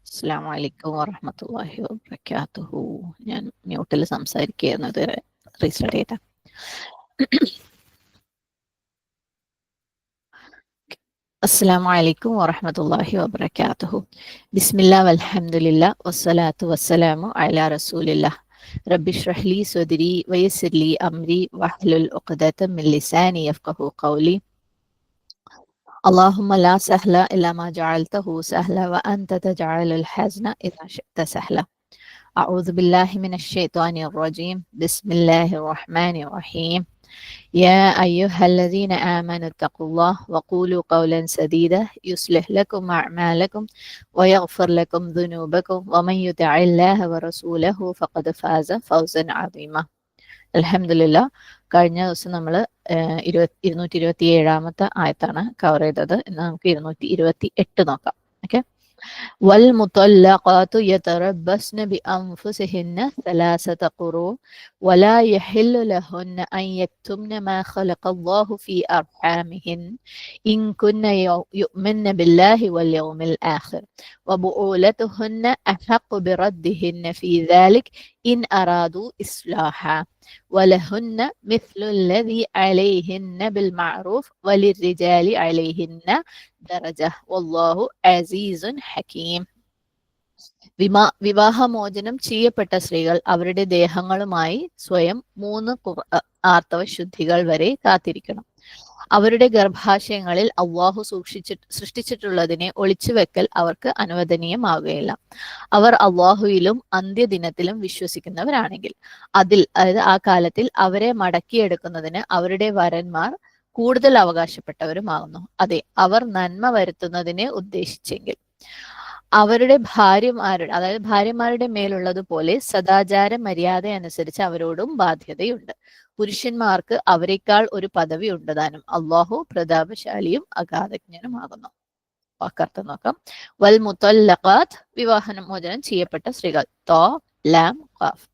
അസ്സലാമു അലൈക്കും വറഹ്മത്തുള്ളാഹി വബറകാതുഹു. ഞാൻ മ്യൂട്ടിൽ സംസാരിക്കുകയായിരുന്നു, ഇതുവരെ റീസ്റ്റാർട്ട് ചെയ്ത. അസ്സലാമു അലൈക്കും വറഹ്മത്തുള്ളാഹി വബറകാതുഹു. ബിസ്മില്ലാ വൽഹംദുലില്ലാ വസ്സലാത്തു വസ്സലാമു അലാ റസൂലില്ലാ. റബ്ബി ഇശ്റഹ് ലി സ്വദ്രി വയസ്സിർ ലി അംരി വഹ്ലുൽ ഉഖ്ദതം മിൻ ലിസാനി യഫ്ഖഹു ഖൗലി. اللهم لا سهل إلا ما جعلته سهلا وأنت تجعل الحزن إذا شئت سهلا. أعوذ بالله من الشيطان الرجيم. بسم الله الرحمن الرحيم. يا أيها الذين آمنوا اتقوا الله وقولوا قولا سديدا يصلح لكم أعمالكم ويغفر لكم ذنوبكم ومن يطع الله ورسوله فقد فاز فوزا عظيما. അൽഹംദുലില്ലാ, കഴിഞ്ഞ ദിവസം നമ്മൾ 227 ആയത്താണ് കവർ ചെയ്തത്. ഇന്ന് നമുക്ക് 228 നോക്കാം. ഓക്കെ. والمطلقات يتربصن بأنفسهن 3 قروء ولا يحل لهن أن يكتمن ما خلق الله في أرحامهن إن كن يؤمن بالله واليوم الآخر وبعولتهن أحق بردهن في ذلك إن أرادوا إصلاحا ولهن مثل الذي عليهن بالمعروف وللرجال عليهن درجة والله عزيز حكيم. വിവാഹമോചനം ചെയ്യപ്പെട്ട സ്ത്രീകൾ അവരുടെ ദേഹങ്ങളുമായി സ്വയം 3 ആർത്തവ ശുദ്ധികൾ വരെ കാത്തിരിക്കണം. അവരുടെ ഗർഭാശയങ്ങളിൽ അള്ളാഹു സൃഷ്ടിച്ചിട്ടുള്ളതിനെ ഒളിച്ചുവെക്കൽ അവർക്ക് അനുവദനീയമാവുകയില്ല. അവർ അള്ളാഹുവിലും അന്ത്യദിനത്തിലും വിശ്വസിക്കുന്നവരാണെങ്കിൽ അതായത് ആ കാലത്തിൽ അവരെ മടക്കിയെടുക്കുന്നതിന് അവരുടെ വരന്മാർ കൂടുതൽ അവകാശപ്പെട്ടവരുമാകുന്നു. അതെ, അവർ നന്മ വരുത്തുന്നതിനെ ഉദ്ദേശിച്ചെങ്കിൽ. അവരുടെ ഭാര്യമാരുടെ മേലുള്ളതുപോലെ സദാചാര മര്യാദ അനുസരിച്ച് അവരോടും ബാധ്യതയുണ്ട്. പുരുഷന്മാർക്ക് അവരെക്കാൾ ഒരു പദവി ഉണ്ടതാനും. അള്ളാഹു പ്രതാപശാലിയും അഗാധജ്ഞനുമാകുന്നു. വാക്കർത്ഥം നോക്കാം. വൽ മുത്തല്ലഖാത്ത്, വിവാഹമോചനം ചെയ്യപ്പെട്ട സ്ത്രീകൾ. തോ ലാം ഖാഫ്.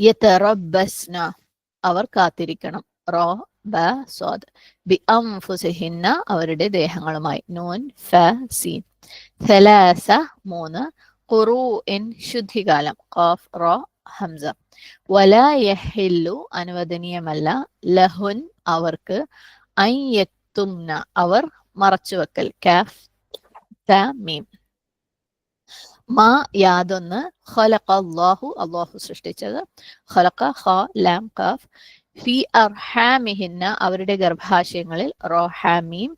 യതറബ്ബസ്ന, അവർ കാത്തിരിക്കണം. റോ ബ സ്വാദ്. ബി അൻഫുസിഹിന്ന, അവരുടെ ദേഹങ്ങളുമായി. നൂൻ ഫ സീൻ. ثلاث 3 ഖുറൂഇൻ, ശുദ്ധികാലം. ഖാഫ് റോ ഹംസ. വലാ യഹില്ലു, അനുവദനീയമല്ല. ലഹുൻ, അവർക്ക്. അൻ യക്തുംന, അവർ മറച്ചുവെക്കൽ. കാഫ് ത മീം. മാ, യാതൊന്ന്. ഖലഖ അല്ലാഹു, അല്ലാഹു സൃഷ്ടിച്ചത്. ഖലഖ ഖ ലാം ഖാഫ്. ഫി അർഹാമിഹിന്ന, അവരുടെ ഗർഭാശയങ്ങളിൽ. റോ ഹാമീം.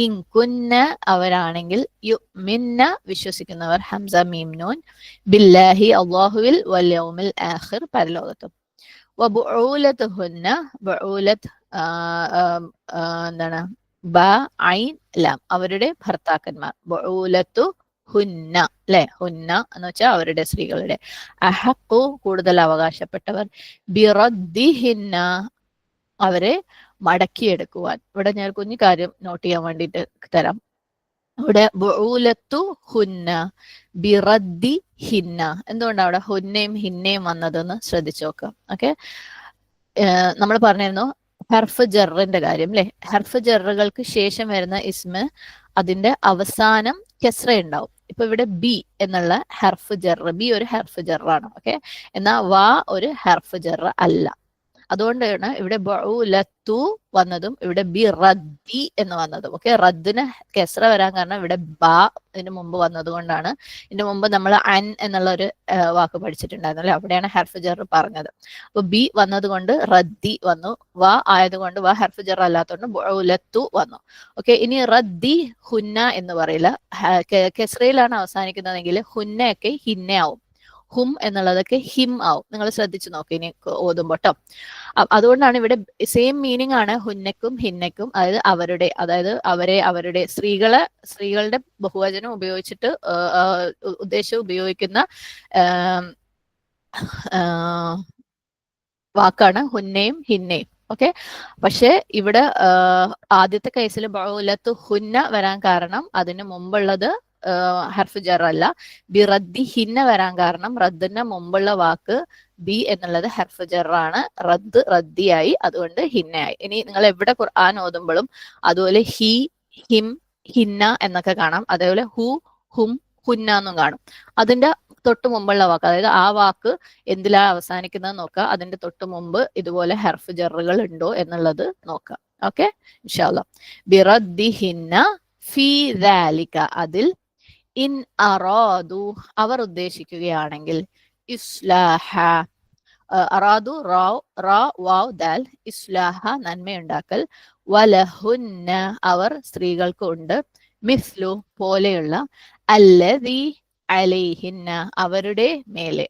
ഇൻകുന്ന, അവരാണെങ്കിൽ. യുമിന്ന, വിശ്വസിക്കുന്നവർ. ഹംസ മീം നൂൻ. ബില്ലാഹി, അല്ലാഹുവിൽ. വൽ യൗമിൽ ആഖിർ, പരലോകത്തും. വബുഊലതുഹുന്ന, ബുഊലത്ത് എന്താണ്? ബ ഐൻ ലാം, അവരുടെ ഭർത്താക്കന്മാർ. ബുഊലത്തു ഹുന്ന, അല്ലെ? ഹുന്ന എന്ന് വെച്ചാൽ അവരുടെ, സ്ത്രീകളുടെ. അഹഖു, കൂടുതൽ അവകാശപ്പെട്ടവർ. ബിറദ്ദിഹിന്ന, അവരെ മടക്കിയെടുക്കുവാൻ. ഇവിടെ ഞാൻ കുഞ്ഞു കാര്യം നോട്ട് ചെയ്യാൻ വേണ്ടിയിട്ട് തരാം. ഇവിടെ ബുഊലത്തു ഹുന്ന ബിറദ്ദി ഹിന്ന, എന്തുകൊണ്ടാണ് അവിടെ ഹുന്നയും ഹിന്നയും വന്നതെന്ന് ശ്രദ്ധിച്ചു നോക്കാം. ഓക്കെ. നമ്മൾ പറഞ്ഞിരുന്നു ഹർഫ് ജറിന്റെ കാര്യം, അല്ലെ? ഹർഫ് ജറുകൾക്ക് ശേഷം വരുന്ന ഇസ്മ, അതിന്റെ അവസാനം കെസ്ര ഉണ്ടാവും. ഇപ്പൊ ഇവിടെ ബി എന്നുള്ള ഹർഫ് ജർ, ബി ഒരു ഹർഫ് ജറാണ്. ഓക്കെ. എന്നാൽ വാ ഒരു ഹർഫ് ജർ അല്ല. അതുകൊണ്ടാണ് ഇവിടെ ബഉലത്തു വന്നതും ഇവിടെ ബി റദ്ദി എന്ന് വന്നതും. ഓക്കെ. റദ്ദിന് കെസ്ര വരാൻ കാരണം ഇവിടെ ബാ ഇതിന് മുമ്പ് വന്നത് കൊണ്ടാണ്. ഇതിന് മുമ്പ് നമ്മൾ അൻ എന്നുള്ള ഒരു വാക്ക് പഠിച്ചിട്ടുണ്ടായിരുന്നു, അല്ലെ? അവിടെയാണ് ഹർഫ് ജർ പറഞ്ഞത്. അപ്പൊ ബി വന്നത് കൊണ്ട് റദ്ദി വന്നു. വാ ആയതുകൊണ്ട്, വാ ഹർഫ് ജർ അല്ലാത്തതുകൊണ്ട് ബഉലത്തു വന്നു. ഓക്കെ. ഇനി റദ്ദി ഹുന്ന എന്ന് പറയില്ല. കെസ്രയിലാണ് അവസാനിക്കുന്നതെങ്കിൽ ഹുന്നയൊക്കെ ഹിന്നയാവും. ഹും എന്നുള്ളതൊക്കെ ഹിം ആവും. നിങ്ങൾ ശ്രദ്ധിച്ചു നോക്കി ഇനി ഓതുമ്പോട്ടോ. അതുകൊണ്ടാണ് ഇവിടെ സെയിം മീനിങ് ആണ് ഹുന്നക്കും ഹിന്നക്കും. അതായത് അവരെ, അവരുടെ, സ്ത്രീകളുടെ ബഹുവചനം ഉപയോഗിച്ചിട്ട് ഉദ്ദേശം ഉപയോഗിക്കുന്ന വാക്കാണ് ഹുന്നയും ഹിന്നയും. ഓക്കെ. പക്ഷെ ഇവിടെ ആദ്യത്തെ കേസിൽ ബഉലത്തു ഹുന്ന വരാൻ കാരണം അതിന് മുമ്പുള്ളത് ഹർഫ് ജർ അല്ല. ബി റദ്ദി ഹിന്ന വരാൻ കാരണം റദ്ദിന് മുമ്പുള്ള വാക്ക് ബി എന്നുള്ളത് ഹർഫ് ജറാണ്. റദ്ദ് റദ്ദിയായി, അതുകൊണ്ട് ഹിന്നയായി. ഇനി നിങ്ങൾ എവിടെ ഖുർആൻ ഓതുമ്പോഴും അതുപോലെ ഹി, ഹിം, ഹിന്ന എന്നൊക്കെ കാണാം. അതേപോലെ ഹു, ഹും, ഹുന്ന എന്നും കാണും. അതിന്റെ തൊട്ട് മുമ്പുള്ള വാക്ക്, അതായത് ആ വാക്ക് എന്തിലാ അവസാനിക്കുന്നത് നോക്കുക, അതിന്റെ തൊട്ട് മുമ്പ് ഇതുപോലെ ഹർഫ് ജറുകൾ ഉണ്ടോ എന്നുള്ളത് നോക്കുക. ഓക്കെ, ഇൻഷാ അല്ലാഹ്. ബിറദ്ദിഹിന്ന ഫീ ദാലിക, അതിൽ, ഇൻ അറാദു, അവർ ഉദ്ദേശിക്കുകയാണെങ്കിൽ, ഇസ്ലാഹ, അറാദു റാ വാവ് ദാൽ, ഇസ്ലാഹ നന്മയുണ്ടാക്കൽ, വലഹുന്ന അവർ സ്ത്രീകൾക്ക് ഉണ്ട്, മിസ്ലു പോലെയുള്ള, അല്ലദി അലൈഹിന്ന അവരുടെ മേലെ,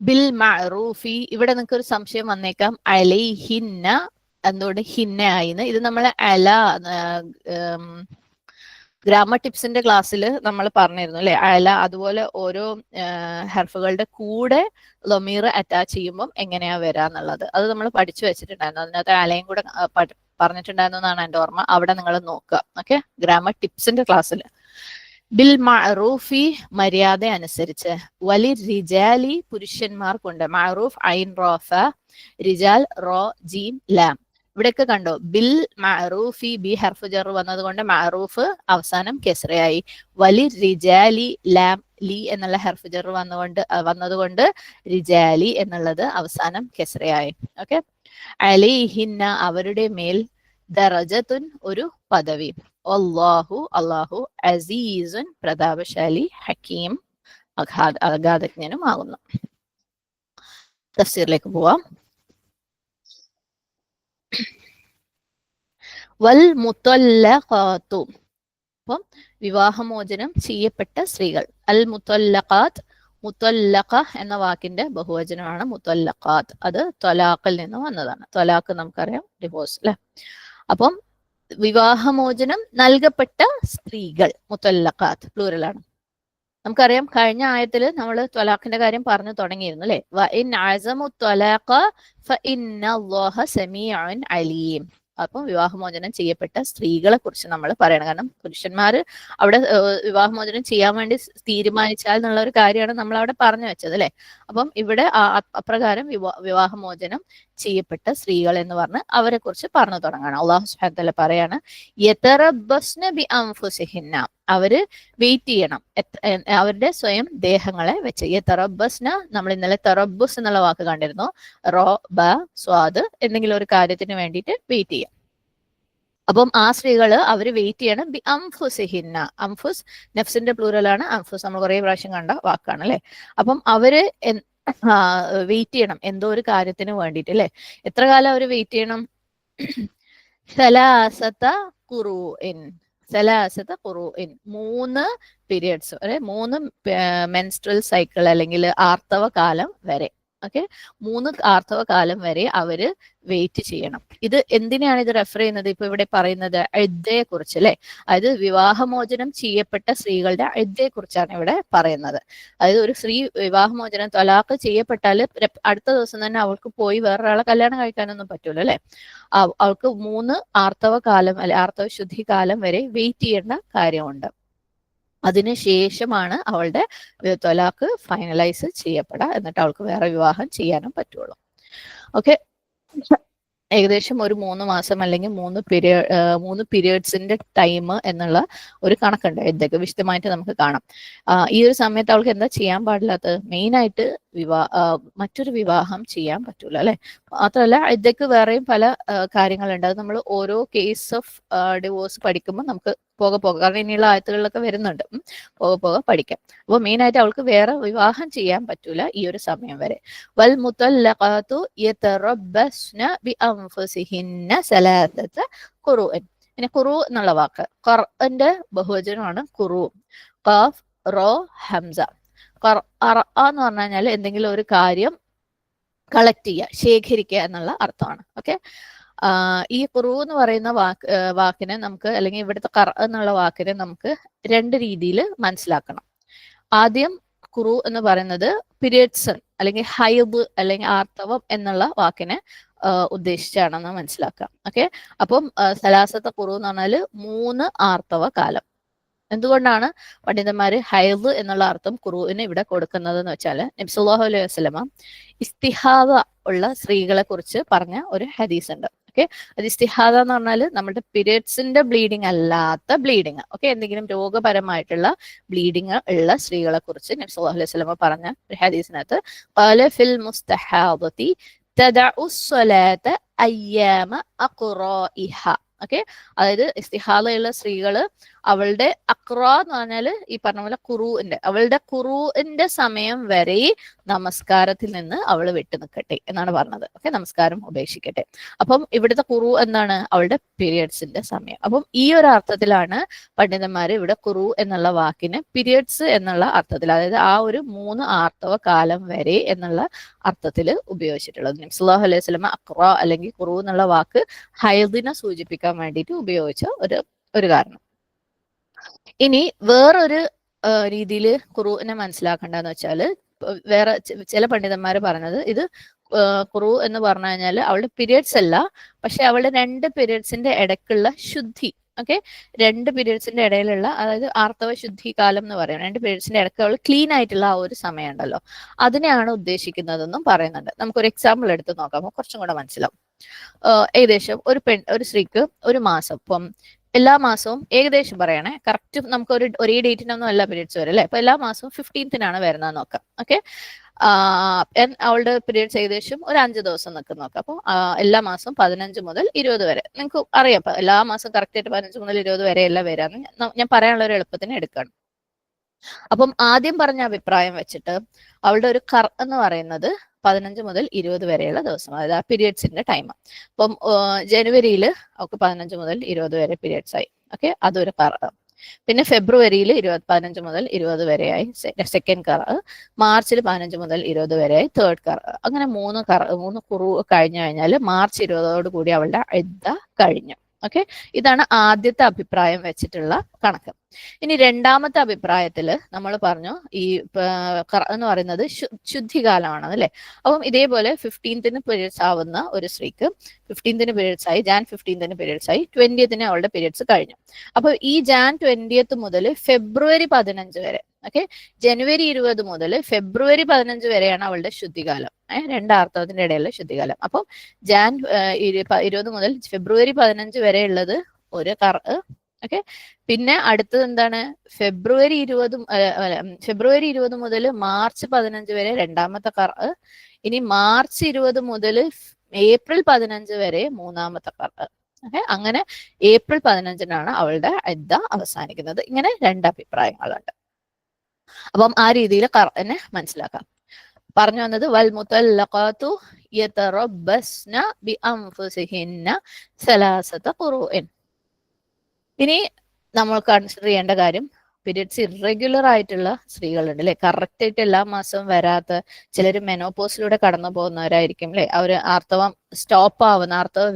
ബിൽ മഅറൂഫി, ഇവിടെ നിങ്ങൾക്ക് ഒരു സംശയം വന്നേക്കാം, അലൈഹിന്ന എന്തുകൊണ്ട് ഹിന്ന ആയിന്ന്. ഇത് നമ്മൾ അല ഗ്രാമർ ടിപ്സിന്റെ ക്ലാസ്സിൽ നമ്മൾ പറഞ്ഞിരുന്നു അല്ലെ, അല, അതുപോലെ ഓരോ ഹർഫുകളുടെ കൂടെ ലൊമീർ അറ്റാച്ച് ചെയ്യുമ്പോൾ എങ്ങനെയാ വരാന്നുള്ളത് അത് നമ്മൾ പഠിച്ചു വെച്ചിട്ടുണ്ടായിരുന്നു. അതിനകത്ത് അലയും കൂടെ പറഞ്ഞിട്ടുണ്ടായിരുന്നു എന്നാണ് എൻ്റെ ഓർമ്മ. അവിടെ നിങ്ങൾ നോക്കുക. ഓക്കെ, ഗ്രാമർ ടിപ്സിന്റെ ക്ലാസ്സിൽ. ബിൽ മഅറൂഫി മര്യാദ അനുസരിച്ച്, വലി റിജാലി പുരുഷന്മാർക്കുണ്ട്, മഅറൂഫ് ഐൻ റോഫ, റിജാൽ റോ ജീം ലാം. ഇവിടെയൊക്കെ കണ്ടോ, ബിൽ മഅറൂഫി, ബി ഹർഫ് ജർ വന്നതുകൊണ്ട് മഅറൂഫ് അവസാനം കെസ്റയായി. വലി റിജാലി ലാം, ലി എന്നുള്ള ഹർഫ് ജർ വന്നതുകൊണ്ട് റിജാലി എന്നുള്ളത് അവസാനം കെസ്റയായി. ഓക്കെ, അലൈഹിന്ന അവരുടെ മേൽ, ദറജത്തുൻ ഒരു പദവി, അല്ലാഹു അല്ലാഹു, അസീസുൻ പ്രതാപശാലി, ഹക്കീം അഗാധജ്ഞനുമാകുന്നു. തഫ്സീറിലേക്ക് പോവാം. വൽ മുത്തല്ലഖാത്തു, അപ്പം വിവാഹമോചനം ചെയ്യപ്പെട്ട സ്ത്രീകൾ. അൽ മുത്തല്ലഖാത്ത്, മുത്തല്ലഖ എന്ന വാക്കിന്റെ ബഹുവചനമാണ് മുത്തല്ലഖാത്ത്. അത് ത്വലാഖിൽ നിന്ന് വന്നതാണ്. ത്വലാഖ് നമുക്കറിയാം, ഡിവോഴ്സ് അല്ലെ. അപ്പം വിവാഹമോചനം നൽകപ്പെട്ട സ്ത്രീകൾ, മുത്തല്ലഖാത്ത് പ്ലൂറലാണ്. നമുക്കറിയാം കഴിഞ്ഞ ആയത്തിൽ നമ്മൾ ത്വലാഖിന്റെ കാര്യം പറഞ്ഞു തുടങ്ങിയിരുന്നു അല്ലെ. വ ഇൻ അസമു ത്വലാഖ ഫഇന്നല്ലാഹ സമീഉൻ അലീം. അപ്പം വിവാഹമോചനം ചെയ്യപ്പെട്ട സ്ത്രീകളെ കുറിച്ച് നമ്മൾ പറയണം. കാരണം പുരുഷന്മാർ അവിടെ വിവാഹമോചനം ചെയ്യാൻ വേണ്ടി തീരുമാനിച്ചാൽ എന്നുള്ള ഒരു കാര്യമാണ് നമ്മൾ അവിടെ പറഞ്ഞു വെച്ചത് അല്ലെ. അപ്പം ഇവിടെ അപ്രകാരം വിവാഹമോചനം ചെയ്യപ്പെട്ട സ്ത്രീകൾ എന്ന് പറഞ്ഞ് അവരെ കുറിച്ച് പറഞ്ഞു തുടങ്ങണം. അല്ലാഹു സുബ്ഹാനഹു വ തആല പറയാണ്, യതറബ്ബസ്ന ബി അൻഫുസിഹിന്ന, അവര് വെയിറ്റ് ചെയ്യണം അവരുടെ സ്വയം ദേഹങ്ങളെ വെച്ച്. യതറബ്ബസ്ന, നമ്മൾ ഇന്നലെ തറബ്ബുസ് എന്നുള്ള വാക്ക് കണ്ടിരുന്നു. റോ ബ സ്വാദ്, എന്തെങ്കിലും ഒരു കാര്യത്തിന് വേണ്ടിയിട്ട് വെയിറ്റ് ചെയ്യാം. അപ്പം ആ സ്ത്രീകള് അവര് വെയിറ്റ് ചെയ്യണം. ബി അംഫുസിഹിന്ന, അംഫുസ് നഫ്സിന്റെ പ്ലൂറലാണ്, അംഫുസ് നമ്മൾ കുറെ പ്രാവശ്യം കണ്ട വാക്കാണ് അല്ലെ. അപ്പം അവര് വെയിറ്റ് ചെയ്യണം എന്തോ ഒരു കാര്യത്തിന് വേണ്ടിയിട്ട് അല്ലെ. എത്ര കാലം അവര് വെയിറ്റ് ചെയ്യണം? സലാസത ഖുറൂഇൻ, സലാസത ഖുറൂഇൻ, 3 പീരിയഡ്സ് വരെ, 3 മെൻസ്ട്രൽ സൈക്കിൾ അല്ലെങ്കിൽ ആർത്തവ കാലം വരെ. ഓക്കെ, 3 ആർത്തവ കാലം വരെ അവര് വെയിറ്റ് ചെയ്യണം. ഇത് എന്തിനാണ് ഇത് റെഫർ ചെയ്യുന്നത്? ഇപ്പൊ ഇവിടെ പറയുന്നത് ഇദ്ദയെ കുറിച്ച് അല്ലെ. അതായത് വിവാഹമോചനം ചെയ്യപ്പെട്ട സ്ത്രീകളുടെ ഇദ്ദയെ കുറിച്ചാണ് ഇവിടെ പറയുന്നത്. അതായത് ഒരു സ്ത്രീ വിവാഹമോചനം ത്വലാഖ് ചെയ്യപ്പെട്ടാൽ അടുത്ത ദിവസം തന്നെ അവൾക്ക് പോയി വേറൊരാളെ കല്യാണം കഴിക്കാനൊന്നും പറ്റൂല അല്ലെ. അവൾക്ക് 3 ആർത്തവ കാലം അല്ലെ ആർത്തവ ശുദ്ധി കാലം വരെ വെയിറ്റ് ചെയ്യേണ്ട കാര്യമുണ്ട്. അതിനുശേഷമാണ് അവളുടെ ത്വലാഖ് ഫൈനലൈസ് ചെയ്യപ്പെടുക. എന്നിട്ട് അവൾക്ക് വേറെ വിവാഹം ചെയ്യാനും പറ്റുള്ളൂ. ഓക്കെ, ഏകദേശം ഒരു 3 മാസം അല്ലെങ്കിൽ 3 പീരിയഡ്സിന്റെ ടൈം എന്നുള്ള ഒരു കണക്കുണ്ട്. ഇതൊക്കെ വിശദമായിട്ട് നമുക്ക് കാണാം. ഈ ഒരു സമയത്ത് അവൾക്ക് എന്താ ചെയ്യാൻ പാടില്ലാത്തത്? മെയിനായിട്ട് മറ്റൊരു വിവാഹം ചെയ്യാൻ പറ്റൂല അല്ലെ. മാത്രമല്ല ഇതൊക്കെ വേറെയും പല കാര്യങ്ങളുണ്ട്. അത് നമ്മൾ ഓരോ കേസ് ഓഫ് ഡിവോഴ്സ് പഠിക്കുമ്പോൾ നമുക്ക് പോകെ കാരണം ഇനിയുള്ള ആയത്തുകളിലൊക്കെ വരുന്നുണ്ട്. പോകെ പഠിക്കാം. അപ്പോൾ മെയിനായിട്ട് അവൾക്ക് വേറെ വിവാഹം ചെയ്യാൻ പറ്റൂല ഈ ഒരു സമയം വരെ. വൽ മുത്തല്ലഖാതു യതറബ്ബസ്ന ബി അൻഫുസിഹിന്ന സലാസത ഖുറൂഇൻ. പിന്നെ ഖുറൂ എന്നുള്ള വാക്ക് ഖർഅന്റെ ബഹുവചനമാണ് ഖുറൂ. ഖാഫ് റോ ഹംസ. എന്ന് പറഞ്ഞു കഴിഞ്ഞാൽ എന്തെങ്കിലും ഒരു കാര്യം കളക്ട് ചെയ്യുക, ശേഖരിക്കുക എന്നുള്ള അർത്ഥമാണ്. ഓക്കെ, ഈ ഖുറൂ എന്ന് പറയുന്ന വാക്കിനെ നമുക്ക്, അല്ലെങ്കിൽ ഇവിടുത്തെ ഖർ എന്നുള്ള വാക്കിനെ നമുക്ക് 2 രീതിയിൽ മനസ്സിലാക്കണം. ആദ്യം ഖുറൂ എന്ന് പറയുന്നത് പീരിയഡ്സ് അല്ലെങ്കിൽ ഹൈദ് അല്ലെങ്കിൽ ആർത്തവം എന്നുള്ള വാക്കിനെ ഉദ്ദേശിച്ചാണെന്ന് മനസ്സിലാക്കാം. ഓക്കെ, അപ്പം സലാസത്തെ ഖുറൂ എന്ന് പറഞ്ഞാൽ 3 ആർത്തവ കാലം. എന്തുകൊണ്ടാണ് പണ്ഡിതന്മാര് ഹൈദ് എന്നുള്ള അർത്ഥം ഖുറൂവിന് ഇവിടെ കൊടുക്കുന്നത് എന്ന് വെച്ചാൽ, നബി സല്ലല്ലാഹു അലൈഹി വസല്ലമ ഇസ്തിഹാദ ഉള്ള സ്ത്രീകളെ കുറിച്ച് പറഞ്ഞ ഒരു ഹദീസ് ഉണ്ട്. ഓക്കെ. അത് ഇസ്തിഹാദ എന്ന് പറഞ്ഞാൽ നമ്മുടെ പീരിയഡ്സിന്റെ ബ്ലീഡിങ് അല്ലാത്ത ബ്ലീഡിങ്. ഓക്കെ, എന്തെങ്കിലും രോഗപരമായിട്ടുള്ള ബ്ലീഡിങ് ഉള്ള സ്ത്രീകളെ കുറിച്ച് നബി സല്ലല്ലാഹു അലൈഹി വസല്ലം പറഞ്ഞ ഒരു ഹദീസിനകത്ത് ഖാല ഫിൽ മുസ്തഹാദതി തദഉ സ്വലാത അയ്യാമ അഖ്റാഇഹ. ഓക്കെ, അതായത് ഇസ്തിഹാദയുള്ള സ്ത്രീകള് അവളുടെ അക്ര എന്ന് പറഞ്ഞാല് ഈ പറഞ്ഞ പോലെ അവളുടെ ഖുറൂഇന്റെ സമയം വരെ നമസ്കാരത്തിൽ നിന്ന് അവൾ വിട്ടു നിൽക്കട്ടെ എന്നാണ് പറഞ്ഞത്. ഓക്കെ, നമസ്കാരം ഉപേക്ഷിക്കട്ടെ. അപ്പം ഇവിടുത്തെ ഖുറു എന്താണ്? അവളുടെ പീരിയഡ്സിന്റെ സമയം. അപ്പം ഈ ഒരു അർത്ഥത്തിലാണ് പണ്ഡിതന്മാര് ഇവിടെ ഖുറു എന്നുള്ള വാക്കിന് പീരിയഡ്സ് എന്നുള്ള അർത്ഥത്തിൽ, അതായത് ആ ഒരു 3 ആർത്തവ കാലം വരെ എന്നുള്ള അർത്ഥത്തിൽ ഉപയോഗിച്ചിട്ടുള്ളത്. നബി സല്ലല്ലാഹു അലൈഹി വസല്ലം അക്ര അല്ലെങ്കിൽ ഖുറു എന്നുള്ള വാക്ക് ഹൈദിനെ സൂചിപ്പിക്കാൻ വേണ്ടിയിട്ട് ഉപയോഗിച്ച ഒരു കാരണം. ഇനി വേറൊരു രീതിയിൽ ഖുറൂനെ മനസ്സിലാക്കേണ്ടതെന്ന് വെച്ചാല്, വേറെ ചില പണ്ഡിതന്മാർ പറഞ്ഞത് ഇത് ഖുറു എന്ന് പറഞ്ഞു കഴിഞ്ഞാൽ അവളുടെ പീരിയഡ്സ് അല്ല, പക്ഷെ അവളുടെ 2 പീരിയഡ്സിന്റെ ഇടയ്ക്കുള്ള ശുദ്ധി. ഓക്കെ, 2 പീരിയഡ്സിന്റെ ഇടയിലുള്ള, അതായത് ആർത്തവ ശുദ്ധി കാലം എന്ന് പറയും. 2 പീരിയഡ്സിന്റെ ഇടയ്ക്ക് അവൾ ക്ലീൻ ആയിട്ടുള്ള ആ ഒരു സമയം ഉണ്ടല്ലോ, അതിനെയാണ് ഉദ്ദേശിക്കുന്നതെന്നും പറയുന്നുണ്ട്. നമുക്കൊരു എക്സാമ്പിൾ എടുത്ത് നോക്കാം, കുറച്ചും കൂടെ മനസ്സിലാവും. ഏകദേശം ഒരു സ്ത്രീക്ക് ഒരു മാസം, ഇപ്പം എല്ലാ മാസവും ഏകദേശം പറയണേ, കറക്റ്റ് നമുക്ക് ഒരേ ഡേറ്റിനൊന്നും അല്ല പീരിയഡ്സ് വരും അല്ലെ. അപ്പൊ എല്ലാ മാസവും 15th വരുന്നത് നോക്കാം. ഓക്കെ, അവളുടെ പീരിയഡ്സ് ഏകദേശം ഒരു 5 ദിവസം നിൽക്കുന്ന നോക്കാം. അപ്പോൾ എല്ലാ മാസവും 15 മുതൽ 20 വരെ നിങ്ങൾക്ക് അറിയാം. എല്ലാ മാസം കറക്റ്റ് ആയിട്ട് 15 മുതൽ 20 വരെ എല്ലാം വരാന്ന് ഞാൻ പറയാനുള്ള ഒരു എളുപ്പത്തിന് എടുക്കുകയാണ്. അപ്പം ആദ്യം പറഞ്ഞ അഭിപ്രായം വെച്ചിട്ട് അവളുടെ ഒരു കർ എന്ന് പറയുന്നത് 15 മുതൽ 20 വരെയുള്ള ദിവസം, അതായത് ആ പീരിയഡ്സിന്റെ ടൈം. അപ്പം ജനുവരിയിൽ അവൾക്ക് 15 മുതൽ 20 വരെ പീരിയഡ്സ് ആയി. ഓക്കെ, അതൊരു കർ. പിന്നെ ഫെബ്രുവരിയിൽ 15 മുതൽ 20 വരെയായി സെക്കൻഡ് കർ. മാർച്ചിൽ 15 മുതൽ 20 വരെയായി തേർഡ് കർ. അങ്ങനെ 3 കുറു കഴിഞ്ഞു കഴിഞ്ഞാൽ മാർച്ച് 20 കൂടി അവളുടെ ഇദ്ദ കഴിഞ്ഞു. ഓക്കെ, ഇതാണ് ആദ്യത്തെ അഭിപ്രായം വെച്ചിട്ടുള്ള കണക്ക്. ഇനി രണ്ടാമത്തെ അഭിപ്രായത്തില് നമ്മൾ പറഞ്ഞു ഈ എന്ന് പറയുന്നത് ശുദ്ധികാലമാണ് അല്ലെ. അപ്പം ഇതേപോലെ 15th പീരിയഡ്സ് ആവുന്ന ഒരു സ്ത്രീക്ക് 15th പീരിയഡ്സ് ആയി, Jan 15th പീരിയഡ്സ് ആയി, 20th അവളുടെ പീരിയഡ്സ് കഴിഞ്ഞു. അപ്പൊ ഈ Jan 20th മുതൽ ഫെബ്രുവരി 15 വരെ, ഓക്കെ, ജനുവരി 20 മുതൽ ഫെബ്രുവരി 15 വരെയാണ് അവളുടെ ശുദ്ധികാലം. 2 ആർത്തവത്തിന്റെ ഇടയിലുള്ള ശുദ്ധികാലം. അപ്പം Jan 20 മുതൽ ഫെബ്രുവരി 15 വരെ ഉള്ളത് ഒരു കർ. ഓക്കെ, പിന്നെ അടുത്തത് എന്താണ്? ഫെബ്രുവരി 20 മുതൽ മാർച്ച് 15 വരെ രണ്ടാമത്തെ കർ. ഇനി മാർച്ച് 20 മുതൽ ഏപ്രിൽ 15 വരെ മൂന്നാമത്തെ കർ. ഓക്കെ, അങ്ങനെ ഏപ്രിൽ 15 അവളുടെ ഇദ്ദ അവസാനിക്കുന്നത്. ഇങ്ങനെ 2 അഭിപ്രായങ്ങളുണ്ട്. അപ്പം ആ രീതിയിൽ കർനെ മനസ്സിലാക്കാം. പറഞ്ഞു വന്നത് വൽ മുതല്ലഖാതു യതറബ്ബസ്ന ബിഅൻഫുസിഹിന്ന സലാസത ഖുറൂഇൻ. ഇനി നമ്മൾ കൺസിഡർ ചെയ്യേണ്ട കാര്യം, പീരിയഡ്സ് ഇറഗുലർ ആയിട്ടുള്ള സ്ത്രീകളുണ്ട് അല്ലെ, കറക്റ്റ് ആയിട്ട് എല്ലാ മാസവും വരാത്ത, ചിലർ മെനോപോസിലൂടെ കടന്നു പോകുന്നവരായിരിക്കും അല്ലെ. അവര് ആർത്തവ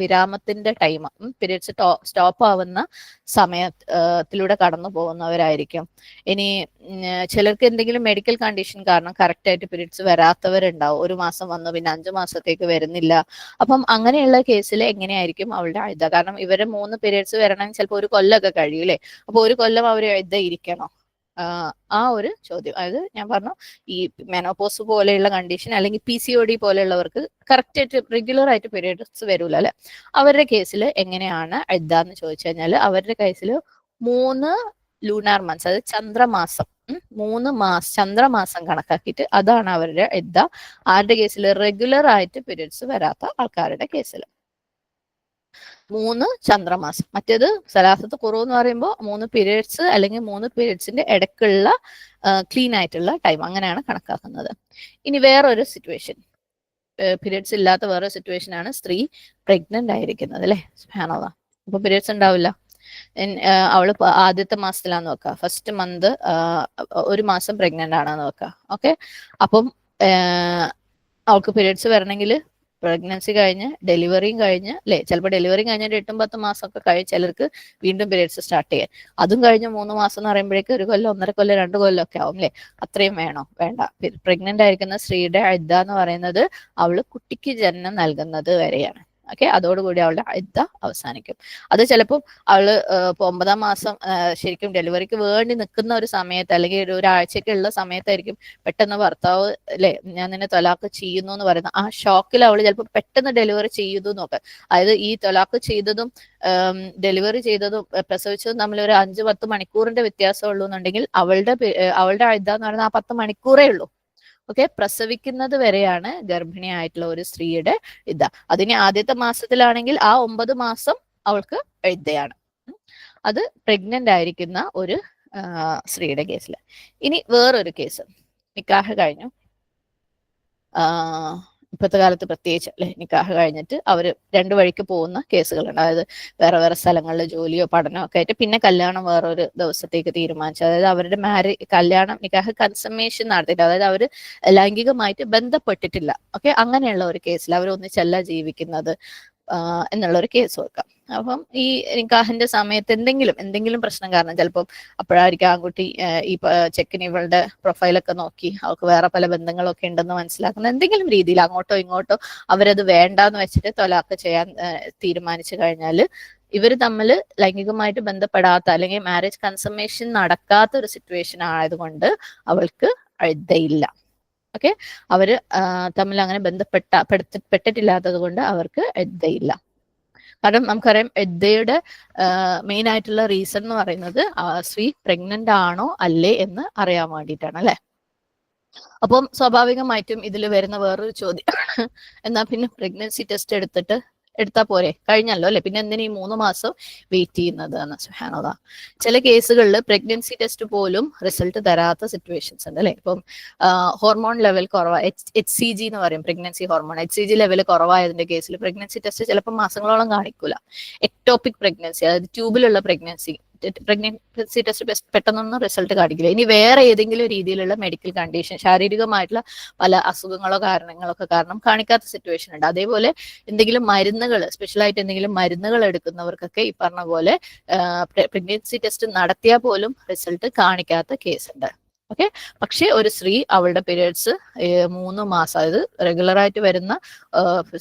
വിരാമത്തിന്റെ ടൈം, പീരിയഡ്സ് സ്റ്റോപ്പ് ആവുന്ന സമയത്തിലൂടെ കടന്നു പോകുന്നവരായിരിക്കും. ഇനി ചിലർക്ക് എന്തെങ്കിലും മെഡിക്കൽ കണ്ടീഷൻ കാരണം കറക്റ്റ് ആയിട്ട് പീരിയഡ്സ് വരാത്തവരുണ്ടാവും. ഒരു മാസം വന്നു പിന്നെ 5 മാസത്തേക്ക് വരുന്നില്ല. അപ്പം അങ്ങനെയുള്ള കേസിൽ എങ്ങനെയായിരിക്കും അവളുടെ ഇദ്ദ? കാരണം ഇവരെ 3 പീരിയഡ്സ് വരണമെങ്കിൽ ചിലപ്പോൾ ഒരു കൊല്ലമൊക്കെ കഴിയും അല്ലെ. അപ്പൊ ഒരു കൊല്ലം അവർ ഇദ്ദ ഇരിക്കണോ? ആ ഒരു ചോദ്യം. അതായത് ഞാൻ പറഞ്ഞു, ഈ മെനോപോസ് പോലെയുള്ള കണ്ടീഷൻ അല്ലെങ്കിൽ PCOD പോലെയുള്ളവർക്ക് കറക്റ്റ് ആയിട്ട് റെഗുലർ ആയിട്ട് പീരിയഡ്സ് വരൂല അല്ലെ. അവരുടെ കേസിൽ എങ്ങനെയാണ് ഇദ്ദ എന്ന് ചോദിച്ചു കഴിഞ്ഞാൽ, അവരുടെ കേസിൽ 3 ലൂണാർ മന്ത്സ്, അതായത് ചന്ദ്രമാസം, 3 ചന്ദ്രമാസം കണക്കാക്കിയിട്ട് അതാണ് അവരുടെ ഇദ്ദ. ആരുടെ കേസിൽ? റെഗുലർ ആയിട്ട് പീരിയഡ്സ് വരാത്ത ആൾക്കാരുടെ കേസിൽ 3 ചന്ദ്രമാസം. മറ്റേത് സലാസത്ത് ഖുറൂ എന്ന് പറയുമ്പോൾ 3 പീരിയഡ്സ് അല്ലെങ്കിൽ 3 പീരിയഡ്സിന്റെ ഇടയ്ക്കുള്ള ക്ലീൻ ആയിട്ടുള്ള ടൈം, അങ്ങനെയാണ് കണക്കാക്കുന്നത്. ഇനി വേറൊരു സിറ്റുവേഷൻ, പീരിയഡ്സ് ഇല്ലാത്ത വേറൊരു സിറ്റുവേഷൻ ആണ് സ്ത്രീ പ്രഗ്നന്റ് ആയിരിക്കുന്നത് അല്ലെ. സുബ്ഹാനല്ലാഹ്, അപ്പൊ പീരിയഡ്സ് ഉണ്ടാവില്ല. അവള് ആദ്യത്തെ മാസത്തിലാന്ന് വെക്കുക, ഫസ്റ്റ് മന്ത് 1 മാസം പ്രഗ്നന്റ് ആണെന്ന് വെക്കുക. ഓക്കെ, അപ്പം അവൾക്ക് പീരിയഡ്സ് വരണമെങ്കിൽ പ്രഗ്നൻസി കഴിഞ്ഞ് ഡെലിവറിയും കഴിഞ്ഞ് അല്ലെ, ചിലപ്പോൾ ഡെലിവറി കഴിഞ്ഞിട്ട് 8-10 മാസമൊക്കെ കഴിഞ്ഞ് ചിലർക്ക് വീണ്ടും പീരിയഡ്സ് സ്റ്റാർട്ട് ചെയ്യാൻ. അതും കഴിഞ്ഞ് 3 മാസം എന്ന് പറയുമ്പോഴേക്ക് 1 കൊല്ലം, 1.5 കൊല്ലം, 2 കൊല്ലം ഒക്കെ ആവും അല്ലെ. അത്രയും വേണോ? വേണ്ട. പ്രഗ്നന്റ് ആയിരിക്കുന്ന സ്ത്രീയുടെ ഇദ്ദ എന്ന് പറയുന്നത് അവള് കുട്ടിക്ക് ജന്മം നൽകുന്നത് വരെയാണ്. ഓക്കെ, അതോടുകൂടി അവളുടെ ഇദ്ദ അവസാനിക്കും. അത് ചിലപ്പോൾ അവള് ഇപ്പൊ 9ാം മാസം ശരിക്കും ഡെലിവറിക്ക് വേണ്ടി നിൽക്കുന്ന ഒരു സമയത്ത്, അല്ലെങ്കിൽ ഒരാഴ്ചക്കുള്ള സമയത്തായിരിക്കും പെട്ടെന്ന് ഭർത്താവ് അല്ലെ ഞാൻ നിന്നെ തൊലാക്ക് ചെയ്യുന്നു എന്ന് പറയുന്ന ആ ഷോക്കിൽ അവള് ചിലപ്പോൾ പെട്ടെന്ന് ഡെലിവറി ചെയ്തു നോക്കാം. അതായത് ഈ തൊലാക്ക് ചെയ്തതും ഡെലിവറി ചെയ്തതും പ്രസവിച്ചതും തമ്മിൽ ഒരു 5-10 മണിക്കൂറിന്റെ വ്യത്യാസം ഉള്ളൂ എന്നുണ്ടെങ്കിൽ അവളുടെ ഇദ്ദ എന്ന് പറയുന്നത് ആ 10 മണിക്കൂറേ ഉള്ളൂ. ഓക്കെ, പ്രസവിക്കുന്നത് വരെയാണ് ഗർഭിണിയായിട്ടുള്ള ഒരു സ്ത്രീയുടെ ഇദ്ദ. അതിന് ആദ്യത്തെ മാസത്തിലാണെങ്കിൽ ആ 9 മാസം അവൾക്ക് ഇദ്ദയാണ്. അത് പ്രഗ്നന്റ് ആയിരിക്കുന്ന ഒരു സ്ത്രീയുടെ കേസിൽ. ഇനി വേറൊരു കേസ്, നിക്കാഹ് കഴിഞ്ഞു, ഇപ്പോഴത്തെ കാലത്ത് പ്രത്യേകിച്ച് അല്ലെ, നിക്കാഹ് കഴിഞ്ഞിട്ട് അവര് രണ്ടു വഴിക്ക് പോകുന്ന കേസുകളുണ്ട്. അതായത് വേറെ വേറെ സ്ഥലങ്ങളിൽ ജോലിയോ പഠനമോ ഒക്കെ ആയിട്ട് പിന്നെ കല്യാണം വേറൊരു ദിവസത്തേക്ക് തീരുമാനിച്ചു. അതായത് അവരുടെ കല്യാണം നിക്കാഹ് കൺസമ്മേഷൻ നടത്തിയിട്ട്, അതായത് അവര് ലൈംഗികമായിട്ട് ബന്ധപ്പെട്ടിട്ടില്ല. ഓക്കെ, അങ്ങനെയുള്ള ഒരു കേസിൽ അവർ ഒന്നിച്ചല്ല ജീവിക്കുന്നത് എന്നുള്ള ഒരു കേസ് വെക്കാം. അപ്പം ഈ നിക്കാഹിന്റെ സമയത്ത് എന്തെങ്കിലും പ്രശ്നം കാരണം, ചിലപ്പം അപ്പോഴായിരിക്കും ആൺകുട്ടി ഈ ചെക്കൻ ഇവളുടെ പ്രൊഫൈലൊക്കെ നോക്കി അവൾക്ക് വേറെ പല ബന്ധങ്ങളൊക്കെ ഉണ്ടെന്ന് മനസ്സിലാക്കുന്ന എന്തെങ്കിലും രീതിയിൽ അങ്ങോട്ടോ ഇങ്ങോട്ടോ അവരത് വേണ്ടാന്ന് വെച്ചിട്ട് തൊലാക്ക് ചെയ്യാൻ തീരുമാനിച്ചു കഴിഞ്ഞാൽ, ഇവർ തമ്മിൽ ലൈംഗികമായിട്ട് ബന്ധപ്പെടാത്ത അല്ലെങ്കിൽ മാരേജ് കൺസമ്മേഷൻ നടക്കാത്ത ഒരു സിറ്റുവേഷൻ ആയതുകൊണ്ട് അവൾക്ക് ഇദ്ദയില്ല. ഓക്കെ, അവര് തമ്മിൽ അങ്ങനെ പെട്ടിട്ടില്ലാത്തത് കൊണ്ട് അവർക്ക് ഇദ്ദയില്ല. കാരണം നമുക്കറിയാം ഇദ്ദയുടെ മെയിൻ ആയിട്ടുള്ള റീസൺ എന്ന് പറയുന്നത് സ്ത്രീ പ്രഗ്നന്റ് ആണോ അല്ലേ എന്ന് അറിയാൻ വേണ്ടിയിട്ടാണ് അല്ലെ. അപ്പം സ്വാഭാവികമായിട്ടും ഇതിൽ വരുന്ന വേറൊരു ചോദ്യം, എന്നാ പിന്നെ പ്രഗ്നൻസി ടെസ്റ്റ് എടുത്താൽ പോരെ, കഴിഞ്ഞല്ലോ അല്ലെ, പിന്നെ എന്തിനാ ഈ 3 മാസം വെയിറ്റ് ചെയ്യുന്നത് എന്ന്. സുബ്ഹാനല്ലാഹ്, ചില കേസുകളിൽ പ്രഗ്നൻസി ടെസ്റ്റ് പോലും റിസൾട്ട് തരാത്ത സിറ്റുവേഷൻസ് ഉണ്ട് അല്ലെ. ഇപ്പം ഹോർമോൺ ലെവൽ കുറവാണ്, HCG എന്ന് പറയും, പ്രഗ്നൻസി ഹോർമോൺ, HCG ലെവൽ കുറവായതിന്റെ കേസിൽ പ്രഗ്നൻസി ടെസ്റ്റ് ചിലപ്പോൾ മാസങ്ങളോളം കാണിക്കൂല. എക്ടോപിക് പ്രഗ്നൻസി, അതായത് ട്യൂബിലുള്ള പ്രഗ്നൻസി ടെസ്റ്റ് പെട്ടെന്നൊന്നും റിസൾട്ട് കാണിക്കില്ല. ഇനി വേറെ ഏതെങ്കിലും രീതിയിലുള്ള മെഡിക്കൽ കണ്ടീഷൻ, ശാരീരികമായിട്ടുള്ള പല അസുഖങ്ങളോ കാരണങ്ങളൊക്കെ കാരണം കാണിക്കാത്ത സിറ്റുവേഷൻ ഉണ്ട്. അതേപോലെ എന്തെങ്കിലും മരുന്നുകൾ, സ്പെഷ്യലായിട്ട് എന്തെങ്കിലും മരുന്നുകൾ എടുക്കുന്നവർക്കൊക്കെ ഈ പറഞ്ഞ പോലെ പ്രഗ്നൻസി ടെസ്റ്റ് നടത്തിയാൽ പോലും റിസൾട്ട് കാണിക്കാത്ത കേസ് ഉണ്ട്. ഓക്കെ, പക്ഷെ ഒരു സ്ത്രീ അവളുടെ പീരിയഡ്സ് 3 മാസം, അതായത് റെഗുലർ ആയിട്ട് വരുന്ന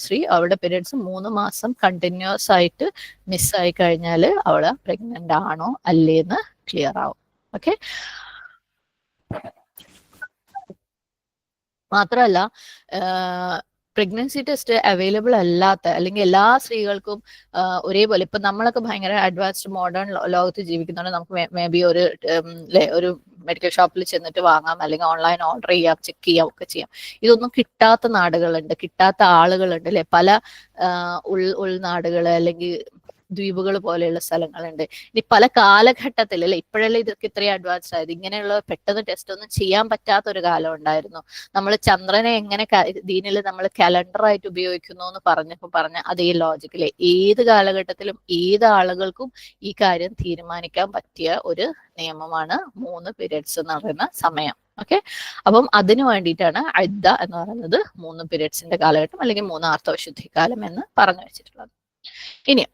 സ്ത്രീ അവളുടെ പീരിയഡ്സ് 3 മാസം കണ്ടിന്യൂസ് ആയിട്ട് മിസ്സായി കഴിഞ്ഞാൽ അവള് പ്രഗ്നന്റ് ആണോ അല്ലേന്ന് ക്ലിയർ ആവും. ഓക്കെ, മാത്രമല്ല പ്രഗ്നൻസി ടെസ്റ്റ് അവൈലബിൾ അല്ലാത്ത, അല്ലെങ്കിൽ എല്ലാ സ്ത്രീകൾക്കും ഒരേപോലെ, ഇപ്പൊ നമ്മളൊക്കെ ഭയങ്കര അഡ്വാൻസ്ഡ് മോഡേൺ ലോകത്ത് ജീവിക്കുന്നതുകൊണ്ട് നമുക്ക് മേ ബി ഒരു മെഡിക്കൽ ഷോപ്പിൽ ചെന്നിട്ട് വാങ്ങാം, അല്ലെങ്കിൽ ഓൺലൈൻ ഓർഡർ ചെയ്യാം, ചെക്ക് ചെയ്യാം, ഒക്കെ ചെയ്യാം. ഇതൊന്നും കിട്ടാത്ത നാടുകളുണ്ട്, കിട്ടാത്ത ആളുകളുണ്ട് അല്ലെ, പല ഉൾനാടുകൾ അല്ലെങ്കിൽ ദ്വീപുകൾ പോലെയുള്ള സ്ഥലങ്ങളുണ്ട്. ഇനി പല കാലഘട്ടത്തിൽ അല്ലെ, ഇപ്പോഴല്ലേ ഇതൊക്കെ ഇത്രയും അഡ്വാൻസ്ഡ് ആയത്, ഇങ്ങനെയുള്ള പെട്ടെന്ന് ടെസ്റ്റ് ഒന്നും ചെയ്യാൻ പറ്റാത്ത ഒരു കാലം ഉണ്ടായിരുന്നു. നമ്മൾ ചന്ദ്രനെ എങ്ങനെ ദീനിൽ നമ്മൾ കലണ്ടറായിട്ട് ഉപയോഗിക്കുന്നു എന്ന് പറഞ്ഞ അതേ ലോജിക്കില് ഏത് കാലഘട്ടത്തിലും ഏത് ആളുകൾക്കും ഈ കാര്യം തീരുമാനിക്കാൻ പറ്റിയ ഒരു നിയമമാണ് 3 പീരിയഡ്സ് എന്ന് പറയുന്ന സമയം. ഓക്കെ, അപ്പം അതിനു വേണ്ടിയിട്ടാണ് ഇദ്ദ എന്ന് പറയുന്നത് 3 പീരിയഡ്സിന്റെ കാലഘട്ടം അല്ലെങ്കിൽ 3 ആർത്തവശുദ്ധി കാലം എന്ന് പറഞ്ഞു വെച്ചിട്ടുള്ളത്. ഇനി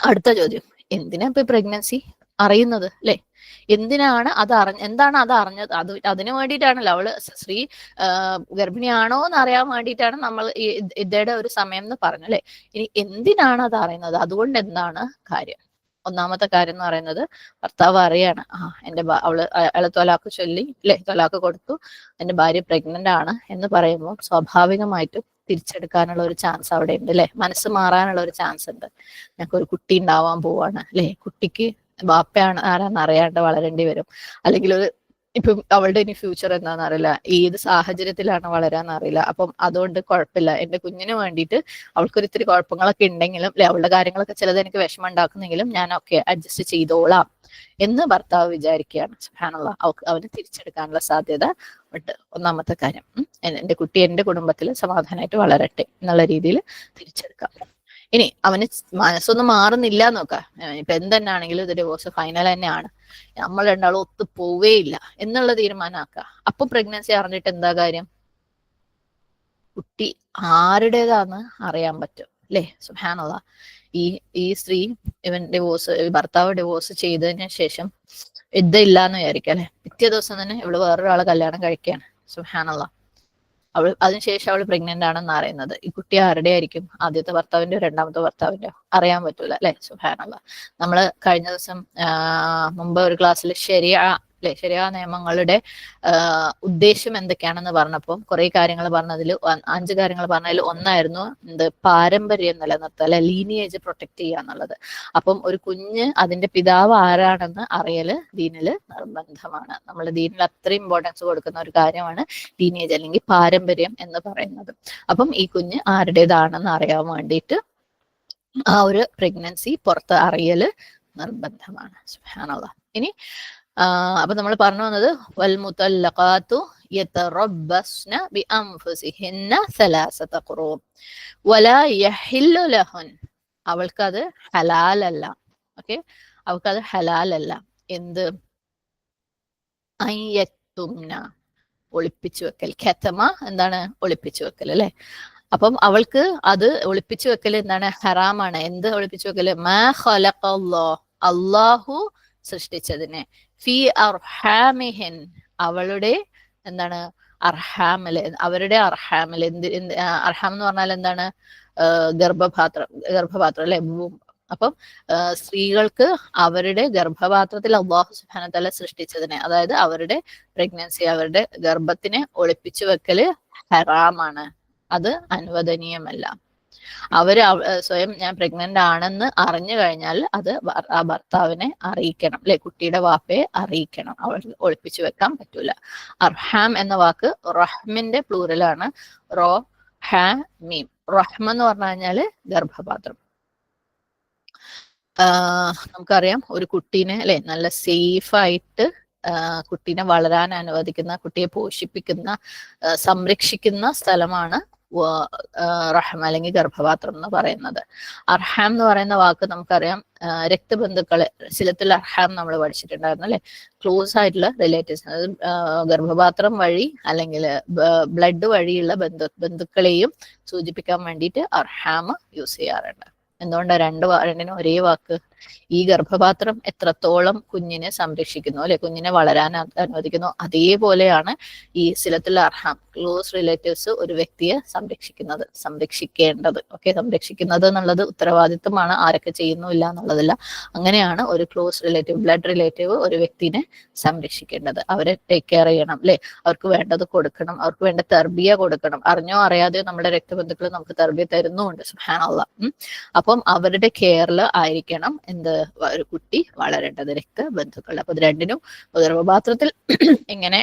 അടുത്ത ചോദ്യം, എന്തിനാ ഇപ്പൊ പ്രഗ്നൻസി അറിയുന്നത് അല്ലെ? എന്തിനാണ് എന്താണ് അത് അറിഞ്ഞത്? അതിനു വേണ്ടിയിട്ടാണല്ലോ അവള് സ്ത്രീ ഗർഭിണിയാണോ എന്ന് അറിയാൻ വേണ്ടിയിട്ടാണ് നമ്മൾ ഈ ഇദ്ദയുടെ ഒരു സമയം എന്ന് പറഞ്ഞു അല്ലെ. ഇനി എന്തിനാണ് അത് അറിയുന്നത്? അതുകൊണ്ട് എന്താണ് കാര്യം? ഒന്നാമത്തെ കാര്യം എന്ന് പറയുന്നത്, ഭർത്താവ് അറിയാണ്, അവള് തൊലാക്ക് ചൊല്ലി അല്ലെ, തൊലാക്ക് കൊടുത്തു, എന്റെ ഭാര്യ പ്രഗ്നന്റ് ആണ് എന്ന് പറയുമ്പോൾ സ്വാഭാവികമായിട്ടും തിരിച്ചെടുക്കാനുള്ള ഒരു ചാൻസ് അവിടെ ഉണ്ട് അല്ലെ, മനസ്സ് മാറാനുള്ള ഒരു ചാൻസ് ഉണ്ട്. ഞങ്ങൾക്ക് ഒരു കുട്ടി ഉണ്ടാവാൻ പോവാണ് അല്ലെ, കുട്ടിക്ക് ബാപ്പയാണ് ആരാന്ന് അറിയാണ്ട് വളരേണ്ടി വരും, അല്ലെങ്കിൽ ഇപ്പം അവളുടെ ഇനി ഫ്യൂച്ചർ എന്താണെന്ന് അറിയില്ല, ഏത് സാഹചര്യത്തിലാണ് വളരാന്ന് അറിയില്ല. അപ്പം അതുകൊണ്ട് കുഴപ്പമില്ല, എന്റെ കുഞ്ഞിന് വേണ്ടിയിട്ട് അവൾക്കൊരു ഇത്തിരി കുഴപ്പങ്ങളൊക്കെ ഉണ്ടെങ്കിലും അല്ലെ, അവളുടെ കാര്യങ്ങളൊക്കെ ചിലത് എനിക്ക് വിഷമം ഉണ്ടാക്കുന്നെങ്കിലും ഞാൻ ഒക്കെ അഡ്ജസ്റ്റ് ചെയ്തോളാം എന്ന് ഭർത്താവ് വിചാരിക്കുകയാണ്. സുബ്ഹാനല്ലാഹ്, അവന് തിരിച്ചെടുക്കാനുള്ള സാധ്യത ഉണ്ട്. ഒന്നാമത്തെ കാര്യം, എന്റെ കുട്ടി എന്റെ കുടുംബത്തിൽ സമാധാനമായിട്ട് വളരട്ടെ എന്നുള്ള രീതിയിൽ തിരിച്ചെടുക്കാം. ഇനി അവന് മനസ്സൊന്നും മാറുന്നില്ല നോക്കാം, ഇപ്പൊ എന്തെന്നാണെങ്കിലും ഇത് ഡിവോഴ്സ് ഫൈനൽ തന്നെയാണ്, നമ്മൾ രണ്ടാളും ഒത്തു പോവേയില്ല എന്നുള്ള തീരുമാനമാക്കുക. അപ്പൊ പ്രഗ്നൻസി അറിഞ്ഞിട്ട് എന്താ കാര്യം? കുട്ടി ആരുടേതാന്ന് അറിയാൻ പറ്റും അല്ലെ. സുബ്ഹാനല്ലാഹ്, ഈ സ്ത്രീ ഭർത്താവ് ഡിവോഴ്സ് ചെയ്തതിന് ശേഷം ഇദ്ദ ഇല്ലാന്ന് വിചാരിക്കാം അല്ലെ, പിറ്റേ ദിവസം തന്നെ ഇവള് വേറൊരാളെ കല്യാണം കഴിക്കുകയാണ്. സുബ്ഹാനല്ലാഹ്, അതിനുശേഷം അവൾ പ്രഗ്നന്റ് ആണെന്ന് അറിയുന്നത്. ഈ കുട്ടി ആരുടെ ആയിരിക്കും? ആദ്യത്തെ ഭർത്താവിന്റെ രണ്ടാമത്തെ ഭർത്താവിന്റെ അറിയാൻ പറ്റൂല അല്ലെ? സുബ്ഹാനല്ലാഹ്. നമ്മള് കഴിഞ്ഞ ദിവസം മുമ്പ് ഒരു ക്ലാസ്സിൽ ശരിയാ നിയമങ്ങളുടെ ഉദ്ദേശം എന്തൊക്കെയാണെന്ന് പറഞ്ഞപ്പോൾ കുറെ കാര്യങ്ങൾ പറഞ്ഞതിൽ 5 കാര്യങ്ങൾ പറഞ്ഞതിൽ ഒന്നായിരുന്നു പാരമ്പര്യം നിലനിർത്തുക അല്ലെ, ലീനിയേജ് പ്രൊട്ടക്ട് ചെയ്യുക എന്നുള്ളത്. അപ്പം ഒരു കുഞ്ഞ് അതിന്റെ പിതാവ് ആരാണെന്ന് അറിയല് ദീനില് നിർബന്ധമാണ്. നമ്മൾ ദീനിൽ അത്രയും ഇമ്പോർട്ടൻസ് കൊടുക്കുന്ന ഒരു കാര്യമാണ് ലീനിയേജ് അല്ലെങ്കിൽ പാരമ്പര്യം എന്ന് പറയുന്നത്. അപ്പം ഈ കുഞ്ഞ് ആരുടേതാണെന്ന് അറിയാൻ വേണ്ടിയിട്ട് ആ ഒരു പ്രഗ്നൻസി പുറത്ത് അറിയല് നിർബന്ധമാണ്. സുബ്ഹാനല്ലാഹ്. ഇനി അപ്പൊ നമ്മൾ പറഞ്ഞു വന്നത് വൽ മുതല്ലഖാതു യതറബ്ബസ്ന ബിഅൻഫുസിഹിന്ന സലാസത ഖുറൂ വലാ യഹില്ലു ലഹുൻ, അവൾക്കത് ഹലാലല്ല. ഓക്കെ, അവൾക്കത് ഹലാലല്ല. എന്ത്? അയ്യത്തുംന, ഒളിപ്പിച്ചു വെക്കൽ. ഖതമ എന്താണ്? ഒളിപ്പിച്ചു വെക്കൽ അല്ലെ. അപ്പം അവൾക്ക് അത് ഒളിപ്പിച്ചു വെക്കൽ എന്താണ്? ഹറാമാണ്. എന്ത് ഒളിപ്പിച്ചു വെക്കല്? മാ ഖലഖല്ലാഹ്, അല്ലാഹു സൃഷ്ടിച്ചതിനെ, ഫി അർഹാമിഹിൻ, അവളുടെ എന്താണ്? അർഹാമില്, അവരുടെ അർഹാമില്. അർഹാം എന്ന് പറഞ്ഞാൽ എന്താണ്? ഗർഭപാത്രം അല്ലെ. അപ്പം സ്ത്രീകൾക്ക് അവരുടെ ഗർഭപാത്രത്തിൽ അല്ലാഹു സുബ്ഹാനഹു വ തആല സൃഷ്ടിച്ചതിനെ, അതായത് അവരുടെ പ്രഗ്നൻസി, അവരുടെ ഗർഭത്തിനെ ഒളിപ്പിച്ചു വെക്കല് ഹറാമാണ്. അത് അനുവദനീയമല്ല. അവര് സ്വയം ഞാൻ പ്രഗ്നന്റ് ആണെന്ന് അറിഞ്ഞു കഴിഞ്ഞാൽ അത് ആ ഭർത്താവിനെ അറിയിക്കണം അല്ലെ, കുട്ടിയുടെ വാപ്പയെ അറിയിക്കണം. അവൾ ഒളിപ്പിച്ചു വെക്കാൻ പറ്റൂല. അർഹാം എന്ന വാക്ക് റഹ്മിന്റെ പ്ലൂറലാണ്. റോ ഹാ മീം. റഹ്മ എന്ന് പറഞ്ഞു കഴിഞ്ഞാല് ഗർഭപാത്രം. നമുക്കറിയാം ഒരു കുട്ടീനെ അല്ലെ നല്ല സേഫ് ആയിട്ട് കുട്ടീനെ വളരാൻ അനുവദിക്കുന്ന, കുട്ടിയെ പോഷിപ്പിക്കുന്ന, സംരക്ഷിക്കുന്ന സ്ഥലമാണ് റഹ്മ അല്ലെങ്കിൽ ഗർഭപാത്രം എന്ന് പറയുന്നത്. അർഹാം എന്ന് പറയുന്ന വാക്ക് നമുക്കറിയാം രക്തബന്ധുക്കളെ, സിലത്തുൽ അർഹാം നമ്മൾ പഠിച്ചിട്ടുണ്ടായിരുന്നു അല്ലെ, ക്ലോസ് ആയിട്ടുള്ള റിലേറ്റീവ്സ്, അതായത് ഗർഭപാത്രം വഴി അല്ലെങ്കിൽ ബ്ലഡ് വഴിയുള്ള ബന്ധുക്കളെയും സൂചിപ്പിക്കാൻ വേണ്ടിയിട്ട് അർഹാം യൂസ് ചെയ്യാറുണ്ട്. എന്തുകൊണ്ടാണ് രണ്ടിനും ഒരേ വാക്ക്? ഈ ഗർഭപാത്രം എത്രത്തോളം കുഞ്ഞിനെ സംരക്ഷിക്കുന്നു അല്ലെ, കുഞ്ഞിനെ വളരാൻ അനുവദിക്കുന്നു, അതേപോലെയാണ് ഈ സിലത്തുൽ അർഹാം, ക്ലോസ് റിലേറ്റീവ്സ് ഒരു വ്യക്തിയെ സംരക്ഷിക്കേണ്ടത്. ഓക്കെ, സംരക്ഷിക്കുന്നത് എന്നുള്ളത് ഉത്തരവാദിത്വമാണ്, ആരൊക്കെ ചെയ്യുന്നില്ല എന്നുള്ളതല്ല. അങ്ങനെയാണ് ഒരു ക്ലോസ് റിലേറ്റീവ്, ബ്ലഡ് റിലേറ്റീവ് ഒരു വ്യക്തിനെ സംരക്ഷിക്കേണ്ടത്. അവരെ ടേക്ക് കെയർ ചെയ്യണം അല്ലെ, അവർക്ക് വേണ്ടത് കൊടുക്കണം, അവർക്ക് വേണ്ട തർബിയ കൊടുക്കണം. അറിഞ്ഞോ അറിയാതെയോ നമ്മുടെ രക്തബന്ധുക്കൾ നമുക്ക് തർബിയ തരുന്നുണ്ട്. സുബ്ഹാനല്ലാഹ്. അപ്പം അവരുടെ കെയറിൽ ആയിരിക്കണം ഒരു കുട്ടി വളരേണ്ടത്, രക്തബന്ധുക്കൾ. അപ്പൊ ഇത് രണ്ടിനും ഗർഭപാത്രത്തിൽ എങ്ങനെ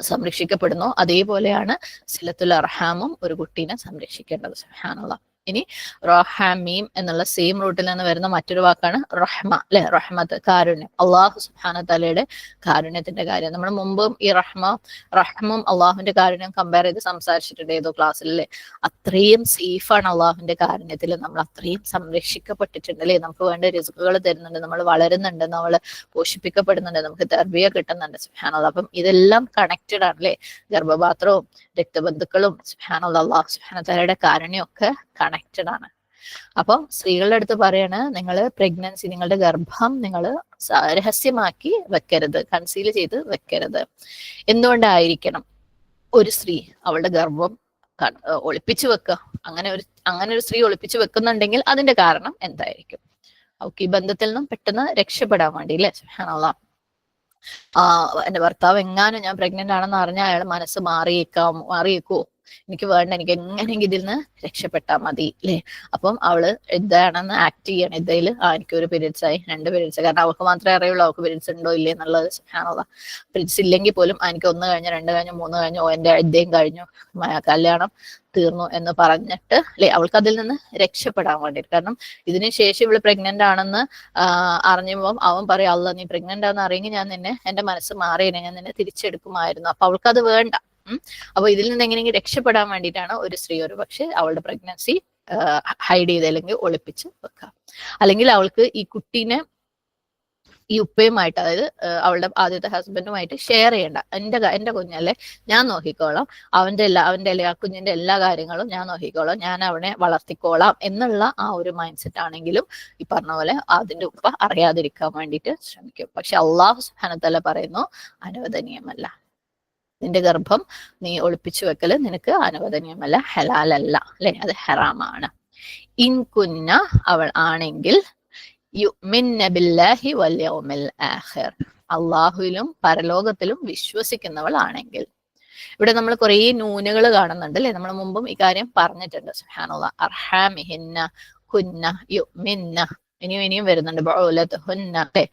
സംരക്ഷിക്കപ്പെടുന്നു അതേപോലെയാണ് സിലത്തുൽ അർഹാമും ഒരു കുട്ടീനെ സംരക്ഷിക്കേണ്ടത്. സുബ്ഹാനല്ലാഹ്. ഇനി റഹമീം എന്നുള്ള സെയിം റൂട്ടിൽ നിന്ന് വരുന്ന മറ്റൊരു വാക്കാണ് റഹ്മ അല്ലെ, റഹ്മത്ത്, കാരുണ്യം. അള്ളാഹു സുബ്ഹാനഹു തആലയുടെ കാരുണ്യത്തിന്റെ കാര്യം നമ്മൾ മുമ്പും ഈ റഹ്മും അള്ളാഹുവിന്റെ കാരുണ്യം കമ്പയർ ചെയ്ത് സംസാരിച്ചിട്ടുണ്ട് ഏതോ ക്ലാസ്സിൽ അല്ലെ. അത്രയും സേഫാണ് അള്ളാഹുവിന്റെ കാരുണ്യത്തിൽ, നമ്മൾ അത്രയും സംരക്ഷിക്കപ്പെട്ടിട്ടുണ്ട് അല്ലെ. നമുക്ക് വേണ്ട റിസ്കുകൾ തരുന്നുണ്ട്, നമ്മൾ വളരുന്നുണ്ട്, നമ്മൾ പോഷിപ്പിക്കപ്പെടുന്നുണ്ട്, നമുക്ക് തർബിയ കിട്ടുന്നുണ്ട്. സുബ്ഹാനല്ലാഹ്. അപ്പം ഇതെല്ലാം കണക്റ്റഡ് ആണ് അല്ലെ, ഗർഭപാത്രവും രക്തബന്ധുക്കളും സുബ്ഹാനല്ലാഹ്, അള്ളാഹു സുബ്ഹാനഹു തആലയുടെ കാരുണ്യമൊക്കെ കണക്റ്റഡ് ആണ്. അപ്പം സ്ത്രീകളുടെ അടുത്ത് പറയാണ്, നിങ്ങൾ പ്രഗ്നൻസി, നിങ്ങളുടെ ഗർഭം നിങ്ങൾ രഹസ്യമാക്കി വെക്കരുത്, കൺസീൽ ചെയ്ത് വെക്കരുത്. എന്തുകൊണ്ടായിരിക്കണം ഒരു സ്ത്രീ അവളുടെ ഗർഭം ഒളിപ്പിച്ചു വെക്കുക? അങ്ങനെ ഒരു സ്ത്രീ ഒളിപ്പിച്ചു വെക്കുന്നുണ്ടെങ്കിൽ അതിന്റെ കാരണം എന്തായിരിക്കും? അവൾക്ക് ഈ ബന്ധത്തിൽ നിന്നും പെട്ടെന്ന് രക്ഷപ്പെടാൻ വേണ്ടി അല്ലേ? സുബ്ഹാനല്ലാഹ്. എന്റെ ഭർത്താവ് എങ്ങാനും ഞാൻ പ്രഗ്നന്റ് ആണെന്ന് അറിഞ്ഞാൽ അയാൾ മനസ്സ് മാറിയേക്കോ, എനിക്ക് വേണ്ട, എനിക്ക് എങ്ങനെയെങ്കിലും ഇതിൽ നിന്ന് രക്ഷപ്പെട്ടാൽ മതി അല്ലേ. അപ്പം അവള് ഇതാണെന്ന് ആക്ട് ചെയ്യണം. ഇതയിൽ എനിക്ക് ഒരു പീരീഡ്സ് ആയി, 2 പീരീഡ്സ്, കാരണം അവൾക്ക് മാത്രമേ അറിയുള്ളൂ അവൾക്ക് പീരീഡ്സ് ഉണ്ടോ ഇല്ലേ എന്നുള്ളത്. സുബ്ഹാനല്ലാഹ്. പീരീഡ്സ് ഇല്ലെങ്കിൽ പോലും എനിക്ക് 1 കഴിഞ്ഞു, 2 കഴിഞ്ഞു, 3 കഴിഞ്ഞു, എന്റെ ഇദ്ദേഹം കഴിഞ്ഞു, കല്യാണം തീർന്നു എന്ന് പറഞ്ഞിട്ട് അല്ലെ, അവൾക്ക് അതിൽ നിന്ന് രക്ഷപ്പെടാൻ വേണ്ടിയിട്ട്. കാരണം ഇതിനു ശേഷം ഇവള് പ്രഗ്നന്റ് ആണെന്ന് അറിഞ്ഞുമ്പോൾ അവൻ പറയും, അല്ല നീ പ്രഗ്നന്റ് ആണെന്ന് അറിയെങ്കിൽ ഞാൻ എന്റെ മനസ്സ് മാറിയേനെ, ഞാൻ നിന്നെ തിരിച്ചെടുക്കുമായിരുന്നു. അപ്പൊ അവൾക്ക് അത് വേണ്ട. അപ്പൊ ഇതിൽ നിന്ന് എങ്ങനെയെങ്കിലും രക്ഷപ്പെടാൻ വേണ്ടിയിട്ടാണ് ഒരു സ്ത്രീ ഒരു പക്ഷെ അവളുടെ പ്രഗ്നൻസി ഹൈഡ് ചെയ്ത് അല്ലെങ്കിൽ ഒളിപ്പിച്ച് വെക്കുക. അല്ലെങ്കിൽ അവൾക്ക് ഈ കുട്ടീനെ ഈ ഉപ്പയുമായിട്ട്, അതായത് അവളുടെ ആദ്യത്തെ ഹസ്ബൻഡുമായിട്ട് ഷെയർ ചെയ്യണ്ട. എന്റെ കുഞ്ഞല്ലേ, ഞാൻ നോക്കിക്കോളാം, അവന്റെ ആ കുഞ്ഞിന്റെ എല്ലാ കാര്യങ്ങളും ഞാൻ നോക്കിക്കോളാം, ഞാൻ അവനെ വളർത്തിക്കോളാം എന്നുള്ള ആ ഒരു മൈൻഡ് സെറ്റ് ആണെങ്കിലും ഈ പറഞ്ഞ പോലെ അതിന്റെ ഉപ്പ അറിയാതിരിക്കാൻ വേണ്ടിയിട്ട് ശ്രമിക്കും. പക്ഷെ അള്ളാഹു സുബ്ഹാനഹു വ തആല പറയുന്നു അനുവദനീയമല്ല. നിന്റെ ഗർഭം നീ ഒളിപ്പിച്ചു വെക്കല് നിനക്ക് അനുവദനീയമല്ല, ഹലാലല്ല, അല്ലെ, അത് ഹറാമാണ്. ഇൻ കുന്ന അവൾ ആണെങ്കിൽ യുഅ്മിന്ന ബില്ലാഹി വൽ യൗമിൽ ആഖിർ, അള്ളാഹുവിലും പരലോകത്തിലും വിശ്വസിക്കുന്നവൾ ആണെങ്കിൽ. ഇവിടെ നമ്മൾ കുറേ നൂനുകൾ കാണുന്നുണ്ട് അല്ലെ, നമ്മൾ മുമ്പും ഈ കാര്യം പറഞ്ഞിട്ടുണ്ട്. സുബ്ഹാനല്ലാഹ്, അർഹാമിഹിന്ന കുന്ന യുഅ്മിന്ന, ഇനിയും വരുന്നുണ്ട് ബഉലതുഹുന്ന, അല്ലെ,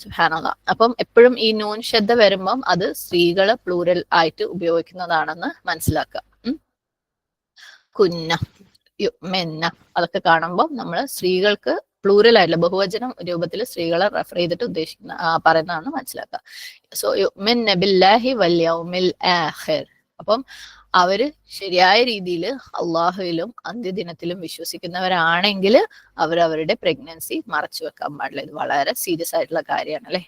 സുബ്ഹാനല്ലാഹ്. അപ്പം എപ്പോഴും ഈ നൂൻ ശബ്ദ വരുമ്പം അത് സ്ത്രീകള് പ്ലൂരൽ ആയിട്ട് ഉപയോഗിക്കുന്നതാണെന്ന് മനസ്സിലാക്കുക. കുന്ന യുഅ്മിന്ന അതൊക്കെ കാണുമ്പോൾ നമ്മൾ സ്ത്രീകൾക്ക് പ്ലൂറൽ ആയിട്ടുള്ള ബഹുവചനം രൂപത്തിൽ സ്ത്രീകളെ റെഫർ ചെയ്തിട്ട് ഉദ്ദേശിക്കുന്ന പറയുന്നതാണെന്ന് മനസ്സിലാക്കുക. സോ യുഅ്മിന്ന ബില്ലാഹി വൽ യൗമിൽ ആഖിർ, അപ്പം അവര് ശരിയായ രീതിയിൽ അള്ളാഹുവിലും അന്ത്യദിനത്തിലും വിശ്വസിക്കുന്നവരാണെങ്കിൽ അവരുടെ പ്രഗ്നൻസി മറച്ചു വെക്കാൻ പാടില്ല. ഇത് വളരെ സീരിയസ് ആയിട്ടുള്ള കാര്യമാണ്, അല്ലെ,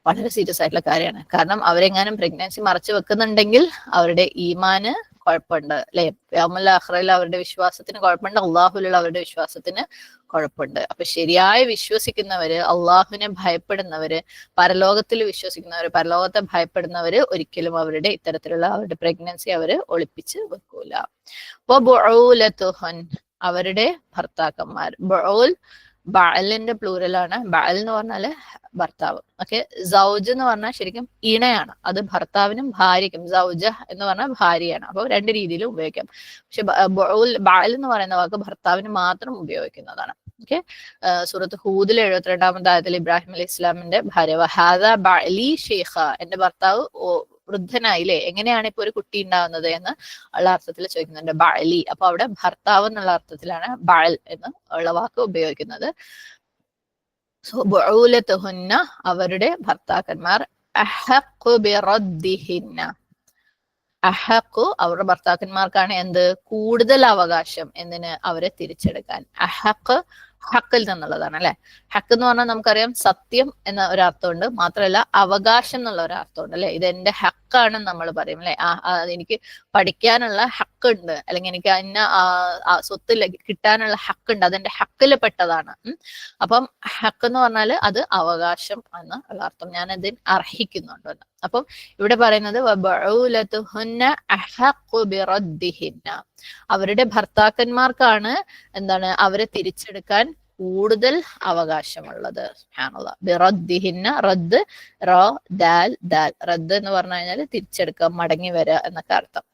വളരെ സീരിയസ് ആയിട്ടുള്ള കാര്യമാണ്. കാരണം അവരെങ്ങാനും പ്രഗ്നൻസി മറച്ചു വെക്കുന്നുണ്ടെങ്കിൽ അവരുടെ ഈമാന് കുഴപ്പമുണ്ട്, അല്ലെ, യൗമുൽ ആഖിറയിൽ അവരുടെ വിശ്വാസത്തിന് കുഴപ്പമുണ്ട്, അള്ളാഹുലുള്ള അവരുടെ വിശ്വാസത്തിന് കുഴപ്പമുണ്ട്. അപ്പൊ ശരിയായി വിശ്വസിക്കുന്നവര്, അള്ളാഹുവിനെ ഭയപ്പെടുന്നവര്, പരലോകത്തിൽ വിശ്വസിക്കുന്നവര്, പരലോകത്തെ ഭയപ്പെടുന്നവര് ഒരിക്കലും അവരുടെ ഇത്തരത്തിലുള്ള അവരുടെ പ്രഗ്നൻസി അവര് ഒളിപ്പിച്ച് വെക്കൂല. അവരുടെ ഭർത്താക്കന്മാർ, ബഉൽ ബഅലിന്റെ പ്ലൂരലാണ്. ബഅൽ എന്ന് പറഞ്ഞാല് ഭർത്താവ്. ഓക്കെ, സൗജ് എന്ന് പറഞ്ഞാൽ ശരിക്കും ഇണയാണ്, അത് ഭർത്താവിനും ഭാര്യയ്ക്കും. സൗജ എന്ന് പറഞ്ഞാൽ ഭാര്യയാണ്. അപ്പൊ രണ്ട് രീതിയിലും ഉപയോഗിക്കാം. പക്ഷെ ബഅൽ എന്ന് പറയുന്ന വാക്ക് ഭർത്താവിന് മാത്രം ഉപയോഗിക്കുന്നതാണ്. ഓക്കെ, സൂറത്ത് ഹൂദിലെ 72-ാമത്തെ ആയത്തിൽ ഇബ്രാഹിം അലൈഹി ഇസ്ലാമിന്റെ ഭാര്യ വഹാദ ബഅലി ഷെയ്ഖ, എന്റെ ഭർത്താവ് വൃദ്ധനായില്ലേ, എങ്ങനെയാണ് ഇപ്പൊ ഒരു കുട്ടി ഉണ്ടാവുന്നത് എന്ന് ഉള്ള അർത്ഥത്തിൽ ചോദിക്കുന്നുണ്ട്, ബഅലി. അപ്പൊ അവിടെ ഭർത്താവ് എന്നുള്ള അർത്ഥത്തിലാണ് ബഅൽ എന്ന് ഉള്ള വാക്ക് ഉപയോഗിക്കുന്നത്. സോ ബഉലതുഹുന്ന അവരുടെ ഭർത്താക്കന്മാർ, അഹഖു ബിറദ്ദിഹിന്ന, അഹഖു അവരുടെ ഭർത്താക്കന്മാർക്കാണ് എന്ത്, കൂടുതൽ അവകാശം എന്തിന്, അവരെ തിരിച്ചെടുക്കാൻ. അഹഖ് ഹക്കിൽ നിന്നുള്ളതാണ്, അല്ലെ. ഹക്ക് എന്ന് പറഞ്ഞാൽ നമുക്കറിയാം സത്യം എന്ന ഒരർത്ഥമുണ്ട്, മാത്രമല്ല അവകാശം എന്നുള്ള ഒരർത്ഥമുണ്ട്, അല്ലെ. ഇത് എന്റെ ഹക്കാണെന്ന് നമ്മൾ പറയും, അല്ലെ. എനിക്ക് പഠിക്കാനുള്ള ഹക്കുണ്ട്, അല്ലെങ്കിൽ എനിക്ക് അതിന് സ്വത്ത് കിട്ടാനുള്ള ഹക്കുണ്ട്, അതെന്റെ ഹക്കിൽ പെട്ടതാണ്. അപ്പം ഹക്ക് എന്ന് പറഞ്ഞാല് അത് അവകാശം എന്ന് ഉള്ള അർത്ഥം, ഞാൻ അതിന് അർഹിക്കുന്നുണ്ട്. അപ്പം ഇവിടെ പറയുന്നത് അവരുടെ ഭർത്താക്കന്മാർക്കാണ് എന്താണ്, അവരെ തിരിച്ചെടുക്കാൻ കൂടുതൽ അവകാശമുള്ളത്. ബിറദ്ദിഹിന്ന, റദ്ദ് റ ദാൽ ദാൽ, റദ്ദ് എന്ന് പറഞ്ഞു കഴിഞ്ഞാൽ തിരിച്ചെടുക്കുക, മടങ്ങി വരിക എന്നൊക്കെ അർത്ഥം.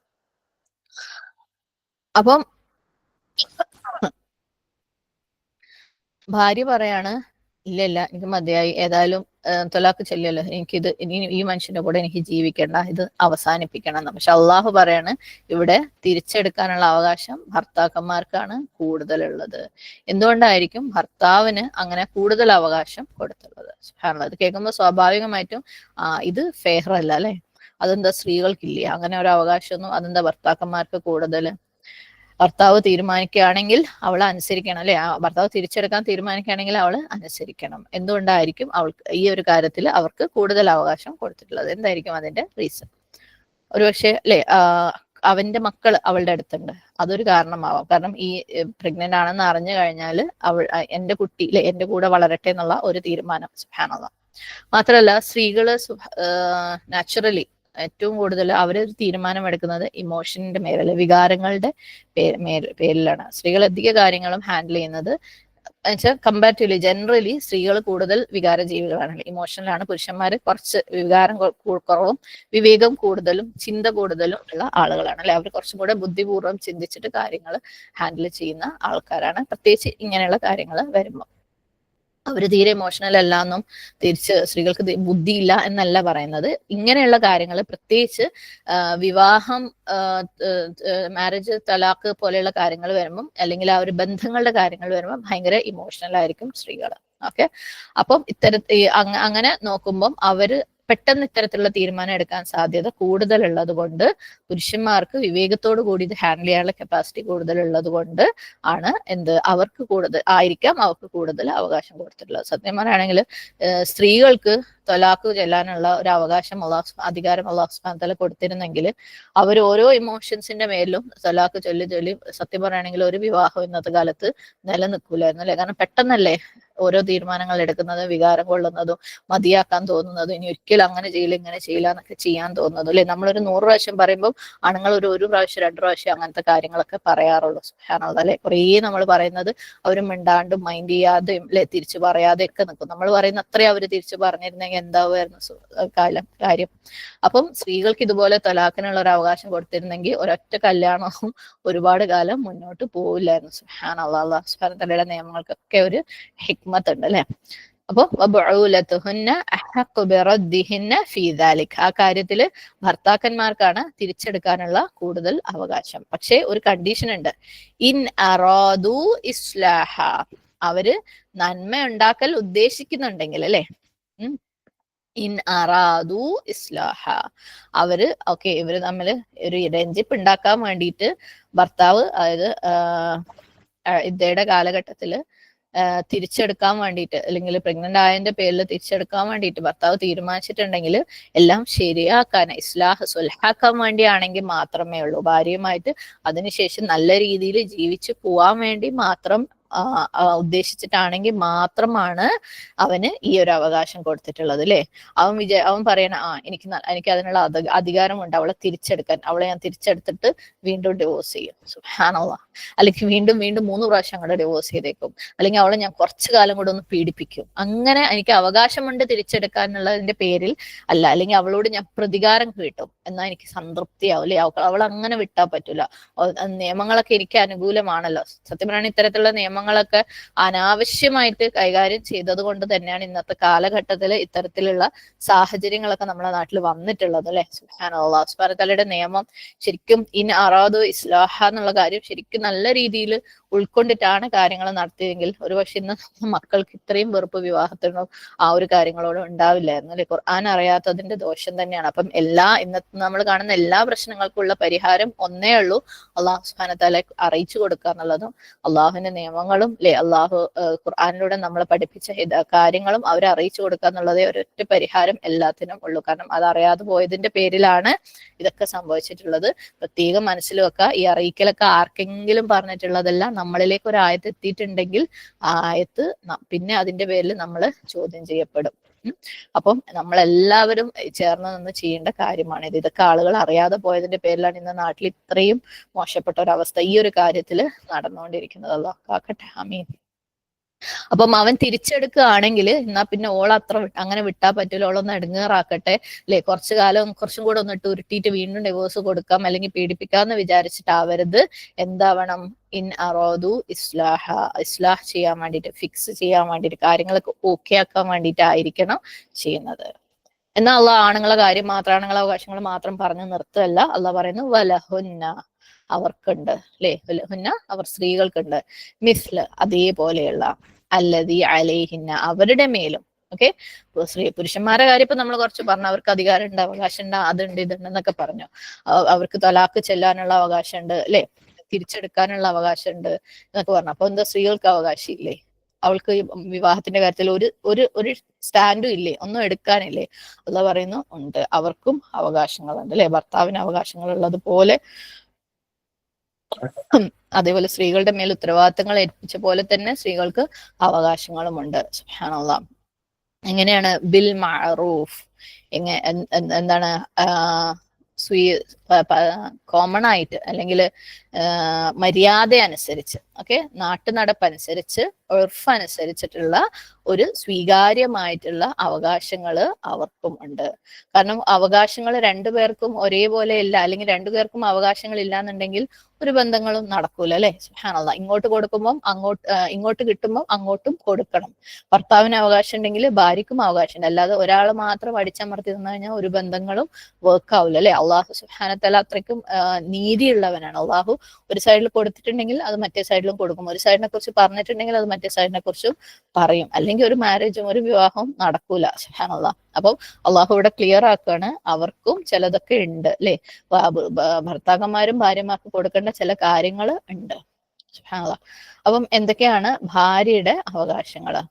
അപ്പം ഭാര്യ പറയാണ്, ഇല്ല എനിക്ക് മതിയായി, ഏതായാലും തൊലാക്ക് ചെല്ലല്ലോ, എനിക്കിത് ഇനി ഈ മനുഷ്യന്റെ കൂടെ എനിക്ക് ജീവിക്കേണ്ട, ഇത് അവസാനിപ്പിക്കണം എന്ന്. പക്ഷെ അള്ളാഹു പറയാണ് ഇവിടെ തിരിച്ചെടുക്കാനുള്ള അവകാശം ഭർത്താക്കന്മാർക്കാണ് കൂടുതലുള്ളത്. എന്തുകൊണ്ടായിരിക്കും ഭർത്താവിന് അങ്ങനെ കൂടുതൽ അവകാശം കൊടുത്തുള്ളത്? സുബ്ഹാനല്ലാഹ്, ഇത് കേൾക്കുമ്പോൾ സ്വാഭാവികമായിട്ടും ഇത് ഫെയർ അല്ല, അല്ലെ, അതെന്താ സ്ത്രീകൾക്കില്ലേ അങ്ങനെ ഒരു അവകാശമൊന്നും, അതെന്താ ഭർത്താക്കന്മാർക്ക് കൂടുതൽ? ഭർത്താവ് തീരുമാനിക്കുകയാണെങ്കിൽ അവൾ അനുസരിക്കണം, അല്ലെ, ഭർത്താവ് തിരിച്ചെടുക്കാൻ തീരുമാനിക്കുകയാണെങ്കിൽ അവൾ അനുസരിക്കണം. എന്തുകൊണ്ടായിരിക്കും അവൾക്ക് ഈ ഒരു കാര്യത്തിൽ അവർക്ക് കൂടുതൽ അവകാശം കൊടുത്തിട്ടുള്ളത്? എന്തായിരിക്കും അതിന്റെ റീസൺ? ഒരുപക്ഷെ അല്ലെ, അവന്റെ മക്കൾ അവളുടെ അടുത്തുണ്ട്, അതൊരു കാരണമാവാം. കാരണം ഈ പ്രഗ്നന്റ് ആണെന്ന് അറിഞ്ഞു കഴിഞ്ഞാൽ അവൾ എന്റെ കുട്ടി അല്ലെ എന്റെ കൂടെ വളരട്ടെ എന്നുള്ള ഒരു തീരുമാനം. സുബ്ഹാനല്ലാഹ്. മാത്രമല്ല സ്ത്രീകള് നാച്ചുറലി ഏറ്റവും കൂടുതൽ അവരൊരു തീരുമാനം എടുക്കുന്നത് ഇമോഷന്റെ മേലെ, വികാരങ്ങളുടെ പേരിലാണ്. സ്ത്രീകൾ അധിക കാര്യങ്ങളും ഹാൻഡിൽ ചെയ്യുന്നത് എന്നുവെച്ചാൽ കമ്പാരിറ്റീവ്ലി ജനറലി സ്ത്രീകൾ കൂടുതൽ വികാര ജീവികളാണ്, ഇമോഷണലാണ്. പുരുഷന്മാർ കുറച്ച് വികാരം കുറവും വിവേകം കൂടുതലും ചിന്ത കൂടുതലും ഉള്ള ആളുകളാണ്, അല്ലെ. അവർ കുറച്ചും കൂടെ ബുദ്ധിപൂർവ്വം ചിന്തിച്ചിട്ട് കാര്യങ്ങൾ ഹാൻഡിൽ ചെയ്യുന്ന ആൾക്കാരാണ്, പ്രത്യേകിച്ച് ഇങ്ങനെയുള്ള കാര്യങ്ങൾ വരുമ്പോൾ. അവര് തീരെ ഇമോഷണൽ അല്ല എന്നും തിരിച്ച് സ്ത്രീകൾക്ക് ബുദ്ധിയില്ല എന്നല്ല പറയുന്നത്. ഇങ്ങനെയുള്ള കാര്യങ്ങൾ പ്രത്യേകിച്ച് വിവാഹം, മാരേജ്, തലാക്ക് പോലെയുള്ള കാര്യങ്ങൾ വരുമ്പം, അല്ലെങ്കിൽ ആ ഒരു ബന്ധങ്ങളുടെ കാര്യങ്ങൾ വരുമ്പം ഭയങ്കര ഇമോഷണൽ ആയിരിക്കും സ്ത്രീകൾ. ഓക്കെ, അപ്പം അങ്ങനെ നോക്കുമ്പം അവര് പെട്ടെന്ന് ഇത്തരത്തിലുള്ള തീരുമാനം എടുക്കാൻ സാധ്യത കൂടുതലുള്ളത് കൊണ്ട്, പുരുഷന്മാർക്ക് വിവേകത്തോടു കൂടി ഇത് ഹാൻഡിൽ ചെയ്യാനുള്ള കപ്പാസിറ്റി കൂടുതലുള്ളത് കൊണ്ട് ആണ് അവർക്ക് അവർക്ക് കൂടുതൽ അവകാശം കൊടുത്തിട്ടുള്ളത്. സത്യം പറയുകയാണെങ്കിൽ സ്ത്രീകൾക്ക് തൊലാക്ക് ചെല്ലാനുള്ള ഒരു അവകാശം അധികാരം അല്ലാഹു സുബ്ഹാനഹു വ തആല കൊടുത്തിരുന്നെങ്കിൽ അവർ ഓരോ ഇമോഷൻസിന്റെ മേലും തൊലാക്ക് ചൊല്ലി സത്യം പറയുകയാണെങ്കിൽ ഒരു വിവാഹം ഇന്നത്തെ കാലത്ത് നിലനിൽക്കൂലായിരുന്നു, അല്ലെ. കാരണം പെട്ടെന്നല്ലേ ഓരോ തീരുമാനങ്ങൾ എടുക്കുന്നത്, വികാരം കൊള്ളുന്നതും മതിയാക്കാൻ തോന്നുന്നതും, ഇനി ഒരിക്കലും അങ്ങനെ ചെയ്യില്ല ഇങ്ങനെ ചെയ്യില്ല എന്നൊക്കെ ചെയ്യാൻ തോന്നുന്നതും അല്ലെ. നമ്മളൊരു 100 പ്രാവശ്യം പറയുമ്പോൾ ആണുങ്ങൾ ഒരു പ്രാവശ്യം 2 പ്രാവശ്യം അങ്ങനത്തെ കാര്യങ്ങളൊക്കെ പറയാറുള്ളൂ. സുബ്ഹാനല്ലാഹ് അല്ലെ. കുറേ നമ്മൾ പറയുന്നത് അവർ മിണ്ടാണ്ടും മൈൻഡ് ചെയ്യാതെയും അല്ലെ തിരിച്ചു പറയാതെ ഒക്കെ നിൽക്കും. നമ്മൾ പറയുന്ന അത്രയും അവർ തിരിച്ചു പറഞ്ഞിരുന്നെങ്കിൽ എന്താവുമായിരുന്നു കാര്യം. അപ്പം സ്ത്രീകൾക്ക് ഇതുപോലെ തലാഖിനുള്ള ഒരു അവകാശം കൊടുത്തിരുന്നെങ്കിൽ ഒരൊറ്റ കല്യാണവും ഒരുപാട് കാലം മുന്നോട്ട് പോവില്ലായിരുന്നു. സുബ്ഹാനല്ലാഹ്. അല്ലാഹു സുബ്ഹാനഹു വതആലയുടെ നിയമങ്ങൾക്കൊക്കെ ഒരു ഹിക്മത്ത് ഉണ്ട് അല്ലെ. അപ്പൊ ആ കാര്യത്തില് ഭർത്താക്കന്മാർക്കാണ് തിരിച്ചെടുക്കാനുള്ള കൂടുതൽ അവകാശം. പക്ഷെ ഒരു കണ്ടീഷൻ ഉണ്ട്. ഇൻ അറാദു ഇസ്ലാഹ, അവര് നന്മ ഉണ്ടാക്കൽ ഉദ്ദേശിക്കുന്നുണ്ടെങ്കിൽ അല്ലെ. ഇൻ അറാദു ഇസ്ലാഹ, അവര് ഇവര് തമ്മില് ഒരു രഞ്ജിപ്പ് ഉണ്ടാക്കാൻ വേണ്ടിയിട്ട് ഭർത്താവ്, അതായത് ഇദ്ദേഹയുടെ കാലഘട്ടത്തില് തിരിച്ചെടുക്കാൻ വേണ്ടിയിട്ട് അല്ലെങ്കിൽ പ്രഗ്നന്റ് ആയതിന്റെ പേരിൽ തിരിച്ചെടുക്കാൻ വേണ്ടിയിട്ട് ഭർത്താവ് തീരുമാനിച്ചിട്ടുണ്ടെങ്കിൽ എല്ലാം ശരിയാക്കാൻ, ഇസ്ലാഹ് സുൽഹാക്കാൻ വേണ്ടിയാണെങ്കിൽ മാത്രമേ ഉള്ളൂ. ഭാര്യയുമായിട്ട് അതിനുശേഷം നല്ല രീതിയിൽ ജീവിച്ചു പോവാൻ വേണ്ടി മാത്രം ഉദ്ദേശിച്ചിട്ടാണെങ്കിൽ മാത്രമാണ് അവന് ഈ ഒരു അവകാശം കൊടുത്തിട്ടുള്ളത് അല്ലെ. അവൻ പറയണ എനിക്ക് അതിനുള്ള അധികാരമുണ്ട് അവളെ തിരിച്ചെടുക്കാൻ, അവളെ ഞാൻ തിരിച്ചെടുത്തിട്ട് വീണ്ടും ഡിവോഴ്സ് ചെയ്യും. സുബ്ഹാനല്ലാഹ്. അല്ലെങ്കിൽ വീണ്ടും 3 പ്രാവശ്യം അങ്ങോട്ട് ഡിവോഴ്സ് ചെയ്തേക്കും, അല്ലെങ്കിൽ അവളെ ഞാൻ കുറച്ചു കാലം കൂടെ ഒന്ന് പീഡിപ്പിക്കും. അങ്ങനെ എനിക്ക് അവകാശമുണ്ട് തിരിച്ചെടുക്കാനുള്ളതിന്റെ പേരിൽ അല്ല, അല്ലെങ്കിൽ അവളോട് ഞാൻ പ്രതികാരം കിട്ടും എന്നാൽ എനിക്ക് സംതൃപ്തിയാവും അല്ലെ. അവൾ അങ്ങനെ വിട്ടാൽ പറ്റൂല. നിയമങ്ങളൊക്കെ എനിക്ക് അനുകൂലമാണല്ലോ. സത്യം പറയുകയാണെങ്കിൽ ഇത്തരത്തിലുള്ള നിയമങ്ങളൊക്കെ അനാവശ്യമായിട്ട് കൈകാര്യം ചെയ്തത് കൊണ്ട് തന്നെയാണ് ഇന്നത്തെ കാലഘട്ടത്തിൽ ഇത്തരത്തിലുള്ള സാഹചര്യങ്ങളൊക്കെ നമ്മുടെ നാട്ടിൽ വന്നിട്ടുള്ളത് അല്ലെ. സുബ്ഹാനല്ലാഹ്. സുബ്ഹാനഹു വതആലയുടെ നിയമം ശരിക്കും ഇൻ അറാദു ഇസ്ലാഹ എന്നുള്ള കാര്യം ശരിക്കും നല്ല രീതിയിൽ ഉൾക്കൊണ്ടിട്ടാണ് കാര്യങ്ങൾ നടത്തിയെങ്കിൽ ഒരുപക്ഷെ ഇന്ന് മക്കൾക്ക് ഇത്രയും വെറുപ്പ് വിവാഹത്തിനോ ആ ഒരു കാര്യങ്ങളോടും ഉണ്ടാവില്ലായിരുന്നു അല്ലെ. ഖുർആൻ അറിയാത്തതിന്റെ ദോഷം തന്നെയാണ്. അപ്പം ഇന്നത്തെ നമ്മൾ കാണുന്ന എല്ലാ പ്രശ്നങ്ങൾക്കുള്ള പരിഹാരം ഒന്നേ ഉള്ളൂ, അള്ളാഹു സുബ്ഹാനഹു വതആല അറിയിച്ചു കൊടുക്കുക എന്നുള്ളതും അള്ളാഹുവിന്റെ നിയമങ്ങളും അല്ലെ അള്ളാഹു ഖുർആനിലൂടെ നമ്മളെ പഠിപ്പിച്ച കാര്യങ്ങളും അവരെ അറിയിച്ചു കൊടുക്കുക എന്നുള്ളതേ ഒരൊറ്റ പരിഹാരം എല്ലാത്തിനും ഉള്ളൂ. കാരണം അത് അറിയാതെ പോയതിന്റെ പേരിലാണ് ഇതൊക്കെ സംഭവിച്ചിട്ടുള്ളത്. പ്രത്യേകം മനസ്സിൽ വെക്കുക, ഈ അറിയിക്കലൊക്കെ ആർക്കെങ്കിലും പറഞ്ഞിട്ടുള്ളതല്ല. നമ്മളിലേക്ക് ഒരു ആയത്ത് എത്തിയിട്ടുണ്ടെങ്കിൽ ആ ആയത്ത് പിന്നെ അതിന്റെ പേരിൽ നമ്മൾ ചോദ്യം ചെയ്യപ്പെടും. അപ്പം നമ്മളെല്ലാവരും ചേർന്ന് നിന്ന് ചെയ്യേണ്ട കാര്യമാണ് ഇത്. ഇതൊക്കെ ആളുകൾ അറിയാതെ പോയതിന്റെ പേരിലാണ് ഇന്ന് നാട്ടിൽ ഇത്രയും മോശപ്പെട്ട ഒരു അവസ്ഥ ഈ ഒരു കാര്യത്തിൽ നടന്നുകൊണ്ടിരിക്കുന്നത്. അല്ലാഹു കാക്കട്ടെ. ആമീൻ. അപ്പം അവൻ തിരിച്ചെടുക്കുകയാണെങ്കിൽ എന്നാ പിന്നെ അങ്ങനെ വിട്ടാ പറ്റൂല, ഓളൊന്ന് എടുങ്ങേറാക്കട്ടെ അല്ലെ, കുറച്ചു കാലം കുറച്ചും കൂടെ ഒന്ന് ഉരുട്ടിയിട്ട് വീണ്ടും ഡിവോഴ്സ് കൊടുക്കാം അല്ലെങ്കിൽ പീഡിപ്പിക്കാന്ന് വിചാരിച്ചിട്ടാവരുത്. എന്താവണം? ഇൻ അറാദു ഇസ്ലാഹ് ചെയ്യാൻ വേണ്ടിയിട്ട്, ഫിക്സ് ചെയ്യാൻ വേണ്ടിയിട്ട്, കാര്യങ്ങളൊക്കെ ഓക്കെ ആക്കാൻ വേണ്ടിയിട്ടായിരിക്കണം ചെയ്യുന്നത്. എന്നാൽ അള്ളാഹ് ആണുങ്ങളെ കാര്യം മാത്രം, ആണുങ്ങളെ അവകാശങ്ങൾ മാത്രം പറഞ്ഞു നിർത്തല്ല. അള്ളാഹ് പറയുന്നു വലഹുന്ന, അവർക്കുണ്ട് അല്ലെ. വലഹുന്ന, അവർ സ്ത്രീകൾക്കുണ്ട്, മിസ്ല് അതേപോലെയുള്ള, അല്ലദീ അലൈഹിന്ന, അവരുടെ മേലും. ഓക്കെ, പുരുഷന്മാരുടെ കാര്യം ഇപ്പൊ നമ്മൾ കുറച്ച് പറഞ്ഞു, അവർക്ക് അധികാരമുണ്ട്, അവകാശമുണ്ട്, അതുണ്ട് ഇതുണ്ട് എന്നൊക്കെ പറഞ്ഞു. അവർക്ക് തലാക്ക് ചെല്ലാനുള്ള അവകാശമുണ്ട് അല്ലെ, തിരിച്ചെടുക്കാനുള്ള അവകാശമുണ്ട് എന്നൊക്കെ പറഞ്ഞു. അപ്പൊ എന്താ സ്ത്രീകൾക്ക് അവകാശം ഇല്ലേ? അവൾക്ക് വിവാഹത്തിന്റെ കാര്യത്തിൽ ഒരു സ്റ്റാൻഡും ഇല്ലേ? ഒന്നും എടുക്കാനില്ലേ? അള്ളാഹ് പറയുന്നു ഉണ്ട്, അവർക്കും അവകാശങ്ങളുണ്ട് അല്ലെ. ഭർത്താവിന് അവകാശങ്ങളുള്ളത് പോലെ അതേപോലെ സ്ത്രീകളുടെ മേൽ ഉത്തരവാദിത്തങ്ങൾ ഏൽപ്പിച്ച പോലെ തന്നെ സ്ത്രീകൾക്ക് അവകാശങ്ങളുമുണ്ട്. സുബ്ഹാനല്ലാഹ്. എങ്ങനെയാണ്? ബിൽ മഅറൂഫ്, എന്താണ് കോമൺ ആയിട്ട് അല്ലെങ്കിൽ മര്യാദ അനുസരിച്ച്, ഓക്കെ, നാട്ടുനടപ്പനുസരിച്ച്, ഉർഫ് അനുസരിച്ചിട്ടുള്ള ഒരു സ്വീകാര്യമായിട്ടുള്ള അവകാശങ്ങള് അവർക്കും ഉണ്ട്. കാരണം അവകാശങ്ങൾ രണ്ടുപേർക്കും ഒരേപോലെ ഇല്ല, അല്ലെങ്കിൽ രണ്ടുപേർക്കും അവകാശങ്ങൾ ഇല്ലാന്നുണ്ടെങ്കിൽ ഒരു ബന്ധങ്ങളും നടക്കൂല അല്ലെ. സുബ്ഹാനല്ലാഹ്. ഇങ്ങോട്ട് കൊടുക്കുമ്പോൾ ഇങ്ങോട്ട് കിട്ടുമ്പോൾ അങ്ങോട്ടും കൊടുക്കണം. ഭർത്താവിന് അവകാശം ഉണ്ടെങ്കിൽ ഭാര്യയ്ക്കും അവകാശമുണ്ട്. അല്ലാതെ ഒരാൾ മാത്രം അടിച്ചമർത്തി തന്നു കഴിഞ്ഞാൽ ഒരു ബന്ധങ്ങളും വർക്ക് ആവില്ല അല്ലെ. അള്ളാഹു സുബ്ഹാനഹു വതആല അത്രയ്ക്കും നീതിയുള്ളവനാണ്. അള്ളാഹു ഒരു സൈഡിൽ കൊടുത്തിട്ടുണ്ടെങ്കിൽ അത് മറ്റേ സൈഡിലും കൊടുക്കും, ഒരു സൈഡിനെ കുറിച്ച് പറഞ്ഞിട്ടുണ്ടെങ്കിൽ അത് മറ്റേ സൈഡിനെ കുറിച്ചും പറയും. അല്ലെങ്കിൽ ഒരു മാരേജും ഒരു വിവാഹവും നടക്കൂല. സുബ്ഹാനല്ലാഹ്. അപ്പം അള്ളാഹു ഇവിടെ ക്ലിയർ ആക്കുകയാണ്, അവർക്കും ചിലതൊക്കെ ഉണ്ട് അല്ലെ. ഭർത്താക്കന്മാരും ഭാര്യമാർക്കും കൊടുക്കേണ്ട ചില കാര്യങ്ങൾ ഉണ്ട്. സുബ്ഹാനല്ലാഹ്. അപ്പം എന്തൊക്കെയാണ് ഭാര്യയുടെ അവകാശങ്ങള്?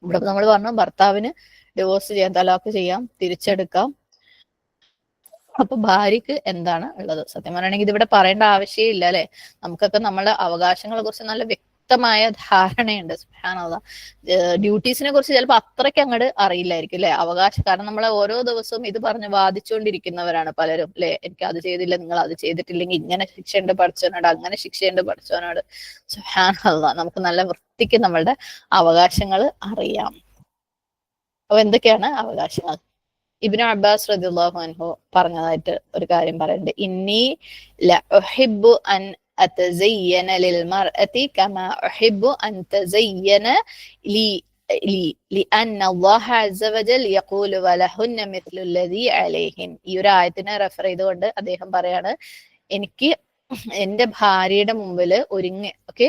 ഇവിടെ നമ്മൾ പറഞ്ഞു ഭർത്താവിന് ഡിവോഴ്സ് ചെയ്യാം, തലാക്ക് ചെയ്യാം, തിരിച്ചെടുക്കാം. അപ്പൊ ഭാര്യക്ക് എന്താണ് ഉള്ളത്? സത്യം പറയുകയാണെങ്കിൽ ഇതിവിടെ പറയേണ്ട ആവശ്യമേ ഇല്ല അല്ലെ. നമുക്കൊക്കെ നമ്മളെ അവകാശങ്ങളെ കുറിച്ച് നല്ല വ്യക്തമായ ധാരണയുണ്ട്. സുബ്ഹാനല്ലാഹ്. ഡ്യൂട്ടീസിനെ കുറിച്ച് ചിലപ്പോൾ അത്രയ്ക്ക് അങ്ങോട്ട് അറിയില്ലായിരിക്കും അല്ലെ, അവകാശം. കാരണം നമ്മളെ ഓരോ ദിവസവും ഇത് പറഞ്ഞ് വാദിച്ചുകൊണ്ടിരിക്കുന്നവരാണ് പലരും അല്ലെ. എനിക്ക് അത് ചെയ്തില്ല, നിങ്ങൾ അത് ചെയ്തിട്ടില്ലെങ്കിൽ ഇങ്ങനെ ശിക്ഷയുണ്ട് പഠിച്ചവനോട്, അങ്ങനെ ശിക്ഷയുണ്ട് പഠിച്ചവനോട്. സുബ്ഹാനല്ലാഹ്. നമുക്ക് നല്ല വൃത്തിക്ക് നമ്മളുടെ അവകാശങ്ങൾ അറിയാം. അപ്പൊ എന്തൊക്കെയാണ് അവകാശങ്ങൾ? ഇബ്നു അബ്ബാസ് റളിയല്ലാഹു അൻഹു പറഞ്ഞതായിട്ട് ഒരു കാര്യം പറയുന്നുണ്ട്. ഇന്നി ലഉഹിബ്ബു അൻ അതസയ്യന ലിൽമർഅതി കമാ ഉഹിബ്ബു അൻ തസയ്യന ലി لأن الله عز وجل يقول ولهن مثل الذي عليهن. ഈ ഒരു ആയത്തിനെ റെഫർ ചെയ്തുകൊണ്ട് അദ്ദേഹം പറയാണ്, എനിക്ക് എന്റെ ഭാര്യയുടെ മുമ്പില് ഒരുങ്ങി, ഓക്കെ,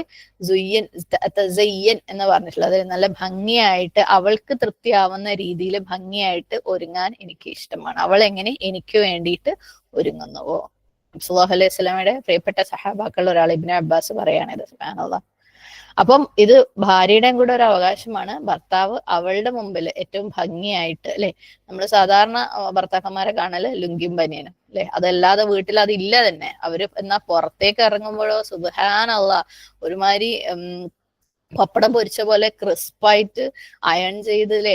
തസയ്യൻ എന്ന് പറഞ്ഞിട്ടുള്ളത്, അതായത് നല്ല ഭംഗിയായിട്ട് അവൾക്ക് തൃപ്തിയാവുന്ന രീതിയിൽ ഭംഗിയായിട്ട് ഒരുങ്ങാൻ എനിക്ക് ഇഷ്ടമാണ്. അവൾ എങ്ങനെ എനിക്ക് വേണ്ടിയിട്ട് ഒരുങ്ങുന്നുവോ. സല്ലല്ലാഹു അലൈഹി വസല്ലമയുടെ പ്രിയപ്പെട്ട സഹാബാക്കളിൽ ഒരാൾ ഇബ്നു അബ്ബാസ് പറയാണിത്. സുബ്ഹാനല്ലാഹ്. അപ്പം ഇത് ഭാര്യയുടെയും കൂടെ ഒരു അവകാശമാണ്. ഭർത്താവ് അവളുടെ മുമ്പിൽ ഏറ്റവും ഭംഗിയായിട്ട് അല്ലെ, നമ്മൾ സാധാരണ ഭർത്താക്കന്മാരെ കാണല് ലുങ്കിയും ബനിയനും അല്ലെ, അതല്ലാതെ വീട്ടിൽ അതില്ല തന്നെ. അവര് എന്നാ പുറത്തേക്ക് ഇറങ്ങുമ്പോഴോ സുബ്ഹാനല്ലാഹ് ഒരുമാതിരി പപ്പടം പൊരിച്ച പോലെ ക്രിസ്പായിട്ട് അയൺ ചെയ്ത് അല്ലേ,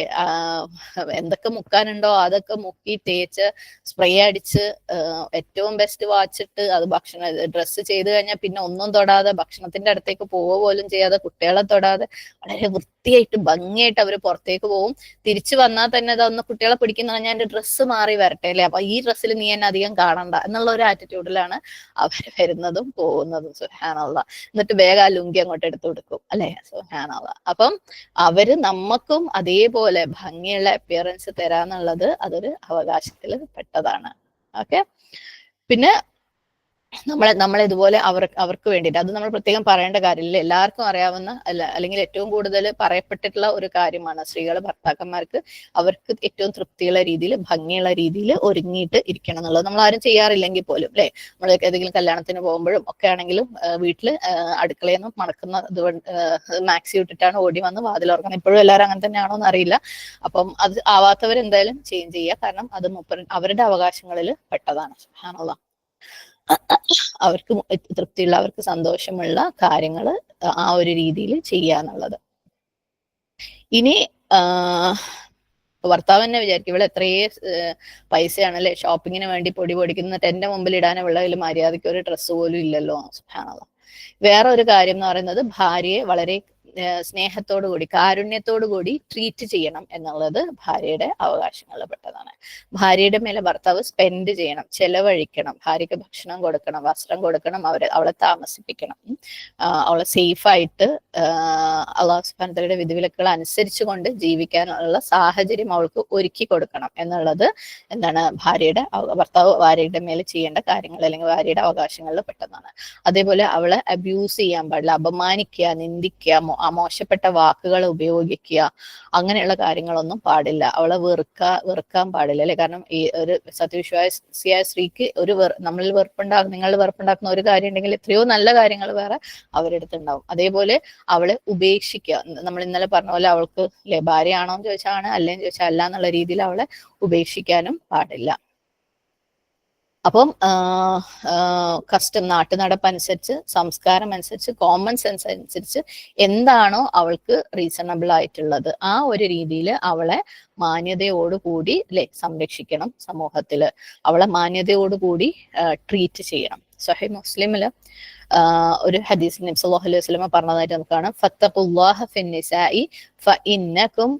എന്തൊക്കെ മുക്കാനുണ്ടോ അതൊക്കെ മുക്കി തേച്ച് സ്പ്രേ അടിച്ച് ഏറ്റവും ബെസ്റ്റ് വാച്ചിട്ട് അത് ഡ്രസ്സ് ചെയ്ത് കഴിഞ്ഞാൽ പിന്നെ ഒന്നും തൊടാതെ, ഭക്ഷണത്തിന്റെ അടുത്തേക്ക് പോവുക പോലും ചെയ്യാതെ, കുട്ടികളെ തൊടാതെ വളരെ വൃത്തിയായിട്ട് ഭംഗിയായിട്ട് അവർ പുറത്തേക്ക് പോകും. തിരിച്ചു വന്നാൽ തന്നെ അതൊന്ന് കുട്ടികളെ പിടിക്കുന്ന ഞാൻ എന്റെ ഡ്രസ്സ് മാറി വരട്ടെ അല്ലെ, അപ്പൊ ഈ ഡ്രസ്സിൽ നീ എന്നെ അധികം കാണണ്ട എന്നുള്ള ഒരു ആറ്റിറ്റ്യൂഡിലാണ് അവർ വരുന്നതും പോകുന്നതും. സുബ്ഹാനല്ലാഹ്. എന്നിട്ട് വേഗം ആ ലുങ്കി അങ്ങോട്ട് എടുത്തു കൊടുക്കും അല്ലെ. സുബ്ഹാനല്ലാഹ്. അപ്പം അവര് നമുക്കും അതേപോലെ ഭംഗിയുള്ള അപ്പിയറൻസ് തരാന്നുള്ളത് അതൊരു അവകാശത്തിൽ പെട്ടതാണ്. ഓക്കെ. പിന്നെ നമ്മളെ ഇതുപോലെ അവർക്ക് വേണ്ടിയിട്ട്, അത് നമ്മൾ പ്രത്യേകം പറയേണ്ട കാര്യമില്ല, എല്ലാവർക്കും അറിയാവുന്ന അല്ലെങ്കിൽ ഏറ്റവും കൂടുതൽ പറയപ്പെട്ടിട്ടുള്ള ഒരു കാര്യമാണ്. സ്ത്രീകൾ ഭർത്താക്കന്മാർക്ക് അവർക്ക് ഏറ്റവും തൃപ്തിയുള്ള രീതിയിൽ ഭംഗിയുള്ള രീതിയിൽ ഒരുങ്ങിയിട്ട് ഇരിക്കണം എന്നുള്ളത്. നമ്മൾ ആരും ചെയ്യാറില്ലെങ്കിൽ പോലും അല്ലെ, നമ്മൾ ഏതെങ്കിലും കല്യാണത്തിന് പോകുമ്പോഴും ഒക്കെ ആണെങ്കിലും വീട്ടില് അടുക്കളയിൽ നിന്ന് മണക്കുന്ന മാക്സി ഇട്ടിട്ടാണ് ഓടി വന്ന് വാതിൽ ഉറങ്ങുന്നത്. ഇപ്പോഴും എല്ലാവരും അങ്ങനെ തന്നെയാണോ എന്ന് അറിയില്ല. അപ്പം അത് ആവാത്തവർ എന്തായാലും ചേഞ്ച് ചെയ്യുക, കാരണം അത് അവരുടെ അവകാശങ്ങളിൽ പെട്ടതാണ്. സുബ്ഹാനല്ലാഹ്. അവർക്ക് തൃപ്തിയുള്ള, അവർക്ക് സന്തോഷമുള്ള കാര്യങ്ങൾ ആ ഒരു രീതിയിൽ ചെയ്യാന്നുള്ളത്. ഇനി ഭർത്താവ് തന്നെ വിചാരിക്കും, ഇവിടെ എത്രയേ പൈസയാണല്ലേ ഷോപ്പിങ്ങിന് വേണ്ടി പൊടി പൊടിക്കുന്നിട്ട് എന്റെ മുമ്പിൽ ഇടാനുള്ള കയ്യിൽ മര്യാദയ്ക്ക് ഒരു ഡ്രസ്സ് പോലും ഇല്ലല്ലോ. സുബ്ഹാനല്ലാഹ്. വേറെ ഒരു കാര്യം എന്ന് പറയുന്നത്, ഭാര്യയെ വളരെ സ്നേഹത്തോടു കൂടി കാരുണ്യത്തോടു കൂടി ട്രീറ്റ് ചെയ്യണം എന്നുള്ളത് ഭാര്യയുടെ അവകാശങ്ങളിൽ പെട്ടതാണ്. ഭാര്യയുടെ മേലെ ഭർത്താവ് സ്പെൻഡ് ചെയ്യണം, ചെലവഴിക്കണം, ഭാര്യയ്ക്ക് ഭക്ഷണം കൊടുക്കണം, വസ്ത്രം കൊടുക്കണം, അവളെ താമസിപ്പിക്കണം, അവളെ സേഫായിട്ട് അല്ലാഹു സുബ്ഹാനഹു വതആലയുടെ വിധിവിലക്കുകൾ അനുസരിച്ചുകൊണ്ട് ജീവിക്കാനുള്ള സാഹചര്യം അവൾക്ക് ഒരുക്കി കൊടുക്കണം എന്നുള്ളത് എന്താണ് ഭർത്താവ് ഭാര്യയുടെ മേലെ ചെയ്യേണ്ട കാര്യങ്ങൾ അല്ലെങ്കിൽ ഭാര്യയുടെ അവകാശങ്ങളിൽ പെട്ടതാണ്. അതേപോലെ അവളെ അബ്യൂസ് ചെയ്യാൻ പാടില്ല, അപമാനിക്കുക, നിന്ദിക്കുക, മോശപ്പെട്ട വാക്കുകൾ ഉപയോഗിക്കുക, അങ്ങനെയുള്ള കാര്യങ്ങളൊന്നും പാടില്ല. അവളെ വെറുക്കാൻ പാടില്ല അല്ലെ. കാരണം ഈ ഒരു സത്യവിശ്വാസിയായ സ്ത്രീക്ക് നമ്മളിൽ നിങ്ങളിൽ വെറുപ്പുണ്ടാക്കുന്ന ഒരു കാര്യം ഉണ്ടെങ്കിൽ എത്രയോ നല്ല കാര്യങ്ങൾ വേറെ അവരുടെ അടുത്തുണ്ടാവും. അതേപോലെ അവളെ ഉപേക്ഷിക്കുക. നമ്മൾ ഇന്നലെ പറഞ്ഞ പോലെ അവൾക്ക് ഭാര്യയാണോ എന്ന് ചോദിച്ചാൽ ആണ്, അല്ലേന്ന് ചോദിച്ചാൽ അല്ല എന്നുള്ള രീതിയിൽ അവളെ ഉപേക്ഷിക്കാനും പാടില്ല. അപ്പം നാട്ടുനടപ്പനുസരിച്ച്, സംസ്കാരം അനുസരിച്ച്, കോമൺ സെൻസ് അനുസരിച്ച് എന്താണോ അവൾക്ക് റീസണബിൾ ആയിട്ടുള്ളത് ആ ഒരു രീതിയിൽ അവളെ മാന്യതയോടുകൂടി സംരക്ഷിക്കണം. സമൂഹത്തില് അവളെ മാന്യതയോടുകൂടി ട്രീറ്റ് ചെയ്യണം. സ്വഹീഹ് മുസ്ലിമില് ഒരു ഹദീസ് നബി സല്ലല്ലാഹു അലൈഹി വസല്ലം പറഞ്ഞതായിട്ട് നമുക്ക് കാണാം. ഫത്തഖുല്ലാഹ ഫിന്നിസാഇ ഫഇന്നകും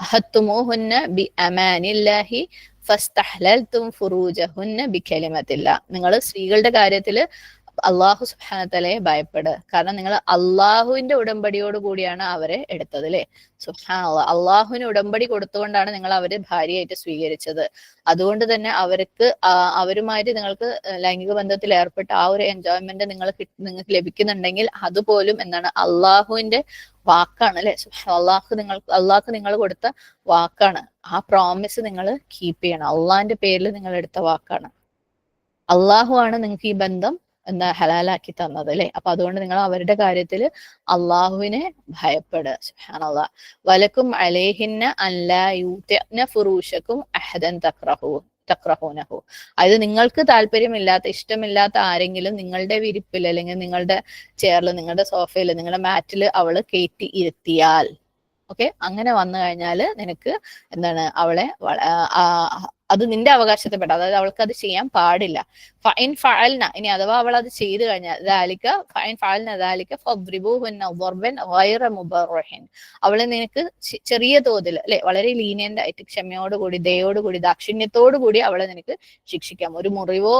അഹദ്തുമൂഹുന്ന ബിഅമാനില്ലാഹി ഫസ്തഹ്ലൽതും ഫുറൂജഹുന്ന ബികലിമത്തില്ലാഹ്. നിങ്ങൾ സ്ത്രീകളുടെ കാര്യത്തിൽ അള്ളാഹു സുബ്ഹാനഹു വതആലയെ ഭയപ്പെടുക. കാരണം നിങ്ങൾ അള്ളാഹുവിന്റെ ഉടമ്പടിയോട് കൂടിയാണ് അവരെ എടുത്തത് അല്ലെ. സുബ്ഹാനല്ലാഹ്. അള്ളാഹുവിന് ഉടമ്പടി കൊടുത്തുകൊണ്ടാണ് നിങ്ങൾ അവരെ ഭാര്യയായിട്ട് സ്വീകരിച്ചത്. അതുകൊണ്ട് തന്നെ അവരുമായിട്ട് നിങ്ങൾക്ക് ലൈംഗിക ബന്ധത്തിൽ ഏർപ്പെട്ട ആ ഒരു എൻജോയ്മെന്റ് നിങ്ങൾക്ക് ലഭിക്കുന്നുണ്ടെങ്കിൽ അതുപോലും എന്താണ് അള്ളാഹുവിന്റെ വാക്കാണ് അല്ലെ. അള്ളാഹ്ക്ക് നിങ്ങൾ കൊടുത്ത വാക്കാണ്. ആ പ്രോമിസ് നിങ്ങൾ കീപ്പ് ചെയ്യണം. അള്ളാഹിന്റെ പേരിൽ നിങ്ങൾ എടുത്ത വാക്കാണ്. അള്ളാഹു ആണ് നിങ്ങൾക്ക് ഈ ബന്ധം ഹലാലാക്കി തന്നത് അല്ലെ. അപ്പൊ അതുകൊണ്ട് നിങ്ങൾ അവരുടെ കാര്യത്തിൽ അള്ളാഹുവിനെ ഭയപ്പെടുക. സുബ്ഹാനല്ലാഹ്. വലക്കും അലൈഹിന്ന അല്ലാ യൂതിഅന ഫുറൂശക്കും അഹദൻ തക്റഹു. തക്റഹൂനഹു. അതായത് നിങ്ങൾക്ക് താല്പര്യമില്ലാത്ത ഇഷ്ടമില്ലാത്ത ആരെങ്കിലും നിങ്ങളുടെ വിരിപ്പിൽ അല്ലെങ്കിൽ നിങ്ങളുടെ ചെയറിൽ നിങ്ങളുടെ സോഫയിൽ നിങ്ങളുടെ മാറ്റിൽ അവള് കയറ്റി ഇരുത്തിയാൽ, ഓക്കെ, അങ്ങനെ വന്നു കഴിഞ്ഞാൽ നിനക്ക് എന്താണ് അവളെ അത് നിന്റെ അവകാശത്തിൽപ്പെട്ട, അതായത് അവൾക്ക് അത് ചെയ്യാൻ പാടില്ല. ഫൈൻ ഫഅൽന, ഇനി അഥവാ അവൾ അത് ചെയ്തു കഴിഞ്ഞാൽ ദാലിക ഫൈൻ ഫഅൽന ദാലിക ഫദ്രിബൂഹുന്ന ദർബൻ ഗൈറ മുബർറഹിൻ, അവളെ നിനക്ക് ചെറിയ തോതിൽ അല്ലെ വളരെ ലീനിയന്റ് ആയിട്ട് ക്ഷമയോടുകൂടി ദയോടുകൂടി ദാക്ഷിണ്യത്തോടുകൂടി അവളെ നിനക്ക് ശിക്ഷിക്കാം. ഒരു മുറിവോ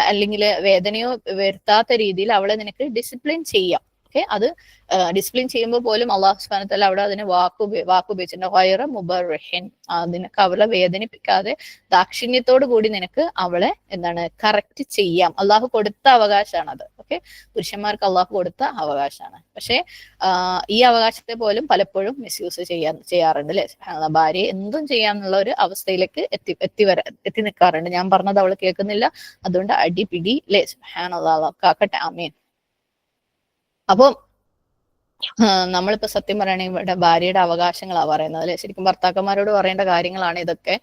അല്ലെങ്കിൽ വേദനയോ വരുത്താത്ത രീതിയിൽ അവളെ നിനക്ക് ഡിസിപ്ലിൻ ചെയ്യാം. ഓക്കെ, അത് ഡിസിപ്ലിൻ ചെയ്യുമ്പോൾ പോലും അള്ളാഹു സുബ്ഹാനഹു വ തആല അവിടെ അതിന് വാക്കുപയോഗിച്ചിട്ടുണ്ട്, ഗൈറ മുബർറിഹിൻ, നിനക്ക് അവളെ വേദനിപ്പിക്കാതെ ദാക്ഷിണ്യത്തോടു കൂടി നിനക്ക് അവളെ എന്താണ് കറക്റ്റ് ചെയ്യാം. അള്ളാഹു കൊടുത്ത അവകാശമാണ് അത്. ഓക്കെ, പുരുഷന്മാർക്ക് അള്ളാഹു കൊടുത്ത അവകാശമാണ്. പക്ഷെ ഈ അവകാശത്തെ പോലും പലപ്പോഴും മിസ്യൂസ് ചെയ്യാറുണ്ട് അല്ലെ. ഭാര്യയെ എന്തും ചെയ്യാന്നുള്ള ഒരു അവസ്ഥയിലേക്ക് എത്തി നിൽക്കാറുണ്ട്. ഞാൻ പറഞ്ഞത് അവൾ കേൾക്കുന്നില്ല, അതുകൊണ്ട് അടിപിടി അല്ലെ. സുബ്ഹാനല്ലാഹ്, കാക്കട്ടെ, ആമീൻ. അപ്പം നമ്മളിപ്പോ സത്യം പറയുകയാണെങ്കിൽ ഇവിടെ ഭാര്യയുടെ അവകാശങ്ങളാണ് പറയുന്നത് അല്ലെ. ശരിക്കും ഭർത്താക്കന്മാരോട് പറയേണ്ട കാര്യങ്ങളാണ് ഇതൊക്കെ,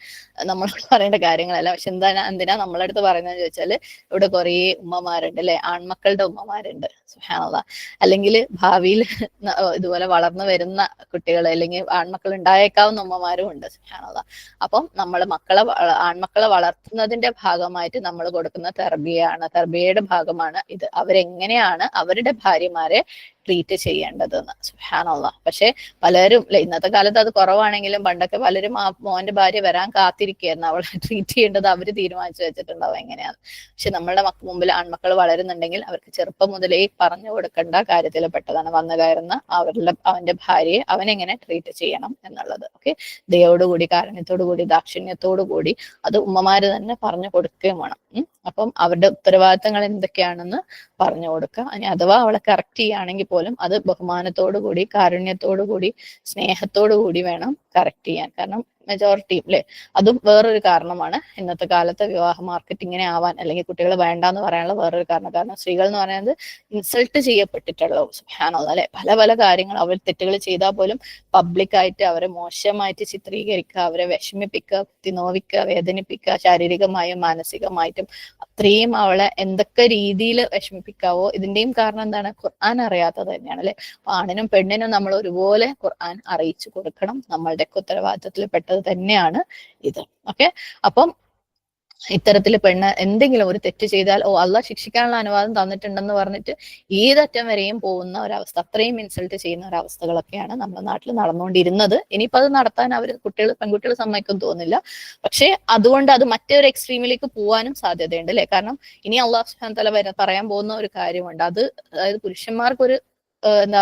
നമ്മളോട് പറയേണ്ട കാര്യങ്ങളല്ല. പക്ഷെ എന്തിനാ നമ്മളടുത്ത് പറയുന്നതെന്ന് ചോദിച്ചാൽ ഇവിടെ കുറേ ഉമ്മമാരുണ്ട് അല്ലെ, ആൺമക്കളുടെ ഉമ്മമാരുണ്ട്. സുബ്ഹാനല്ലാഹ്. അല്ലെങ്കിൽ ഭാവിയിൽ ഇതുപോലെ വളർന്നു വരുന്ന കുട്ടികൾ അല്ലെങ്കിൽ ആൺമക്കൾ ഉണ്ടായേക്കാവുന്ന ഉമ്മമാരും ഉണ്ട്. സുബ്ഹാനല്ലാഹ്. അപ്പം നമ്മൾ ആൺമക്കളെ വളർത്തുന്നതിന്റെ ഭാഗമായിട്ട് നമ്മൾ കൊടുക്കുന്ന തർബിയയുടെ ഭാഗമാണ് ഇത്. അവരെങ്ങനെയാണ് അവരുടെ ഭാര്യമാരെ ട്രീറ്റ് ചെയ്യേണ്ടതെന്ന്. സുബ്ഹാനല്ലാഹ്. പക്ഷെ പലരും ഇന്നത്തെ കാലത്ത് അത് കുറവാണെങ്കിലും പണ്ടൊക്കെ പലരും ആ മോന്റെ ഭാര്യ വരാൻ കാത്തിരിക്കുകയായിരുന്നു, അവളെ ട്രീറ്റ് ചെയ്യേണ്ടത് അവര് തീരുമാനിച്ചു വെച്ചിട്ടുണ്ടാവും എങ്ങനെയാണ്. പക്ഷെ നമ്മളുടെ മുമ്പിൽ ആൺമക്കൾ വളരുന്നുണ്ടെങ്കിൽ അവർക്ക് ചെറുപ്പം മുതലേ പറഞ്ഞു കൊടുക്കേണ്ട കാര്യത്തിൽ പെട്ടതാണ് വന്നു കയറുന്ന അവന്റെ ഭാര്യയെ അവനെങ്ങനെ ട്രീറ്റ് ചെയ്യണം എന്നുള്ളത്. ഓക്കെ, ദയോടുകൂടി കാരുണ്യത്തോടുകൂടി ദാക്ഷിണ്യത്തോടുകൂടി അത് ഉമ്മമാര് തന്നെ പറഞ്ഞു കൊടുക്കുകയും വേണം. അപ്പം അവരുടെ ഉത്തരവാദിത്തങ്ങൾ എന്തൊക്കെയാണെന്ന് പറഞ്ഞു കൊടുക്കുക. ഇനി അഥവാ അവളെ കറക്റ്റ് ചെയ്യുകയാണെങ്കിൽ പോലും അത് ബഹുമാനത്തോടു കൂടി കാരുണ്യത്തോടു കൂടി സ്നേഹത്തോടു കൂടി വേണം കറക്റ്റ് ചെയ്യാൻ. കാരണം മെജോറിറ്റി അല്ലെ, അതും വേറൊരു കാരണമാണ് ഇന്നത്തെ കാലത്തെ വിവാഹ മാർക്കറ്റ് ഇങ്ങനെ ആവാൻ അല്ലെങ്കിൽ കുട്ടികൾ വേണ്ടാന്ന് പറയാനുള്ള വേറൊരു കാരണം. കാരണം സ്ത്രീകൾ എന്ന് പറയുന്നത് ഇൻസൾട്ട് ചെയ്യപ്പെട്ടിട്ടുള്ളൂ. സുബ്ഹാനല്ലാഹ് അല്ലെ. പല പല കാര്യങ്ങൾ അവർ തെറ്റുകൾ ചെയ്താൽ പോലും പബ്ലിക്കായിട്ട് അവരെ മോശമായിട്ട് ചിത്രീകരിക്കുക, അവരെ വിഷമിപ്പിക്കുക, കുത്തിനോവിക്കുക, വേദനിപ്പിക്കുക, ശാരീരികമായും മാനസികമായിട്ടും അത്രയും അവളെ എന്തൊക്കെ രീതിയിൽ വിഷമിപ്പിക്കാവോ. ഇതിന്റെയും കാരണം എന്താണ്? ഖുർആൻ അറിയാത്തത് തന്നെയാണ് അല്ലെ. ആണിനും പെണ്ണിനും നമ്മൾ ഒരുപോലെ ഖുർആൻ അറിയിച്ചു കൊടുക്കണം. നമ്മളുടെ ഉത്തരവാദിത്തത്തിൽ പെട്ടത് തന്നെയാണ് ഇത്. ഓക്കെ, അപ്പം ഇത്തരത്തിൽ പെണ്ണ് എന്തെങ്കിലും ഒരു തെറ്റ് ചെയ്താൽ അള്ളാഹ് ശിക്ഷിക്കാനുള്ള അനുവാദം തന്നിട്ടുണ്ടെന്ന് പറഞ്ഞിട്ട് ഏതറ്റം വരെയും പോകുന്ന ഒരവസ്ഥ, അത്രയും ഇൻസൾട്ട് ചെയ്യുന്ന ഒരവസ്ഥകളൊക്കെയാണ് നമ്മുടെ നാട്ടിൽ നടന്നുകൊണ്ടിരുന്നത്. ഇനിയിപ്പോ അത് നടത്താൻ പെൺകുട്ടികൾ സമ്മതിക്കും തോന്നില്ല. പക്ഷെ അതുകൊണ്ട് അത് മറ്റൊരു എക്സ്ട്രീമിലേക്ക് പോകാനും സാധ്യതയുണ്ട് അല്ലെ. കാരണം ഇനി അള്ളാഹു സുബ്ഹാനഹു വ തആല പറയാൻ പോകുന്ന ഒരു കാര്യമുണ്ട്. അതായത് പുരുഷന്മാർക്കൊരു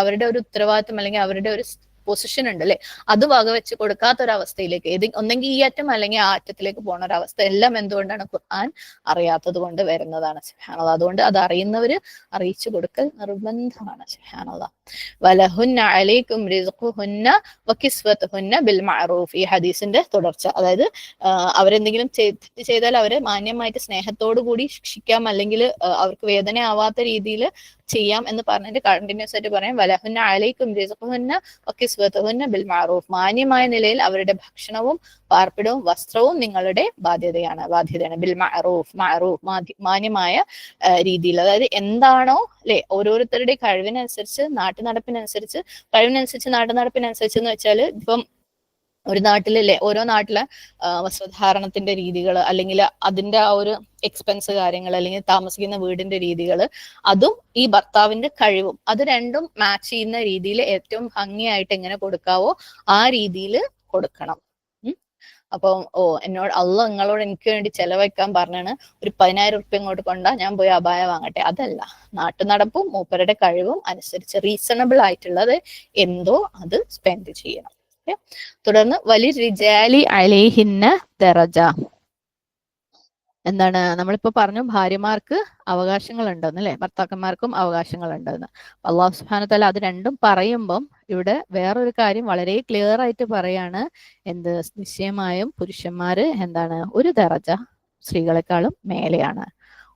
അവരുടെ ഒരു ഉത്തരവാദിത്വം അല്ലെങ്കിൽ അവരുടെ ഒരു പൊസിഷൻ ഉണ്ട് അല്ലെ, അത് വകവെച്ച് കൊടുക്കാത്ത ഒരവസ്ഥയിലേക്ക് ഒന്നെങ്കിൽ ഈ അറ്റം അല്ലെങ്കിൽ ആ അറ്റത്തിലേക്ക് പോകുന്ന ഒരവസ്ഥ എല്ലാം എന്തുകൊണ്ടാണ്? ഖുർആൻ അറിയാത്തത് കൊണ്ട് വരുന്നതാണ്. സുബ്ഹാനല്ലാഹ്. അതുകൊണ്ട് അത് അറിയുന്നവര് അറിയിച്ചു കൊടുക്കൽ നിർബന്ധമാണ്. സുബ്ഹാനല്ലാഹ്. വലഹുന്ന അലൈക്കും റിസ്ഖുഹുന്ന വകിസ്വതുഹുന്ന ബിൽ മഅറൂഫ്, ഈ ഹദീസിന്റെ തുടർച്ച. അതായത് അവരെന്തെങ്കിലും തെറ്റ് ചെയ്താൽ അവരെ മാന്യമായിട്ട് സ്നേഹത്തോടു കൂടി ശിക്ഷിക്കാം, അല്ലെങ്കിൽ അവർക്ക് വേദന ആവാത്ത രീതിയിൽ ചെയ്യാം എന്ന് പറഞ്ഞിട്ട് കണ്ടിന്യൂസ് ആയിട്ട് പറയാം. വലഹുന്ന അലൈക്കും റിസ്ഖുഹുന്ന വകിസ്വതുഹുന്ന ബിൽ മഅറൂഫ്, മാന്യമായ നിലയിൽ അവരുടെ ഭക്ഷണവും പാർപ്പിടവും വസ്ത്രവും നിങ്ങളുടെ ബാധ്യതയാണ്. ബിൽ മഅറൂഫ്, മാന്യമായ രീതിയിൽ. അതായത് എന്താണോ അല്ലെ ഓരോരുത്തരുടെ കഴിവിനനുസരിച്ച് നാട്ടുനടപ്പിനനുസരിച്ച് എന്ന് വെച്ചാൽ ഇപ്പം ഒരു നാട്ടിലല്ലേ ഓരോ നാട്ടിലെ വസ്ത്രധാരണത്തിന്റെ രീതികൾ അല്ലെങ്കിൽ അതിന്റെ ആ ഒരു എക്സ്പെൻസ് കാര്യങ്ങൾ അല്ലെങ്കിൽ താമസിക്കുന്ന വീടിന്റെ രീതികൾ, അതും ഈ ഭർത്താവിന്റെ കഴിവും, അത് രണ്ടും മാച്ച് ചെയ്യുന്ന രീതിയിൽ ഏറ്റവും ഭംഗിയായിട്ട് എങ്ങനെ കൊടുക്കാവോ ആ രീതിയിൽ കൊടുക്കണം. അപ്പം എന്നോട് അള്ളാഹ് നിങ്ങളോട് എനിക്ക് വേണ്ടി ചെലവഴിക്കാൻ പറഞ്ഞാണ് ഒരു 10,000 ഉറുപ്പ്യ ഇങ്ങോട്ട് കൊണ്ടാ ഞാൻ പോയി അബായ വാങ്ങട്ടെ, അതല്ല. നാട്ടുനടപ്പും മൂപ്പരുടെ കഴിവും അനുസരിച്ച് റീസണബിൾ ആയിട്ടുള്ളത് എന്തോ അത് സ്പെൻഡ് ചെയ്യണം. തുടർന്ന് വലി റിജാലി അലൈഹിന്ന ദറജ, എന്താണ് നമ്മളിപ്പോ പറഞ്ഞു ഭാര്യമാർക്ക് അവകാശങ്ങൾ ഉണ്ടെന്ന് അല്ലെ, ഭർത്താക്കന്മാർക്കും അവകാശങ്ങൾ ഉണ്ടെന്ന്. അള്ളാഹു സുബ്ഹാനഹു വ തആല അത് രണ്ടും പറയുമ്പം ഇവിടെ വേറൊരു കാര്യം വളരെ ക്ലിയർ ആയിട്ട് പറയാണ്. എന്ത്? നിശ്ചയമായും പുരുഷന്മാര് എന്താണ് ഒരു ദറജ സ്ത്രീകളെക്കാളും മേലെയാണ്,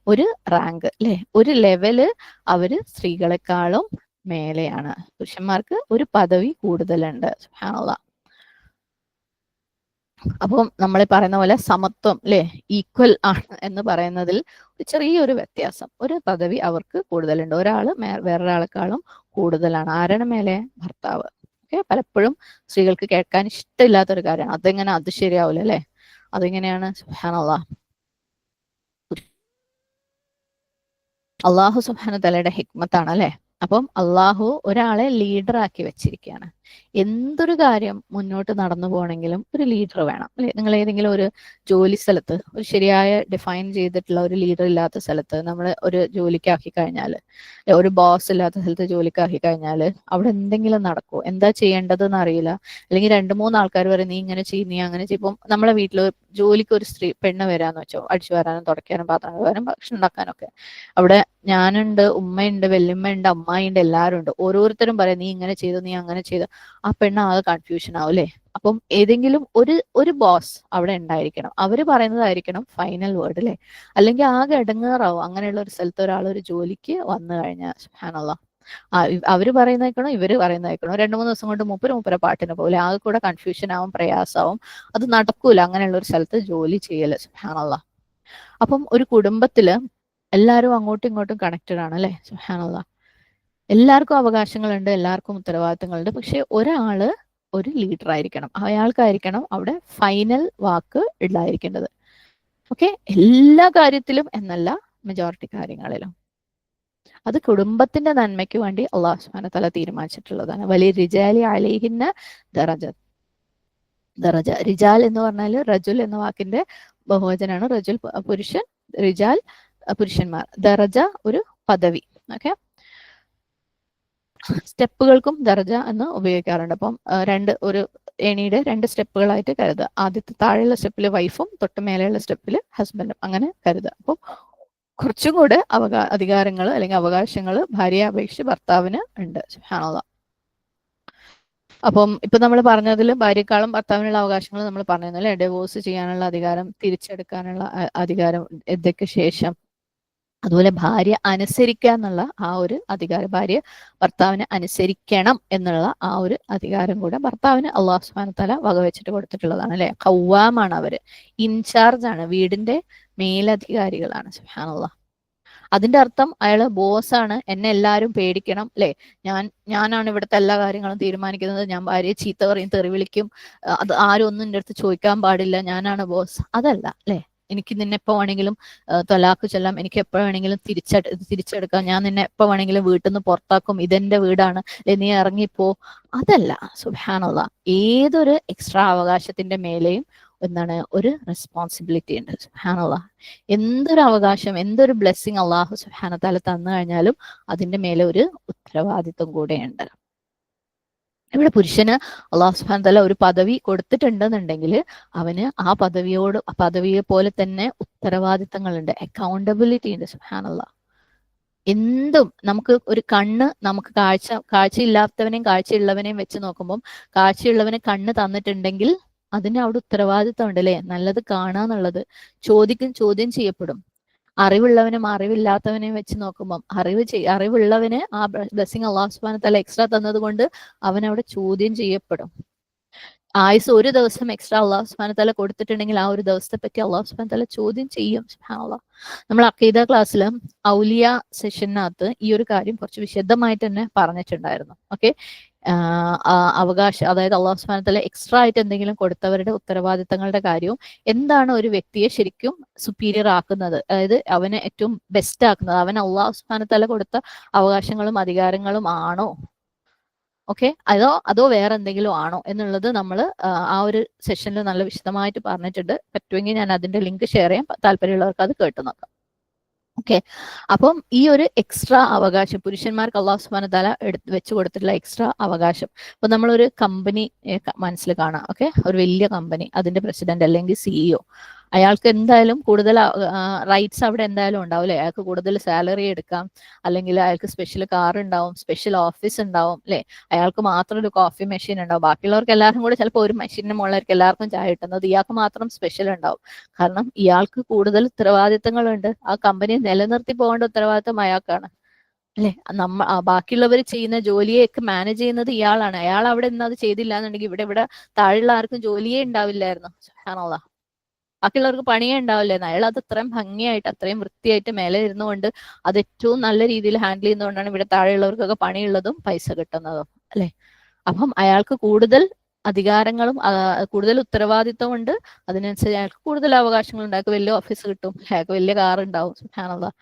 ഒരു റാങ്ക് അല്ലെ, ഒരു ലെവല് അവര് സ്ത്രീകളെക്കാളും മേലെയാണ്. പുരുഷന്മാർക്ക് ഒരു പദവി കൂടുതലുണ്ട്. സുബ്ഹാനല്ലാഹ്. അപ്പം നമ്മൾ പറയുന്ന പോലെ സമത്വം അല്ലെ, ഈക്വൽ ആണ് എന്ന് പറയുന്നതിൽ ചെറിയൊരു വ്യത്യാസം, ഒരു പദവി അവർക്ക് കൂടുതലുണ്ട്. ഒരാള് വേറൊരാളെക്കാളും കൂടുതലാണ്. ആരുടെ മേലെ? ഭർത്താവ്. ഓക്കെ, പലപ്പോഴും സ്ത്രീകൾക്ക് കേൾക്കാൻ ഇഷ്ടമില്ലാത്തൊരു കാര്യമാണ്. അതെങ്ങനെ, അത് ശരിയാവില്ല അല്ലെ, അതെങ്ങനെയാണ്? സുബ്ഹാനല്ലാഹ്, അള്ളാഹു സുബ്ഹാനഹു തആലയുടെ ഹിക്മത്താണ് അല്ലെ. അപ്പം അള്ളാഹു ഒരാളെ ലീഡറാക്കി വെച്ചിരിക്കുകയാണ്. എന്തൊരു കാര്യം മുന്നോട്ട് നടന്നു പോകണമെങ്കിലും ഒരു ലീഡർ വേണം അല്ലെ. നിങ്ങൾ ഏതെങ്കിലും ഒരു ജോലി സ്ഥലത്ത് ഒരു ശരിയായ ഡിഫൈൻ ചെയ്തിട്ടുള്ള ഒരു ലീഡർ ഇല്ലാത്ത സ്ഥലത്ത് നമ്മൾ ഒരു ജോലിക്കാക്കി കഴിഞ്ഞാൽ, ഒരു ബോസ് ഇല്ലാത്ത സ്ഥലത്ത് ജോലിക്കാക്കി കഴിഞ്ഞാൽ അവിടെ എന്തെങ്കിലും നടക്കുമോ? എന്താ ചെയ്യേണ്ടതെന്ന് അറിയില്ല. അല്ലെങ്കിൽ 2-3 ആൾക്കാർ പറയും നീ ഇങ്ങനെ ചെയ്യും, നീ അങ്ങനെ ചെയ്യും. ഇപ്പം നമ്മളെ വീട്ടിൽ ജോലിക്ക് ഒരു സ്ത്രീ പെണ്ണ് വരാന്ന് വെച്ചോ, അടിച്ചു വരാനും തുടയ്ക്കാനും പാത്രം കഴുകാനും ഭക്ഷണം ഉണ്ടാക്കാനൊക്കെ. അവിടെ ഞാനുണ്ട്, ഉമ്മയുണ്ട്, വല്യമ്മയുണ്ട്, അമ്മായിണ്ട്, എല്ലാവരും ഉണ്ട്. ഓരോരുത്തരും പറയാം നീ ഇങ്ങനെ ചെയ്തു, നീ അങ്ങനെ ചെയ്തു. ആ പെണ്ണ് ആകെ കൺഫ്യൂഷൻ ആവും അല്ലെ. അപ്പം ഏതെങ്കിലും ഒരു ബോസ് അവിടെ ഉണ്ടായിരിക്കണം, അവര് പറയുന്നതായിരിക്കണം ഫൈനൽ വേർഡ് അല്ലെ. അല്ലെങ്കിൽ ആകെ ഇടങ്ങേറാവും അങ്ങനെയുള്ള ഒരു സ്ഥലത്ത് ഒരാൾ ഒരു ജോലിക്ക് വന്നു കഴിഞ്ഞാൽ. സുബ്ഹാനല്ലാഹ്, അവര് പറയുന്നേക്കണോ ഇവര് പറയുന്നേക്കണോ, 2-3 ദിവസം കൊണ്ട് മൂപ്പര പാട്ടിന് പോലെ ആകെ കൂടെ കൺഫ്യൂഷൻ ആവും, പ്രയാസമാവും. അത് നടക്കൂല അങ്ങനെയുള്ള ഒരു സ്ഥലത്ത് ജോലി ചെയ്യല്. സുബ്ഹാനല്ലാഹ്. അപ്പം ഒരു കുടുംബത്തില് എല്ലാവരും അങ്ങോട്ടും ഇങ്ങോട്ടും കണക്റ്റഡ് ആണ് അല്ലെ. സുബ്ഹാനല്ലാഹ്, എല്ലാവർക്കും അവകാശങ്ങളുണ്ട്, എല്ലാവർക്കും ഉത്തരവാദിത്തങ്ങളുണ്ട്. പക്ഷെ ഒരാള് ഒരു ലീഡർ ആയിരിക്കണം, അയാൾക്കായിരിക്കണം അവിടെ ഫൈനൽ വാക്ക് ഉണ്ടായിരിക്കേണ്ടത്. ഓക്കെ, എല്ലാ കാര്യത്തിലും എന്നല്ല, മെജോറിറ്റി കാര്യങ്ങളിലും. അത് കുടുംബത്തിന്റെ നന്മയ്ക്ക് വേണ്ടി അള്ളാഹു സുബ്ഹാനഹു വ തആല തീരുമാനിച്ചിട്ടുള്ളതാണ്. വലിയ റിജാലി അലൈഹിന്ന ദറജ. റിജാൽ എന്ന് പറഞ്ഞാൽ റജുൽ എന്ന വാക്കിന്റെ ബഹുവചനാണ്. റജുൽ പുരുഷൻ, റിജാൽ പുരുഷന്മാർ, ദറജ ഒരു പദവി. ഓക്കെ, സ്റ്റെപ്പുകൾക്കും ദർജ എന്ന് ഉപയോഗിക്കാറുണ്ട്. അപ്പം ഒരു ഏണിയുടെ 2 സ്റ്റെപ്പുകളായിട്ട് കരുതുക. ആദ്യത്തെ താഴെയുള്ള സ്റ്റെപ്പിൽ വൈഫും തൊട്ട് മേലെയുള്ള സ്റ്റെപ്പിൽ ഹസ്ബൻഡും, അങ്ങനെ കരുതുക. അപ്പം കുറച്ചും കൂടെ അധികാരങ്ങൾ അല്ലെങ്കിൽ അവകാശങ്ങൾ ഭാര്യയെ അപേക്ഷിച്ച് ഭർത്താവിന് ഉണ്ട്. സുബ്ഹാനല്ലാഹ്. അപ്പം ഇപ്പൊ നമ്മൾ പറഞ്ഞതിൽ ഭാര്യക്കാളും ഭർത്താവിനുള്ള അവകാശങ്ങൾ നമ്മൾ പറഞ്ഞിരുന്നു അല്ലെ. ഡിവോഴ്സ് ചെയ്യാനുള്ള അധികാരം, തിരിച്ചെടുക്കാനുള്ള അധികാരം, ഇതൊക്കെ ശേഷം. അതുപോലെ ഭാര്യ അനുസരിക്കുക എന്നുള്ള ആ ഒരു അധികാരം, ഭാര്യ ഭർത്താവിനെ അനുസരിക്കണം എന്നുള്ള ആ ഒരു അധികാരം കൂടെ ഭർത്താവിന് അള്ളാഹു സുബ്ഹാനഹു വ തആല വകവെച്ചിട്ട് കൊടുത്തിട്ടുള്ളതാണ് അല്ലെ. ഖവ്വാമാണ് അവര്, ഇൻചാർജ് ആണ്, വീടിന്റെ മേലധികാരികളാണ്. സുബ്ഹാനല്ലാഹ്. അതിന്റെ അർത്ഥം അയാള് ബോസാണ്, എന്നെ എല്ലാവരും പേടിക്കണം അല്ലെ. ഞാനാണ് ഇവിടുത്തെ എല്ലാ കാര്യങ്ങളും തീരുമാനിക്കുന്നത്, ഞാൻ ഭാര്യയെ ചീത്ത പറയും, തെറി വിളിക്കും, അത് ആരും ഒന്നും എൻ്റെ അടുത്ത് ചോദിക്കാൻ പാടില്ല, ഞാനാണ് ബോസ്. അതല്ല അല്ലെ. എനിക്ക് നിന്നെ എപ്പോ വേണമെങ്കിലും തൊലാക്ക് ചൊല്ലാം, എനിക്ക് എപ്പോ വേണമെങ്കിലും തിരിച്ചെടുക്കാം, ഞാൻ നിന്നെ എപ്പോ വേണമെങ്കിലും വീട്ടിൽ നിന്ന് പുറത്താക്കും, ഇതെന്റെ വീടാണ് അല്ലെ, നീ ഇറങ്ങിപ്പോ. അതല്ല. സുബ്ഹാനല്ലാഹ്, ഏതൊരു എക്സ്ട്രാ അവകാശത്തിന്റെ മേലെയും എന്താണ്, ഒരു റെസ്പോൺസിബിലിറ്റി ഉണ്ട്. സുബ്ഹാനല്ലാഹ്, എന്തൊരു അവകാശം, എന്തൊരു ബ്ലെസ്സിങ് അള്ളാഹു സുബ്ഹാനഹു വ തആല തന്നു കഴിഞ്ഞാലും അതിന്റെ മേലെ ഒരു ഉത്തരവാദിത്വം കൂടെയുണ്ട്. ഇവിടെ പുരുഷന് അള്ളാഹു സുബ്ഹാനഹു വ തആല ഒരു പദവി കൊടുത്തിട്ടുണ്ടെന്നുണ്ടെങ്കിൽ അവന് ആ പദവിയെ പോലെ തന്നെ ഉത്തരവാദിത്തങ്ങളുണ്ട്, അക്കൗണ്ടബിലിറ്റി ഉണ്ട്. സുബ്ഹാനല്ലാഹ്. എന്തും നമുക്ക് ഒരു കണ്ണ്, നമുക്ക് കാഴ്ചയില്ലാത്തവനെയും കാഴ്ചയുള്ളവനെയും വെച്ച് നോക്കുമ്പോൾ കാഴ്ചയുള്ളവന് കണ്ണ് തന്നിട്ടുണ്ടെങ്കിൽ അതിന് അവിടെ ഉത്തരവാദിത്തം ഉണ്ട് അല്ലെ. നല്ലത് കാണാന്നുള്ളത് ചോദ്യം ചെയ്യപ്പെടും. അറിവുള്ളവനും അറിവില്ലാത്തവനെയും വെച്ച് നോക്കുമ്പോൾ അറിവുള്ളവന് ആ ബ്ലെസ്സിങ് അള്ളാഹു സുബ്ഹാനഹു വ തആല എക്സ്ട്രാ തന്നത് കൊണ്ട് അവൻ അവിടെ ചോദ്യം ചെയ്യപ്പെടും. ആയുസ് ഒരു ദിവസം എക്സ്ട്രാ അള്ളാഹു സുബ്ഹാനഹു വ തആല കൊടുത്തിട്ടുണ്ടെങ്കിൽ ആ ഒരു ദിവസത്തെ പറ്റി അള്ളാഹു സുബ്ഹാനഹു വ തആല ചോദ്യം ചെയ്യും. സുബ്ഹാനല്ലാഹ്. നമ്മൾ അഖീദ ക്ലാസ്സിൽ ഔലിയ സെഷനകത്ത് ഈ ഒരു കാര്യം കുറച്ച് വിശദമായിട്ട് തന്നെ പറഞ്ഞിട്ടുണ്ടായിരുന്നു. ഓക്കെ, അതായത് അള്ളാഹു സുബ്ഹാനഹു വ തആല എക്സ്ട്രാ ആയിട്ട് എന്തെങ്കിലും കൊടുത്തവരുടെ ഉത്തരവാദിത്തങ്ങളുടെ കാര്യവും എന്താണ് ഒരു വ്യക്തിയെ ശരിക്കും സുപ്പീരിയർ ആക്കുന്നത്, അതായത് അവനെ ഏറ്റവും ബെസ്റ്റ് ആക്കുന്നത്, അവൻ അള്ളാഹു സുബ്ഹാനഹു വ തആല കൊടുത്ത അവകാശങ്ങളും അധികാരങ്ങളും ആണോ, ഓക്കെ, അതോ വേറെ എന്തെങ്കിലും ആണോ എന്നുള്ളത് നമ്മൾ ആ ഒരു സെഷനിൽ നല്ല വിശദമായിട്ട് പറഞ്ഞിട്ടുണ്ട്. പറ്റുമെങ്കിൽ ഞാൻ അതിന്റെ ലിങ്ക് ഷെയർ ചെയ്യാം, താല്പര്യമുള്ളവർക്ക് അത് കേട്ടു നോക്കാം. ഓക്കെ, അപ്പം ഈ ഒരു എക്സ്ട്രാ അവകാശം പുരുഷന്മാർക്ക് അള്ളാഹു സുബ്ഹാനഹു വ തആല വെച്ച് കൊടുത്തിട്ടുള്ള എക്സ്ട്രാ അവകാശം. ഇപ്പൊ നമ്മളൊരു കമ്പനി മനസ്സിൽ കാണാം. ഓക്കെ, ഒരു വലിയ കമ്പനി, അതിന്റെ പ്രസിഡന്റ് അല്ലെങ്കിൽ സിഇഒ, അയാൾക്ക് എന്തായാലും കൂടുതൽ റൈറ്റ്സ് അവിടെ എന്തായാലും ഉണ്ടാവും അല്ലെ. അയാൾക്ക് കൂടുതൽ സാലറി എടുക്കാം, അല്ലെങ്കിൽ അയാൾക്ക് സ്പെഷ്യൽ കാർ ഉണ്ടാവും, സ്പെഷ്യൽ ഓഫീസ് ഉണ്ടാവും അല്ലെ. അയാൾക്ക് മാത്രം ഒരു കോഫി മെഷീൻ ഉണ്ടാവും, ബാക്കിയുള്ളവർക്ക് എല്ലാവർക്കും കൂടെ ചിലപ്പോൾ ഒരു മെഷീനിന് മുകളിലായിരിക്കും എല്ലാവർക്കും ചായ കിട്ടുന്നത്, ഇയാൾക്ക് മാത്രം സ്പെഷ്യൽ ഉണ്ടാവും. കാരണം ഇയാൾക്ക് കൂടുതൽ ഉത്തരവാദിത്തങ്ങളുണ്ട്, ആ കമ്പനി നിലനിർത്തി പോകേണ്ട ഉത്തരവാദിത്തം അയാൾക്കാണ്. അല്ലെ? ബാക്കിയുള്ളവർ ചെയ്യുന്ന ജോലിയൊക്കെ മാനേജ് ചെയ്യുന്നത് ഇയാളാണ്. അയാൾ അവിടെ നിന്ന് അത് ചെയ്തില്ല എന്നുണ്ടെങ്കിൽ ഇവിടെ താഴെയുള്ള ആർക്കും ജോലിയേ ഉണ്ടാവില്ലായിരുന്നു. സുബ്ഹാനല്ലാഹ്. ബാക്കിയുള്ളവർക്ക് പണിയേ ഉണ്ടാവില്ലായിരുന്നു. അയാൾ അത് അത്രയും ഭംഗിയായിട്ട് അത്രയും വൃത്തിയായിട്ട് മേലെ ഇരുന്നുകൊണ്ട് അത് ഏറ്റവും നല്ല രീതിയിൽ ഹാൻഡിൽ ചെയ്യുന്നതുകൊണ്ടാണ് ഇവിടെ താഴെയുള്ളവർക്കൊക്കെ പണിയുള്ളതും പൈസ കിട്ടുന്നതും, അല്ലെ? അപ്പം അയാൾക്ക് കൂടുതൽ അധികാരങ്ങളും കൂടുതൽ ഉത്തരവാദിത്വം ഉണ്ട്. അതിനനുസരിച്ച് അയാൾക്ക് കൂടുതൽ അവകാശങ്ങൾ ഉണ്ട്. അയാൾക്ക് വലിയ ഓഫീസ് കിട്ടും, അയാൾക്ക് വലിയ കാർ ഉണ്ടാവും. സുബ്ഹാനല്ലാഹ്.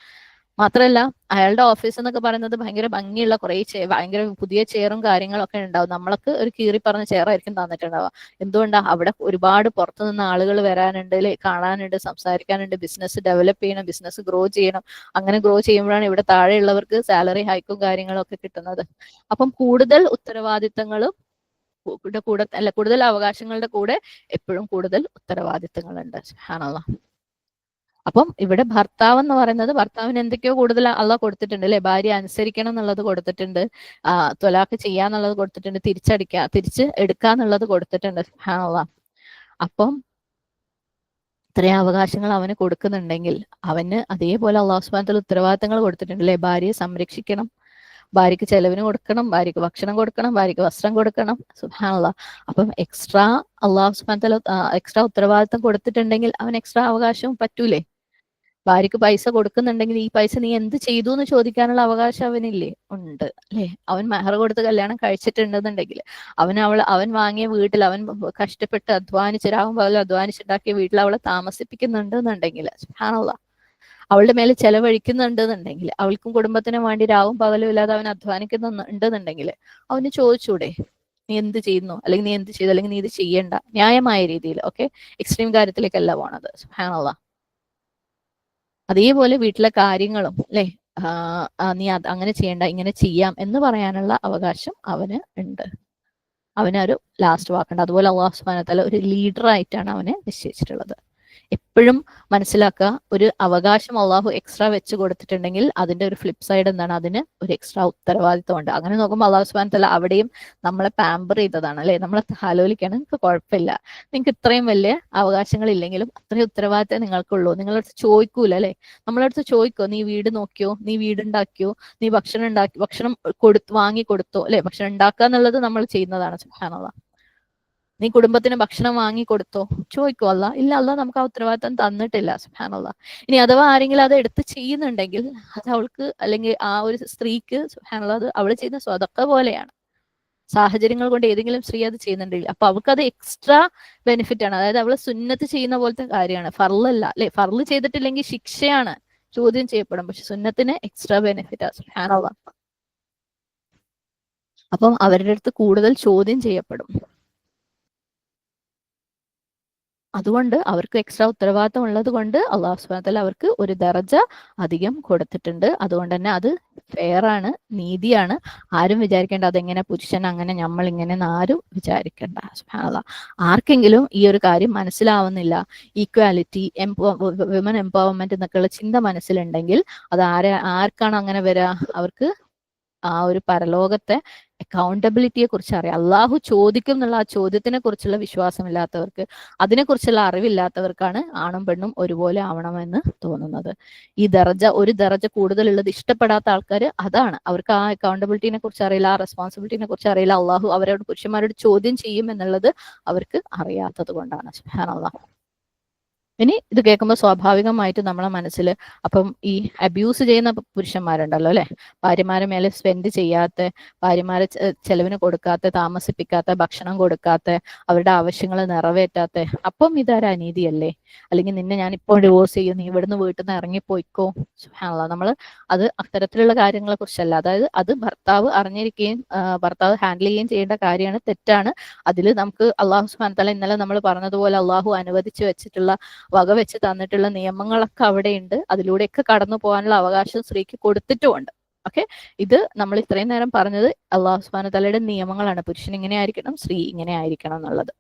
മാത്രമല്ല അയാളുടെ ഓഫീസ് എന്നൊക്കെ പറയുന്നത് ഭയങ്കര ഭംഗിയുള്ള കുറെ ഭയങ്കര പുതിയ ചെയറും കാര്യങ്ങളും ഒക്കെ ഉണ്ടാവും. നമ്മൾക്ക് ഒരു കീറി പറഞ്ഞ ചെയറായിരിക്കും തന്നിട്ടുണ്ടാവുക. എന്തുകൊണ്ടാ? അവിടെ ഒരുപാട് പുറത്തു നിന്ന് ആളുകൾ വരാനുണ്ട്, അല്ലെ? കാണാനുണ്ട്, സംസാരിക്കാനുണ്ട്, ബിസിനസ് ഡെവലപ്പ് ചെയ്യണം, ബിസിനസ് ഗ്രോ ചെയ്യണം. അങ്ങനെ ഗ്രോ ചെയ്യുമ്പോഴാണ് ഇവിടെ താഴെയുള്ളവർക്ക് സാലറി ഹൈക്കും കാര്യങ്ങളും ഒക്കെ കിട്ടുന്നത്. അപ്പം കൂടുതൽ ഉത്തരവാദിത്തങ്ങളും കൂടെ അല്ല, കൂടുതൽ അവകാശങ്ങളുടെ കൂടെ എപ്പോഴും കൂടുതൽ ഉത്തരവാദിത്തങ്ങളുണ്ട്. സുബ്ഹാനല്ലാഹ്. അപ്പം ഇവിടെ ഭർത്താവ് എന്ന് പറയുന്നത്, ഭർത്താവിന് എന്തൊക്കെയോ കൂടുതൽ അള്ളാഹ് കൊടുത്തിട്ടുണ്ട്, അല്ലെ? ഭാര്യ അനുസരിക്കണം എന്നുള്ളത് കൊടുത്തിട്ടുണ്ട്, ത്വലാഖ് ചെയ്യാന്നുള്ളത് കൊടുത്തിട്ടുണ്ട്, തിരിച്ച് എടുക്കാന്നുള്ളത് കൊടുത്തിട്ടുണ്ട്. സുബ്ഹാനല്ലാഹ്. അപ്പം ഇത്രയും അവകാശങ്ങൾ അവന് കൊടുക്കുന്നുണ്ടെങ്കിൽ അവന് അതേപോലെ അള്ളാഹു സുബ്ഹാനഹു വ തആല ഉത്തരവാദിത്തങ്ങൾ കൊടുത്തിട്ടുണ്ട്, അല്ലെ? ഭാര്യയെ സംരക്ഷിക്കണം, ഭാര്യയ്ക്ക് ചെലവിന് കൊടുക്കണം, ഭാര്യയ്ക്ക് ഭക്ഷണം കൊടുക്കണം, ഭാര്യയ്ക്ക് വസ്ത്രം കൊടുക്കണം. സുബ്ഹാനല്ലാഹ്. അപ്പം എക്സ്ട്രാ അള്ളാഹു സുബ്ഹാനഹു വ തആല എക്സ്ട്രാ ഉത്തരവാദിത്തം കൊടുത്തിട്ടുണ്ടെങ്കിൽ അവൻ എക്സ്ട്രാ അവകാശവും പറ്റൂലേ? ഭാര്യയ്ക്ക് പൈസ കൊടുക്കുന്നുണ്ടെങ്കിൽ ഈ പൈസ നീ എന്ത് ചെയ്തു എന്ന് ചോദിക്കാനുള്ള അവകാശം അവനില്ലേ? ഉണ്ട്, അല്ലെ? അവൻ മെഹർ കൊടുത്ത് കല്യാണം കഴിച്ചിട്ടുണ്ടെന്നുണ്ടെങ്കിൽ അവൻ വാങ്ങിയ വീട്ടിൽ അവൻ കഷ്ടപ്പെട്ട് അധ്വാനിച്ച് രാവും പകലും അധ്വാനിച്ചുണ്ടാക്കിയ വീട്ടിൽ അവളെ താമസിപ്പിക്കുന്നുണ്ട് എന്നുണ്ടെങ്കിൽ, സുബ്ഹാനല്ലാഹ്, അവളുടെ മേലെ ചെലവഴിക്കുന്നുണ്ട് എന്നുണ്ടെങ്കിൽ, അവൾക്കും കുടുംബത്തിനും വേണ്ടി രാവും പകലും ഇല്ലാതെ അവൻ അധ്വാനിക്കുന്നുണ്ടെന്നുണ്ടെങ്കിൽ അവന് ചോദിച്ചൂടെ നീ എന്ത് ചെയ്യുന്നു, അല്ലെങ്കിൽ നീ എന്ത് ചെയ്തു, അല്ലെങ്കിൽ നീ ഇത് ചെയ്യണ്ട? ന്യായമായ രീതിയിൽ. ഓക്കെ, എക്സ്ട്രീം കാര്യത്തിലേക്കല്ല പോണത്. സുബ്ഹാനല്ലാഹ്. അതേപോലെ വീട്ടിലെ കാര്യങ്ങളും, അല്ലെ? നീ അങ്ങനെ ചെയ്യണ്ട, ഇങ്ങനെ ചെയ്യാം എന്ന് പറയാനുള്ള അവകാശം അവന് ഉണ്ട്. അവനൊരു ലാസ്റ്റ് വാക്കുണ്ട്. അതുപോലെ അല്ലാഹു സുബ്ഹാനഹു വ തആല ഒരു ലീഡർ ആയിട്ടാണ് അവനെ നിശ്ചയിച്ചിട്ടുള്ളത്. എപ്പോഴും മനസ്സിലാക്കുക, ഒരു അവകാശം അള്ളാഹു എക്സ്ട്രാ വെച്ച് കൊടുത്തിട്ടുണ്ടെങ്കിൽ അതിന്റെ ഒരു ഫ്ലിപ്പ് സൈഡ് എന്താണ്? അതിന് ഒരു എക്സ്ട്രാ ഉത്തരവാദിത്വം ഉണ്ട്. അങ്ങനെ നോക്കുമ്പോൾ അള്ളാഹു സുബ്ഹാനഹു വ തആല അവിടെയും നമ്മളെ പാമ്പർ ചെയ്തതാണ്, അല്ലെ? നമ്മളെ ആലോചിക്കാണ്, നിങ്ങൾക്ക് കുഴപ്പമില്ല, നിങ്ങൾക്ക് ഇത്രയും വലിയ അവകാശങ്ങൾ ഇല്ലെങ്കിലും അത്രയും ഉത്തരവാദിത്തം നിങ്ങൾക്കുള്ളൂ. നിങ്ങളടുത്ത് ചോദിക്കൂല, അല്ലെ? നമ്മളടുത്ത് ചോദിക്കോ, നീ വീട് നോക്കിയോ, നീ വീടുണ്ടാക്കിയോ, നീ ഭക്ഷണം വാങ്ങി കൊടുത്തോ, അല്ലെ? ഭക്ഷണം ഉണ്ടാക്കുക എന്നുള്ളത് നമ്മൾ ചെയ്യുന്നതാണ്. സുബ്ഹാനല്ലാഹ്. നീ കുടുംബത്തിന് ഭക്ഷണം വാങ്ങി കൊടുത്തോ? ചോദിക്കോ അല്ലാഹ്? ഇല്ല, അല്ലാഹ് നമുക്ക് ആ ഉത്തരവാദിത്തം തന്നിട്ടില്ല. സുബ്ഹാനല്ലാഹ്. ഇനി അഥവാ ആരെങ്കിലും അത് എടുത്ത് ചെയ്യുന്നുണ്ടെങ്കിൽ അത് അവൾക്ക്, അല്ലെങ്കിൽ ആ ഒരു സ്ത്രീക്ക്, സുബ്ഹാനല്ലാഹ്, അത് അവൾ ചെയ്യുന്ന സ്വതക്ക പോലെയാണ്. സാഹചര്യങ്ങൾ കൊണ്ട് ഏതെങ്കിലും സ്ത്രീ അത് ചെയ്യുന്നുണ്ടെങ്കിൽ അപ്പൊ അവൾക്ക് അത് എക്സ്ട്രാ ബെനിഫിറ്റ് ആണ്. അതായത് അവള് സുന്നത്ത് ചെയ്യുന്ന പോലത്തെ കാര്യമാണ്, ഫർളല്ല, അല്ലെ? ഫർള് ചെയ്തിട്ടില്ലെങ്കിൽ ശിക്ഷയാണ്, ചോദ്യം ചെയ്യപ്പെടും. പക്ഷെ സുന്നത്തിന് എക്സ്ട്രാ ബെനിഫിറ്റ്. സുബ്ഹാനല്ലാഹ്. അപ്പം അവരുടെ അടുത്ത് കൂടുതൽ ചോദ്യം ചെയ്യപ്പെടും. അതുകൊണ്ട് അവർക്ക് എക്സ്ട്രാ ഉത്തരവാദിത്തം ഉള്ളത് കൊണ്ട് അള്ളാഹു സുബ്ഹാനഹു വ തആല അവർക്ക് ഒരു ദറജ അധികം കൊടുത്തിട്ടുണ്ട്. അതുകൊണ്ട് തന്നെ അത് ഫെയർ ആണ്, നീതിയാണ്. ആരും വിചാരിക്കേണ്ട അതെങ്ങനെ പുരുഷൻ അങ്ങനെ നമ്മൾ ഇങ്ങനെ ആരും വിചാരിക്കേണ്ട. സുബ്ഹാനല്ലാഹ്. ആർക്കെങ്കിലും ഈ ഒരു കാര്യം മനസ്സിലാവുന്നില്ല, ഈക്വാലിറ്റി, വിമൻ എംപവർമെന്റ് എന്നൊക്കെയുള്ള ചിന്ത മനസ്സിലുണ്ടെങ്കിൽ അത് ആർക്കാണ് അങ്ങനെ വരിക? അവർക്ക് ആ ഒരു പരലോകത്തെ അക്കൗണ്ടബിലിറ്റിയെ കുറിച്ച് അറിയാം. അള്ളാഹു ചോദിക്കും എന്നുള്ള ആ ചോദ്യത്തിനെ കുറിച്ചുള്ള വിശ്വാസമില്ലാത്തവർക്ക്, അതിനെക്കുറിച്ചുള്ള അറിവില്ലാത്തവർക്കാണ് ആണും പെണ്ണും ഒരുപോലെ ആവണമെന്ന് തോന്നുന്നത്. ഒരു ദറജ കൂടുതലുള്ളത് ഇഷ്ടപ്പെടാത്ത ആൾക്കാർ അതാണ്. അവർക്ക് ആ അക്കൗണ്ടബിലിറ്റിനെ കുറിച്ച് അറിയില്ല, ആ റെസ്പോൺസിബിലിറ്റിനെ കുറിച്ച് അറിയില്ല. അള്ളാഹു അവരോട്, പുരുഷന്മാരോട് ചോദ്യം ചെയ്യും എന്നുള്ളത് അവർക്ക് അറിയാത്തത് കൊണ്ടാണ്. സുബ്ഹാനല്ലാഹ്. ഇനി ഇത് കേൾക്കുമ്പോൾ സ്വാഭാവികമായിട്ട് നമ്മളെ മനസ്സിൽ അപ്പം ഈ അബ്യൂസ് ചെയ്യുന്ന പുരുഷന്മാരുണ്ടല്ലോ, അല്ലെ? ഭാര്യമാരെ മേലെ സ്പെൻഡ് ചെയ്യാത്ത, ഭാര്യമാരെ ചെലവിന് കൊടുക്കാത്ത, താമസിപ്പിക്കാത്ത, ഭക്ഷണം കൊടുക്കാത്ത, അവരുടെ ആവശ്യങ്ങൾ നിറവേറ്റാത്ത, അപ്പം ഇതൊരു അനീതിയല്ലേ? അല്ലെങ്കിൽ നിന്നെ ഞാൻ ഇപ്പോൾ ഡിവോഴ്സ് ചെയ്യും, നീ ഇവിടുന്ന് വീട്ടിൽ നിന്ന് ഇറങ്ങിപ്പോയിക്കോ. സുബ്ഹാനല്ലാഹ്. നമ്മൾ അത് അത്തരത്തിലുള്ള കാര്യങ്ങളെ കുറിച്ചല്ല. അതായത് അത് ഭർത്താവ് അറിഞ്ഞിരിക്കുകയും ഭർത്താവ് ഹാൻഡിൽ ചെയ്യുകയും ചെയ്യേണ്ട കാര്യമാണ്, തെറ്റാണ്. അതിൽ നമുക്ക് അള്ളാഹു സുബ്ഹാനഹു വ തആല ഇന്നലെ നമ്മൾ പറഞ്ഞതുപോലെ അള്ളാഹു അനുവദിച്ചു വെച്ചിട്ടുള്ള, വകവെച്ച് തന്നിട്ടുള്ള നിയമങ്ങളൊക്കെ അവിടെയുണ്ട്. അതിലൂടെയൊക്കെ കടന്നു പോകാനുള്ള അവകാശം സ്ത്രീക്ക് കൊടുത്തിട്ടുമുണ്ട്. ഓക്കെ, ഇത് നമ്മൾ ഇത്രയും നേരം പറഞ്ഞത് അള്ളാഹു സുബ്ഹാനഹു വ തആലയുടെ നിയമങ്ങളാണ്. പുരുഷൻ ഇങ്ങനെ ആയിരിക്കണം, സ്ത്രീ ഇങ്ങനെ ആയിരിക്കണം എന്നുള്ളത്.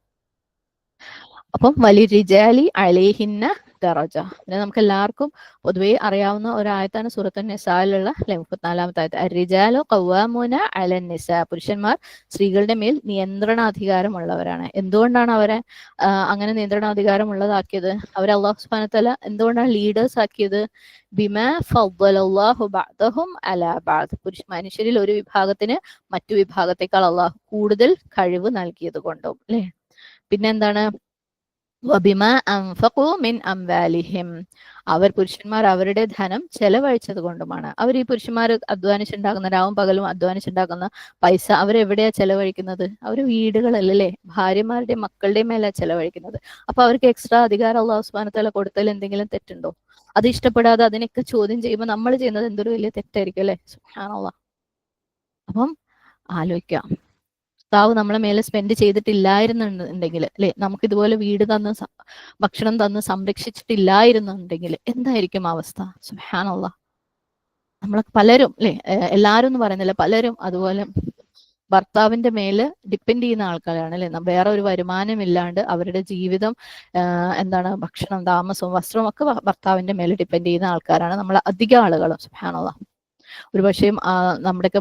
അപ്പം വലിരിജാലി അലൈഹിന്ന ദറജ. പിന്നെ നമുക്ക് എല്ലാവർക്കും പൊതുവേ അറിയാവുന്ന ഒരായത്താണ് സൂറത്തുൻ നിസായിലുള്ള 34-ാമത്തെ ആയത്ത്. അർരിജാലു ഖവ്വാമൂന അലൻ നിസാ. പുരുഷന്മാർ സ്ത്രീകളുടെ മേൽ നിയന്ത്രണാധികാരമുള്ളവരാണ്. എന്തുകൊണ്ടാണ് അവരെ അങ്ങനെ നിയന്ത്രണാധികാരം ഉള്ളതാക്കിയത്? അവരെ അല്ലാഹു സുബ്ഹാനഹു വ തആല എന്തുകൊണ്ടാണ് ലീഡേഴ്സ് ആക്കിയത്? ബിമാ ഫദ്ദലല്ലാഹു ബഅദഹും അലാ ബഅദ്. മനുഷ്യരിൽ ഒരു വിഭാഗത്തിന് മറ്റു വിഭാഗത്തെക്കാൾ അള്ളാഹു കൂടുതൽ കഴിവ് നൽകിയത് കൊണ്ടും, അല്ലെ? പിന്നെന്താണ്? വബിമാ അൻഫഖു മിൻ അംവാലിഹിം. അവർ പുരുഷന്മാർ അവരുടെ ധനം ചെലവഴിച്ചത് കൊണ്ടുമാണ്. അവർ ഈ പുരുഷന്മാർ അധ്വാനിച്ചുണ്ടാക്കുന്ന, രാവും പകലും അധ്വാനിച്ചുണ്ടാക്കുന്ന പൈസ അവരെവിടെയാ ചെലവഴിക്കുന്നത്? അവർ വീടുകളല്ലേ, ഭാര്യമാരുടെ മക്കളുടെ മേലെ ചെലവഴിക്കുന്നത്. അപ്പൊ അവർക്ക് എക്സ്ട്രാ അധികാരം അല്ലാഹു സുബ്ഹാനഹു വ തആല കൊടുത്തതിൽ എന്തെങ്കിലും തെറ്റുണ്ടോ? അത് ഇഷ്ടപ്പെടാതെ അതിനൊക്കെ ചോദ്യം ചെയ്യുമ്പോൾ നമ്മൾ ചെയ്യുന്നത് എന്തൊരു വലിയ തെറ്റായിരിക്കും, അല്ലെ? സുബ്ഹാനല്ലാഹ്. അപ്പം ആലോചിക്കാം, കർത്താവ് നമ്മളെ മേലെ സ്പെൻഡ് ചെയ്തിട്ടില്ലായിരുന്നുണ്ടെങ്കിൽ, അല്ലെ, നമുക്ക് ഇതുപോലെ വീട് തന്ന് ഭക്ഷണം തന്ന് സംരക്ഷിച്ചിട്ടില്ലായിരുന്നുണ്ടെങ്കിൽ എന്തായിരിക്കും അവസ്ഥ? സുബ്ഹാനല്ലാഹ്. നമ്മൾ പലരും, അല്ലെ, എല്ലാരും എന്ന് പറയുന്നില്ല, പലരും അതുപോലെ ഭർത്താവിന്റെ മേല് ഡിപ്പെൻഡ് ചെയ്യുന്ന ആൾക്കാരാണ്, അല്ലെ? വേറെ ഒരു വരുമാനം ഇല്ലാണ്ട് അവരുടെ ജീവിതം എന്താണ്, ഭക്ഷണം, താമസവും വസ്ത്രവും ഒക്കെ ഭർത്താവിന്റെ മേലെ ഡിപ്പെൻഡ് ചെയ്യുന്ന ആൾക്കാരാണ് നമ്മൾ അധികം ആളുകളും. സുബ്ഹാനല്ലാഹ്. ഒരുപക്ഷെ നമ്മുടെയൊക്കെ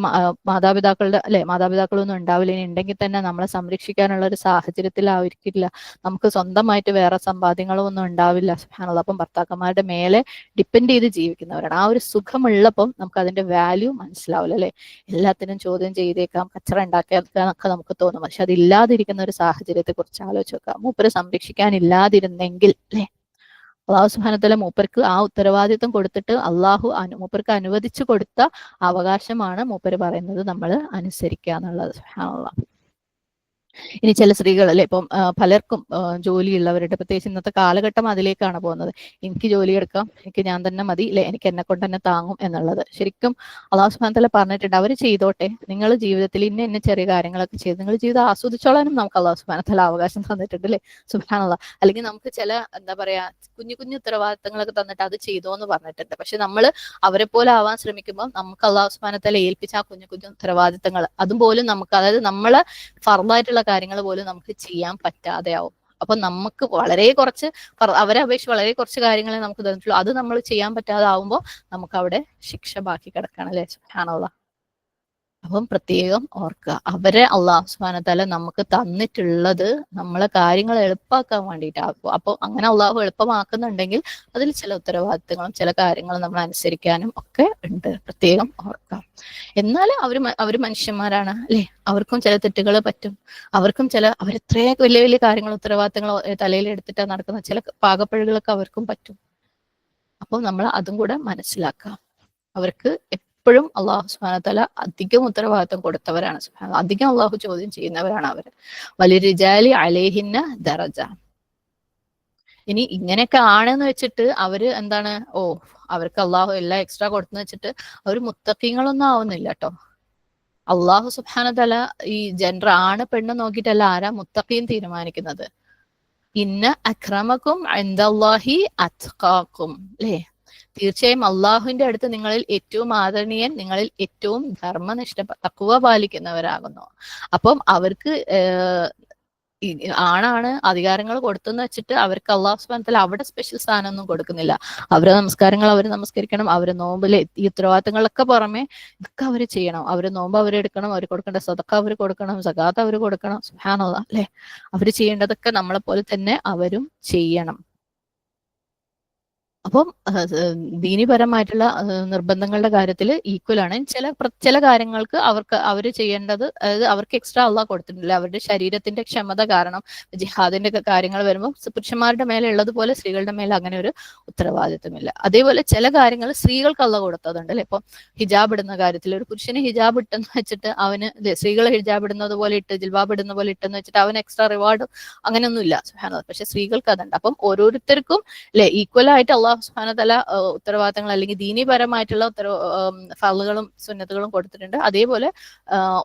മാതാപിതാക്കളുടെ, അല്ലെ, മാതാപിതാക്കളൊന്നും ഉണ്ടാവില്ല. ഇനി ഉണ്ടെങ്കിൽ തന്നെ നമ്മളെ സംരക്ഷിക്കാനുള്ള ഒരു സാഹചര്യത്തിലായിരിക്കില്ല. നമുക്ക് സ്വന്തമായിട്ട് വേറെ സമ്പാദ്യങ്ങളോ ഒന്നും ഉണ്ടാവില്ല. സുബ്ഹാനല്ലാഹ്. അപ്പം ഭർത്താക്കന്മാരുടെ മേലെ ഡിപ്പെൻഡ് ചെയ്ത് ജീവിക്കുന്നവരാണ്. ആ ഒരു സുഖമുള്ളപ്പം നമുക്ക് അതിന്റെ വാല്യൂ മനസ്സിലാവില്ല, അല്ലെ? എല്ലാത്തിനും ചോദ്യം ചെയ്തേക്കാം, കച്ചറ ഉണ്ടാക്കിയേക്കാന്നൊക്കെ നമുക്ക് തോന്നും. പക്ഷെ അതില്ലാതിരിക്കുന്ന ഒരു സാഹചര്യത്തെ കുറിച്ച് ആലോചിച്ച് നോക്കാം. മൂപ്പര് സംരക്ഷിക്കാനില്ലാതിരുന്നെങ്കിൽ, അല്ലെ, അള്ളാഹു സുബ്ഹാനഹു വ തആല മൂപ്പർക്ക് ആ ഉത്തരവാദിത്വം കൊടുത്തിട്ട് മൂപ്പർക്ക് അനുവദിച്ചു കൊടുത്ത അവകാശമാണ് മൂപ്പര് പറയുന്നത് നമ്മൾ അനുസരിക്കുക എന്നുള്ളത്. സുബ്ഹാനല്ലാഹ്. ഇനി ചില സ്ത്രീകൾ, അല്ലെ, ഇപ്പം പലർക്കും ജോലിയുള്ളവരുടെ, പ്രത്യേകിച്ച് ഇന്നത്തെ കാലഘട്ടം അതിലേക്കാണ് പോകുന്നത്. എനിക്ക് ജോലി എടുക്കാം, എനിക്ക് ഞാൻ തന്നെ മതി, അല്ലെ, എനിക്ക് എന്നെ കൊണ്ട് തന്നെ താങ്ങും എന്നുള്ളത്. ശരിക്കും അല്ലാഹു സുബ്ഹാനഹു വ തആല പറഞ്ഞിട്ടുണ്ട്, അവർ ചെയ്തോട്ടെ, നിങ്ങൾ ജീവിതത്തിൽ ഇന്ന ചെറിയ കാര്യങ്ങളൊക്കെ ചെയ്ത് നിങ്ങൾ ജീവിതം ആസ്വദിച്ചോളാനും നമുക്ക് അല്ലാഹു സുബ്ഹാനഹു വ തആല അവകാശം തന്നിട്ടുണ്ട്, അല്ലെ? സുബ്ഹാനല്ലാഹ്. അല്ലെങ്കിൽ നമുക്ക് ചില, എന്താ പറയാ, കുഞ്ഞു കുഞ്ഞു ഉത്തരവാദിത്തങ്ങളൊക്കെ തന്നിട്ട് അത് ചെയ്തോ എന്ന് പറഞ്ഞിട്ടുണ്ട്. പക്ഷെ നമ്മൾ അവരെ പോലെ ആവാൻ ശ്രമിക്കുമ്പോൾ നമുക്ക് അല്ലാഹു സുബ്ഹാനഹു വ തആല ഏൽപ്പിച്ച ആ കുഞ്ഞു കുഞ്ഞു ഉത്തരവാദിത്തങ്ങൾ അതുപോലും നമുക്ക്, അതായത് നമ്മളെ ഫർളായിട്ടുള്ള കാര്യങ്ങൾ പോലും നമുക്ക് ചെയ്യാൻ പറ്റാതെ ആവും. അപ്പൊ നമുക്ക് വളരെ കുറച്ച്, അവരെ അപേക്ഷിച്ച് വളരെ കുറച്ച് കാര്യങ്ങളെ നമുക്ക് തന്നിട്ടുള്ളൂ. അത് നമ്മൾ ചെയ്യാൻ പറ്റാതെ ആവുമ്പോൾ നമുക്ക് അവിടെ ശിക്ഷ ബാക്കി കിടക്കണം, അല്ലെ? സുബ്ഹാനല്ലാഹ്. അപ്പം പ്രത്യേകം ഓർക്കുക, അവരെ അല്ലാഹു സുബ്ഹാനഹു വ തആല നമുക്ക് തന്നിട്ടുള്ളത് നമ്മളെ കാര്യങ്ങൾ എളുപ്പമാക്കാൻ വേണ്ടിയിട്ടാകും. അപ്പോൾ അങ്ങനെ അള്ളാഹു എളുപ്പമാക്കുന്നുണ്ടെങ്കിൽ അതിൽ ചില ഉത്തരവാദിത്തങ്ങളും ചില കാര്യങ്ങളും നമ്മൾ അനുസരിക്കാനും ഒക്കെ ഉണ്ട്. പ്രത്യേകം ഓർക്കാം. എന്നാൽ അവര് മനുഷ്യന്മാരാണ്, അല്ലെ? അവർക്കും ചില തെറ്റുകൾ പറ്റും. അവർക്കും അവരെത്രയും വലിയ വലിയ കാര്യങ്ങൾ, ഉത്തരവാദിത്തങ്ങൾ തലയിൽ എടുത്തിട്ടാണ് നടക്കുന്ന ചില പാകപ്പിഴകളൊക്കെ അവർക്കും പറ്റും. അപ്പോൾ നമ്മൾ അതും കൂടെ മനസ്സിലാക്കാം. അവർക്ക് എപ്പോഴും അല്ലാഹു സുബ്ഹാനഹു വ തആല അധികം ഉത്തരവാദിത്തം കൊടുത്തവരാണ്. അധികം അള്ളാഹു ചോദ്യം ചെയ്യുന്നവരാണ് അവർ. വലിരിജാലി അലൈഹിന്ന ദറജ. ഇനി ഇങ്ങനെയൊക്കെ ആണെന്ന് വെച്ചിട്ട് അവര് എന്താണ്, അവർക്ക് അള്ളാഹു എല്ലാം എക്സ്ട്രാ കൊടുത്തെന്ന് വെച്ചിട്ട് അവർ മുത്തഖീങ്ങളൊന്നും ആവുന്നില്ല കേട്ടോ. അള്ളാഹു സുബ്ഹാനഹു വ തആല ഈ ജെൻഡർ ആണ് പെണ്ണ് നോക്കിയിട്ടല്ല ആരാ മുത്തഖീൻ തീരുമാനിക്കുന്നത്. ഇന്ന അക്രമക്കും ഇൻദല്ലാഹി അത്ഖാക്കും, അല്ലേ? തീർച്ചയായും അള്ളാഹുവിന്റെ അടുത്ത് നിങ്ങളിൽ ഏറ്റവും ആദരണീയൻ നിങ്ങളിൽ ഏറ്റവും ധർമ്മനിഷ്ഠ, തഖ്വ പാലിക്കുന്നവരാകുന്നു. അപ്പം അവർക്ക് ആണാണ് അധികാരങ്ങൾ കൊടുത്തെന്ന് വെച്ചിട്ട് അവർക്ക് അല്ലാഹു സുബ്ഹാനഹു വ തആല അവിടെ സ്പെഷ്യൽ സ്ഥാനമൊന്നും കൊടുക്കുന്നില്ല. അവരെ നമസ്കാരങ്ങൾ അവർ നമസ്കരിക്കണം, അവര് നോമ്പില് ഈ ഉത്തരവാദിത്തങ്ങളൊക്കെ പുറമെ ഇതൊക്കെ അവർ ചെയ്യണം. അവര് നോമ്പ് അവരെടുക്കണം, അവർ കൊടുക്കേണ്ട സദഖ അവർ കൊടുക്കണം, സകാത്ത് അവർ കൊടുക്കണം. സുബ്ഹാനല്ലാഹ്, അല്ലെ? അവർ ചെയ്യേണ്ടതൊക്കെ നമ്മളെ പോലെ തന്നെ അവരും ചെയ്യണം. അപ്പം ദീനിപരമായിട്ടുള്ള നിർബന്ധങ്ങളുടെ കാര്യത്തിൽ ഈക്വൽ ആണ്. ചില കാര്യങ്ങൾക്ക് അവര് ചെയ്യേണ്ടത്, അതായത് അവർക്ക് എക്സ്ട്രാ അള്ളാഹ് കൊടുത്തിട്ടില്ല. അവരുടെ ശരീരത്തിന്റെ ക്ഷമത കാരണം ജിഹാദിന്റെ ഒക്കെ കാര്യങ്ങൾ വരുമ്പോൾ പുരുഷന്മാരുടെ മേലെ ഉള്ളതുപോലെ സ്ത്രീകളുടെ മേലെ അങ്ങനെ ഒരു ഉത്തരവാദിത്വമില്ല. അതേപോലെ ചില കാര്യങ്ങൾ സ്ത്രീകൾക്ക് അള്ളാഹ് കൊടുത്തതുണ്ട്, അല്ലെ? ഇപ്പം ഹിജാബ് ഇടുന്ന കാര്യത്തിൽ ഒരു പുരുഷന് ഹിജാബ് ഇട്ടെന്ന് വെച്ചിട്ട് അവന്, സ്ത്രീകൾ ഹിജാബ് ഇടുന്നത് പോലെ ഇട്ട്, ജിൽബാബ് ഇടുന്ന പോലെ ഇട്ടെന്ന് വെച്ചിട്ട് അവന് എക്സ്ട്രാ റിവാർഡ് അങ്ങനെയൊന്നും ഇല്ല. സുബ്ഹാനല്ലാഹ്. പക്ഷെ സ്ത്രീകൾക്ക് അതുണ്ട്. അപ്പം ഓരോരുത്തർക്കും, അല്ലെ, ഈക്വൽ ആയിട്ട് അല്ലാഹു സുബ്ഹാനഹു വ തആല ഉത്തരവാദിത്തങ്ങൾ അല്ലെങ്കിൽ ദീനീപരമായിട്ടുള്ള ഫർളുകളും സുന്നത്തുകളും കൊടുത്തിട്ടുണ്ട്. അതേപോലെ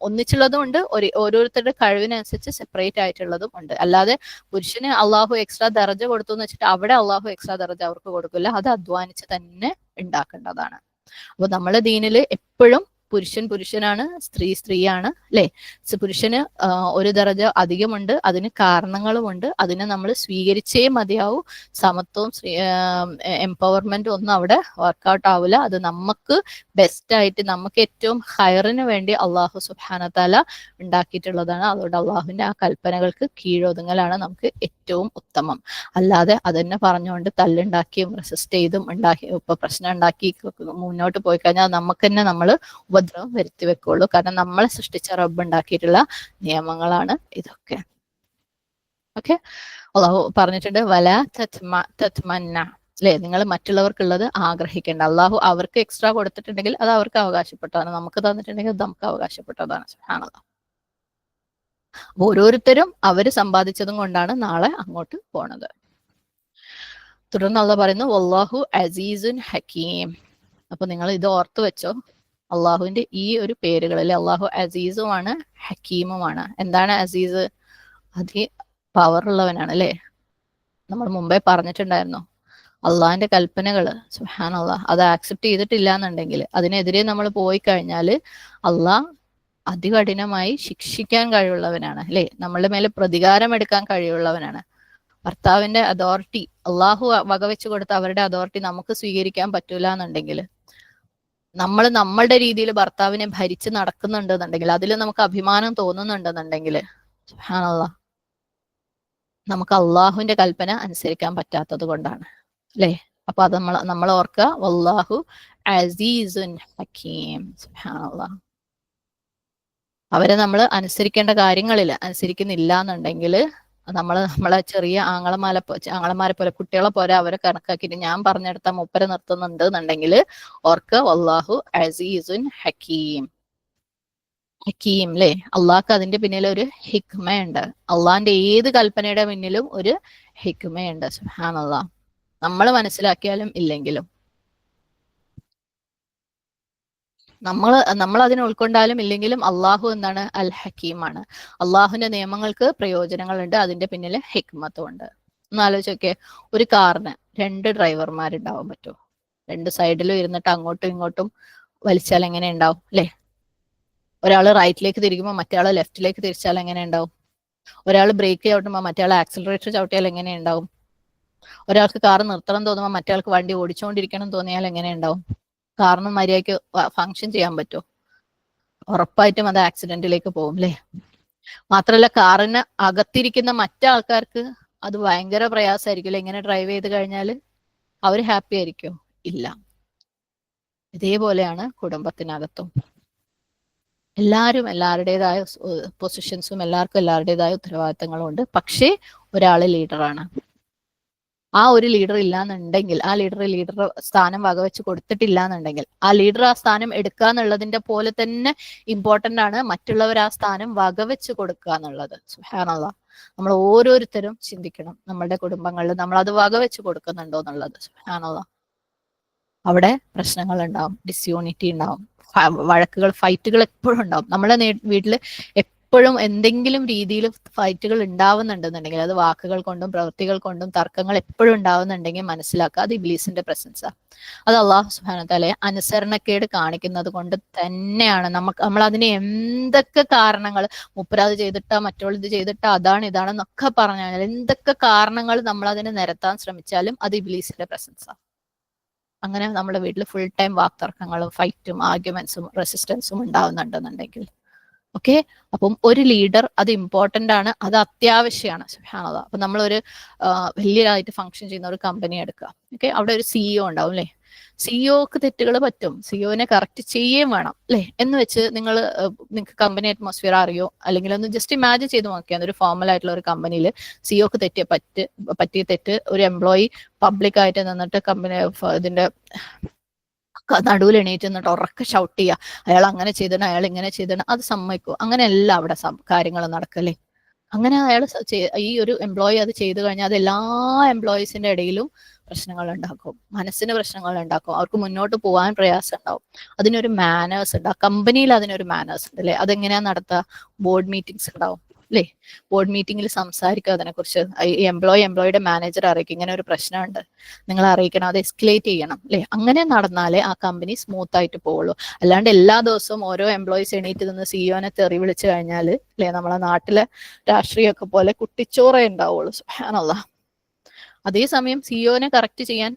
ഒന്നിച്ചുള്ളതും ഉണ്ട്, ഓരോരുത്തരുടെ കഴിവിനനുസരിച്ച് സെപ്പറേറ്റ് ആയിട്ടുള്ളതും ഉണ്ട്. അല്ലാതെ പുരുഷന് അള്ളാഹു എക്സ്ട്രാ ദർജ കൊടുത്തു എന്ന് വെച്ചിട്ട് അവിടെ അള്ളാഹു എക്സ്ട്രാ ദർജ അവർക്ക് കൊടുക്കില്ല. അത് അധ്വാനിച്ച് തന്നെ ഉണ്ടാക്കേണ്ടതാണ്. അപ്പൊ നമ്മളെ ദീനിൽ എപ്പോഴും പുരുഷനാണ്, സ്ത്രീ സ്ത്രീയാണ്, അല്ലെ? പുരുഷന് ഒരു ദർജ അധികമുണ്ട്, അതിന് കാരണങ്ങളുമുണ്ട്, അതിനെ നമ്മൾ സ്വീകരിച്ചേ മതിയാവൂ. സമത്വവും എംപവർമെന്റും ഒന്നും അവിടെ വർക്കൗട്ട് ആവില്ല. അത് നമുക്ക് ബെസ്റ്റ് ആയിട്ട്, നമുക്ക് ഏറ്റവും ഹയറിന് വേണ്ടി അള്ളാഹു സുബ്ഹാനഹു വ തആല ഉണ്ടാക്കിയിട്ടുള്ളതാണ്. അതുകൊണ്ട് അള്ളാഹുവിന്റെ ആ കൽപ്പനകൾക്ക് കീഴൊതുങ്ങലാണ് നമുക്ക് ഏറ്റവും ഉത്തമം. അല്ലാതെ അതന്നെ പറഞ്ഞുകൊണ്ട് തല്ലുണ്ടാക്കിയും റെസിസ്റ്റ് ചെയ്തും ഇപ്പൊ പ്രശ്നം ഉണ്ടാക്കി മുന്നോട്ട് പോയി കഴിഞ്ഞാൽ നമുക്ക് തന്നെ നമ്മൾ ഉപദ്രവം വരുത്തി വെക്കുള്ളൂ. കാരണം നമ്മളെ സൃഷ്ടിച്ച റബ്ബ് ഉണ്ടാക്കിയിട്ടുള്ള നിയമങ്ങളാണ് ഇതൊക്കെ. ഓക്കെ, അള്ളാഹു പറഞ്ഞിട്ടുണ്ട് വല തത്മന്ന, അല്ലെ? നിങ്ങൾ മറ്റുള്ളവർക്കുള്ളത് ആഗ്രഹിക്കേണ്ട. അള്ളാഹു അവർക്ക് എക്സ്ട്രാ കൊടുത്തിട്ടുണ്ടെങ്കിൽ അത് അവർക്ക് അവകാശപ്പെട്ടതാണ്, നമുക്ക് തന്നിട്ടുണ്ടെങ്കിൽ അത് നമുക്ക് അവകാശപ്പെട്ടതാണ്. സുബ്ഹാനല്ലാഹ്. ഓരോരുത്തരും അവര് സമ്പാദിച്ചതും കൊണ്ടാണ് നാളെ അങ്ങോട്ട് പോണത്. തുടർന്ന് അള്ളാഹ് പറയുന്നു വല്ലാഹു അസീസുൻ ഹക്കീം. അപ്പൊ നിങ്ങൾ ഇത് ഓർത്തു വെച്ചോ, അള്ളാഹുവിന്റെ ഈ ഒരു പേരുകളിൽ അള്ളാഹു അസീസുമാണ് ഹക്കീമുമാണ്. എന്താണ് അസീസ്? അതി പവറുള്ളവനാണ്, അല്ലെ? നമ്മൾ മുമ്പേ പറഞ്ഞിട്ടുണ്ടായിരുന്നു, അള്ളാഹിന്റെ കൽപ്പനകള് സുബ്ഹാനല്ലാഹ് അത് ആക്സെപ്റ്റ് ചെയ്തിട്ടില്ല എന്നുണ്ടെങ്കിൽ, അതിനെതിരെ നമ്മൾ പോയി കഴിഞ്ഞാൽ അള്ളാഹ് അതികഠിനമായി ശിക്ഷിക്കാൻ കഴിവുള്ളവനാണ്, അല്ലെ? നമ്മളുടെ മേലെ പ്രതികാരം എടുക്കാൻ കഴിവുള്ളവനാണ്. ഭർത്താവിന്റെ അതോറിറ്റി അള്ളാഹു വകവെച്ചു കൊടുത്ത അവരുടെ അതോറിറ്റി നമുക്ക് സ്വീകരിക്കാൻ പറ്റൂല എന്നുണ്ടെങ്കിൽ, നമ്മൾ നമ്മളുടെ രീതിയിൽ ഭർത്താവിനെ ഭരിച്ച് നടക്കുന്നുണ്ടെന്നുണ്ടെങ്കിൽ, അതിൽ നമുക്ക് അഭിമാനം തോന്നുന്നുണ്ടെന്നുണ്ടെങ്കിൽ, സുബ്ഹാനല്ലാഹ്, നമുക്ക് അള്ളാഹുവിന്റെ കൽപ്പന അനുസരിക്കാൻ പറ്റാത്തത് കൊണ്ടാണ്, അല്ലെ? അപ്പൊ അത് നമ്മൾ ഓർക്കുക, വല്ലാഹു അസീസുൻ ഹക്കീം. സുബ്ഹാനല്ലാഹ്. അവരെ നമ്മൾ അനുസരിക്കേണ്ട കാര്യങ്ങളിൽ അനുസരിക്കുന്നില്ല എന്നുണ്ടെങ്കിൽ, നമ്മളെ ചെറിയ ആങ്ങളമാരെ പോലെ, കുട്ടികളെ പോലെ അവരെ കണക്കാക്കിയിട്ട് ഞാൻ പറഞ്ഞെടുത്ത മൂപ്പരെ നിർത്തുന്നുണ്ട് എന്നുണ്ടെങ്കിൽ ഓർക്ക് വല്ലാഹു അസീസുൻ ഹക്കീം. ഹക്കീം, അല്ലെ? അള്ളാഹ്ക്ക് അതിന്റെ പിന്നിൽ ഒരു ഹിക്മയുണ്ട്. അള്ളാഹിന്റെ ഏത് കൽപ്പനയുടെ പിന്നിലും ഒരു ഹിക്മയുണ്ട്. സുബ്ഹാനല്ലാഹ്. നമ്മൾ മനസ്സിലാക്കിയാലും ഇല്ലെങ്കിലും, നമ്മൾ അതിനെ ഉൾക്കൊണ്ടാലും ഇല്ലെങ്കിലും അള്ളാഹു എന്താണ്? അൽ ഹക്കീമാണ്. അള്ളാഹുവിന്റെ നിയമങ്ങൾക്ക് പ്രയോജനങ്ങളുണ്ട്, അതിന്റെ പിന്നിൽ ഹിക്മത്തും ഉണ്ട്. ഒന്ന് ആലോചിച്ചൊക്കെ, ഒരു കാറിന് 2 ഡ്രൈവർമാരുണ്ടാവാൻ പറ്റുമോ? 2 സൈഡിലും ഇരുന്നിട്ട് അങ്ങോട്ടും ഇങ്ങോട്ടും വലിച്ചാൽ എങ്ങനെ ഉണ്ടാവും, അല്ലെ? ഒരാൾ റൈറ്റിലേക്ക് തിരിക്കുമ്പോൾ മറ്റേ ലെഫ്റ്റിലേക്ക് തിരിച്ചാൽ എങ്ങനെ ഉണ്ടാവും? ഒരാൾ ബ്രേക്ക് ചവിട്ടുമ്പോൾ മറ്റേ ആക്സിലറേറ്റർ ചവിട്ടിയാൽ എങ്ങനെ ഉണ്ടാവും? ഒരാൾക്ക് കാർ നിർത്തണം തോന്നുമ്പോൾ മറ്റേ വണ്ടി ഓടിച്ചുകൊണ്ടിരിക്കണം തോന്നിയാൽ എങ്ങനെ ഉണ്ടാവും? കാറിന് മര്യാദയ്ക്ക് ഫങ്ഷൻ ചെയ്യാൻ പറ്റുമോ? ഉറപ്പായിട്ടും അത് ആക്സിഡന്റിലേക്ക് പോകും, അല്ലെ? മാത്രമല്ല, കാറിന് അകത്തിരിക്കുന്ന മറ്റാൾക്കാർക്ക് അത് ഭയങ്കര പ്രയാസമായിരിക്കും, ഇങ്ങനെ ഡ്രൈവ് ചെയ്ത് കഴിഞ്ഞാൽ. അവർ ഹാപ്പി ആയിരിക്കും? ഇല്ല. ഇതേപോലെയാണ് കുടുംബത്തിനകത്തും. എല്ലാവരുടേതായ പൊസിഷൻസും, എല്ലാവർക്കും എല്ലാവരുടേതായ ഉത്തരവാദിത്തങ്ങളും ഉണ്ട്. പക്ഷേ ഒരാള് ലീഡറാണ്. ആ ഒരു ലീഡർ ഇല്ലാന്നുണ്ടെങ്കിൽ, ആ ലീഡർ സ്ഥാനം വകവെച്ച് കൊടുത്തിട്ടില്ല എന്നുണ്ടെങ്കിൽ, ആ ലീഡർ ആ സ്ഥാനം എടുക്കുക എന്നുള്ളതിന്റെ പോലെ തന്നെ ഇമ്പോർട്ടന്റ് ആണ് മറ്റുള്ളവർ ആ സ്ഥാനം വകവെച്ച് കൊടുക്കുക എന്നുള്ളത്. സുബ്ഹാനല്ലാഹ്. നമ്മൾ ഓരോരുത്തരും ചിന്തിക്കണം, നമ്മളുടെ കുടുംബങ്ങളിൽ നമ്മൾ അത് വകവെച്ച് കൊടുക്കുന്നുണ്ടോ എന്നുള്ളത്. സുബ്ഹാനല്ലാഹ്. അവിടെ പ്രശ്നങ്ങൾ ഉണ്ടാവും, ഡിസ്യൂണിറ്റി ഉണ്ടാവും, വഴക്കുകൾ, ഫൈറ്റുകൾ എപ്പോഴും ഉണ്ടാവും. നമ്മളെ വീട്ടിൽ എപ്പോഴും എന്തെങ്കിലും രീതിയിൽ ഫൈറ്റുകൾ ഉണ്ടാവുന്നുണ്ടെന്നുണ്ടെങ്കിൽ, അത് വാക്കുകൾ കൊണ്ടും പ്രവൃത്തികൾ കൊണ്ടും തർക്കങ്ങൾ എപ്പോഴും ഉണ്ടാവുന്നുണ്ടെങ്കിൽ മനസ്സിലാക്കുക, അത് ഇബ്ലീസിന്റെ പ്രസൻസാ. അത് അള്ളാഹു സുബ്ഹാനഹു വതആല അനുസരണക്കേട് കാണിക്കുന്നത് കൊണ്ട് തന്നെയാണ്. നമ്മൾ അതിന് എന്തൊക്കെ കാരണങ്ങൾ, മുപ്പരാത് ചെയ്തിട്ടാ, മറ്റുള്ള ഇത് ചെയ്തിട്ടാ, അതാണ് ഇതാണെന്നൊക്കെ പറഞ്ഞാൽ, എന്തൊക്കെ കാരണങ്ങൾ നമ്മൾ അതിനെ നിരത്താൻ ശ്രമിച്ചാലും അത് ഇബ്ലീസിന്റെ പ്രസൻസാ. അങ്ങനെ നമ്മുടെ വീട്ടിൽ ഫുൾ ടൈം വാക്തർക്കങ്ങളും ഫൈറ്റും ആർഗ്യുമെന്റ്സും റെസിസ്റ്റൻസും ഉണ്ടാവുന്നുണ്ടെന്നുണ്ടെങ്കിൽ, ഓക്കെ. അപ്പം ഒരു ലീഡർ അത് ഇമ്പോർട്ടന്റ് ആണ്, അത് അത്യാവശ്യമാണ്. സുബ്ഹാനല്ലാഹ്. അപ്പൊ നമ്മളൊരു വലിയതായിട്ട് ഫംഗ്ഷൻ ചെയ്യുന്ന ഒരു കമ്പനി എടുക്കുക, ഓക്കെ. അവിടെ ഒരു സിഇഒ ഉണ്ടാവും, അല്ലെ? സിഇഒക്ക് തെറ്റുകൾ പറ്റും, സിഇഒനെ കറക്റ്റ് ചെയ്യുകയും വേണം, അല്ലെ? എന്ന് വെച്ച് നിങ്ങൾക്ക് കമ്പനി അറ്റ്മോസ്ഫിയർ അറിയോ? അല്ലെങ്കിൽ ഒന്ന് ജസ്റ്റ് ഇമാജിൻ ചെയ്ത് നോക്കിയാൽ, ഒരു ഫോർമൽ ആയിട്ടുള്ള ഒരു കമ്പനിയിൽ സിഇഒക്ക് പറ്റിയ തെറ്റ് ഒരു എംപ്ലോയി പബ്ലിക് ആയിട്ട് നിന്നിട്ട് കമ്പനി ഇതിന്റെ നടുവിൽ എണീറ്റ് നിന്നിട്ട് ഉറക്കെ ഷൗട്ട് ചെയ്യുക, അയാൾ അങ്ങനെ ചെയ്തിടണം, അയാൾ ഇങ്ങനെ ചെയ്തിടണം, അത് സമ്മതിക്കും? അങ്ങനെയല്ല അവിടെ കാര്യങ്ങൾ നടക്കല്ലേ. അങ്ങനെ അയാൾ ഈ ഒരു എംപ്ലോയി അത് ചെയ്തു കഴിഞ്ഞാൽ അത് എല്ലാ എംപ്ലോയീസിന്റെ ഇടയിലും പ്രശ്നങ്ങൾ ഉണ്ടാക്കും, മനസ്സിന് പ്രശ്നങ്ങൾ ഉണ്ടാക്കും, അവർക്ക് മുന്നോട്ട് പോകാൻ പ്രയാസം ഉണ്ടാവും. അതിനൊരു മാനേഴ്സ് ഉണ്ട്, ആ കമ്പനിയിൽ അതിനൊരു മാനേഴ്സ് ഉണ്ട്, അല്ലെ? അതെങ്ങനെയാ നടത്തുക? ബോർഡ് മീറ്റിംഗ്സ് ഉണ്ടാവും, അല്ലേ? ബോർഡ് മീറ്റിംഗിൽ സംസാരിക്കുക അതിനെക്കുറിച്ച്. എംപ്ലോയിയുടെ മാനേജർ അറിയിക്കും ഇങ്ങനെ ഒരു പ്രശ്നമുണ്ട്, നിങ്ങൾ അറിയിക്കണം, അത് എസ്കലേറ്റ് ചെയ്യണം, അല്ലേ? അങ്ങനെ നടന്നാലേ ആ കമ്പനി സ്മൂത്ത് ആയിട്ട് പോവുള്ളൂ. അല്ലാണ്ട് എല്ലാ ദിവസവും ഓരോ എംപ്ലോയീസ് എണീറ്റ് നിന്ന് സിഇഒനെ തെറി വിളിച്ചു കഴിഞ്ഞാൽ, അല്ലേ, നമ്മളെ നാട്ടിലെ രാഷ്ട്രീയമൊക്കെ പോലെ കുട്ടിച്ചോറേ ഉണ്ടാവുള്ളൂ. സുബ്ഹാനല്ലാഹ്. അതേസമയം സിഇഒനെ കറക്റ്റ് ചെയ്യാൻ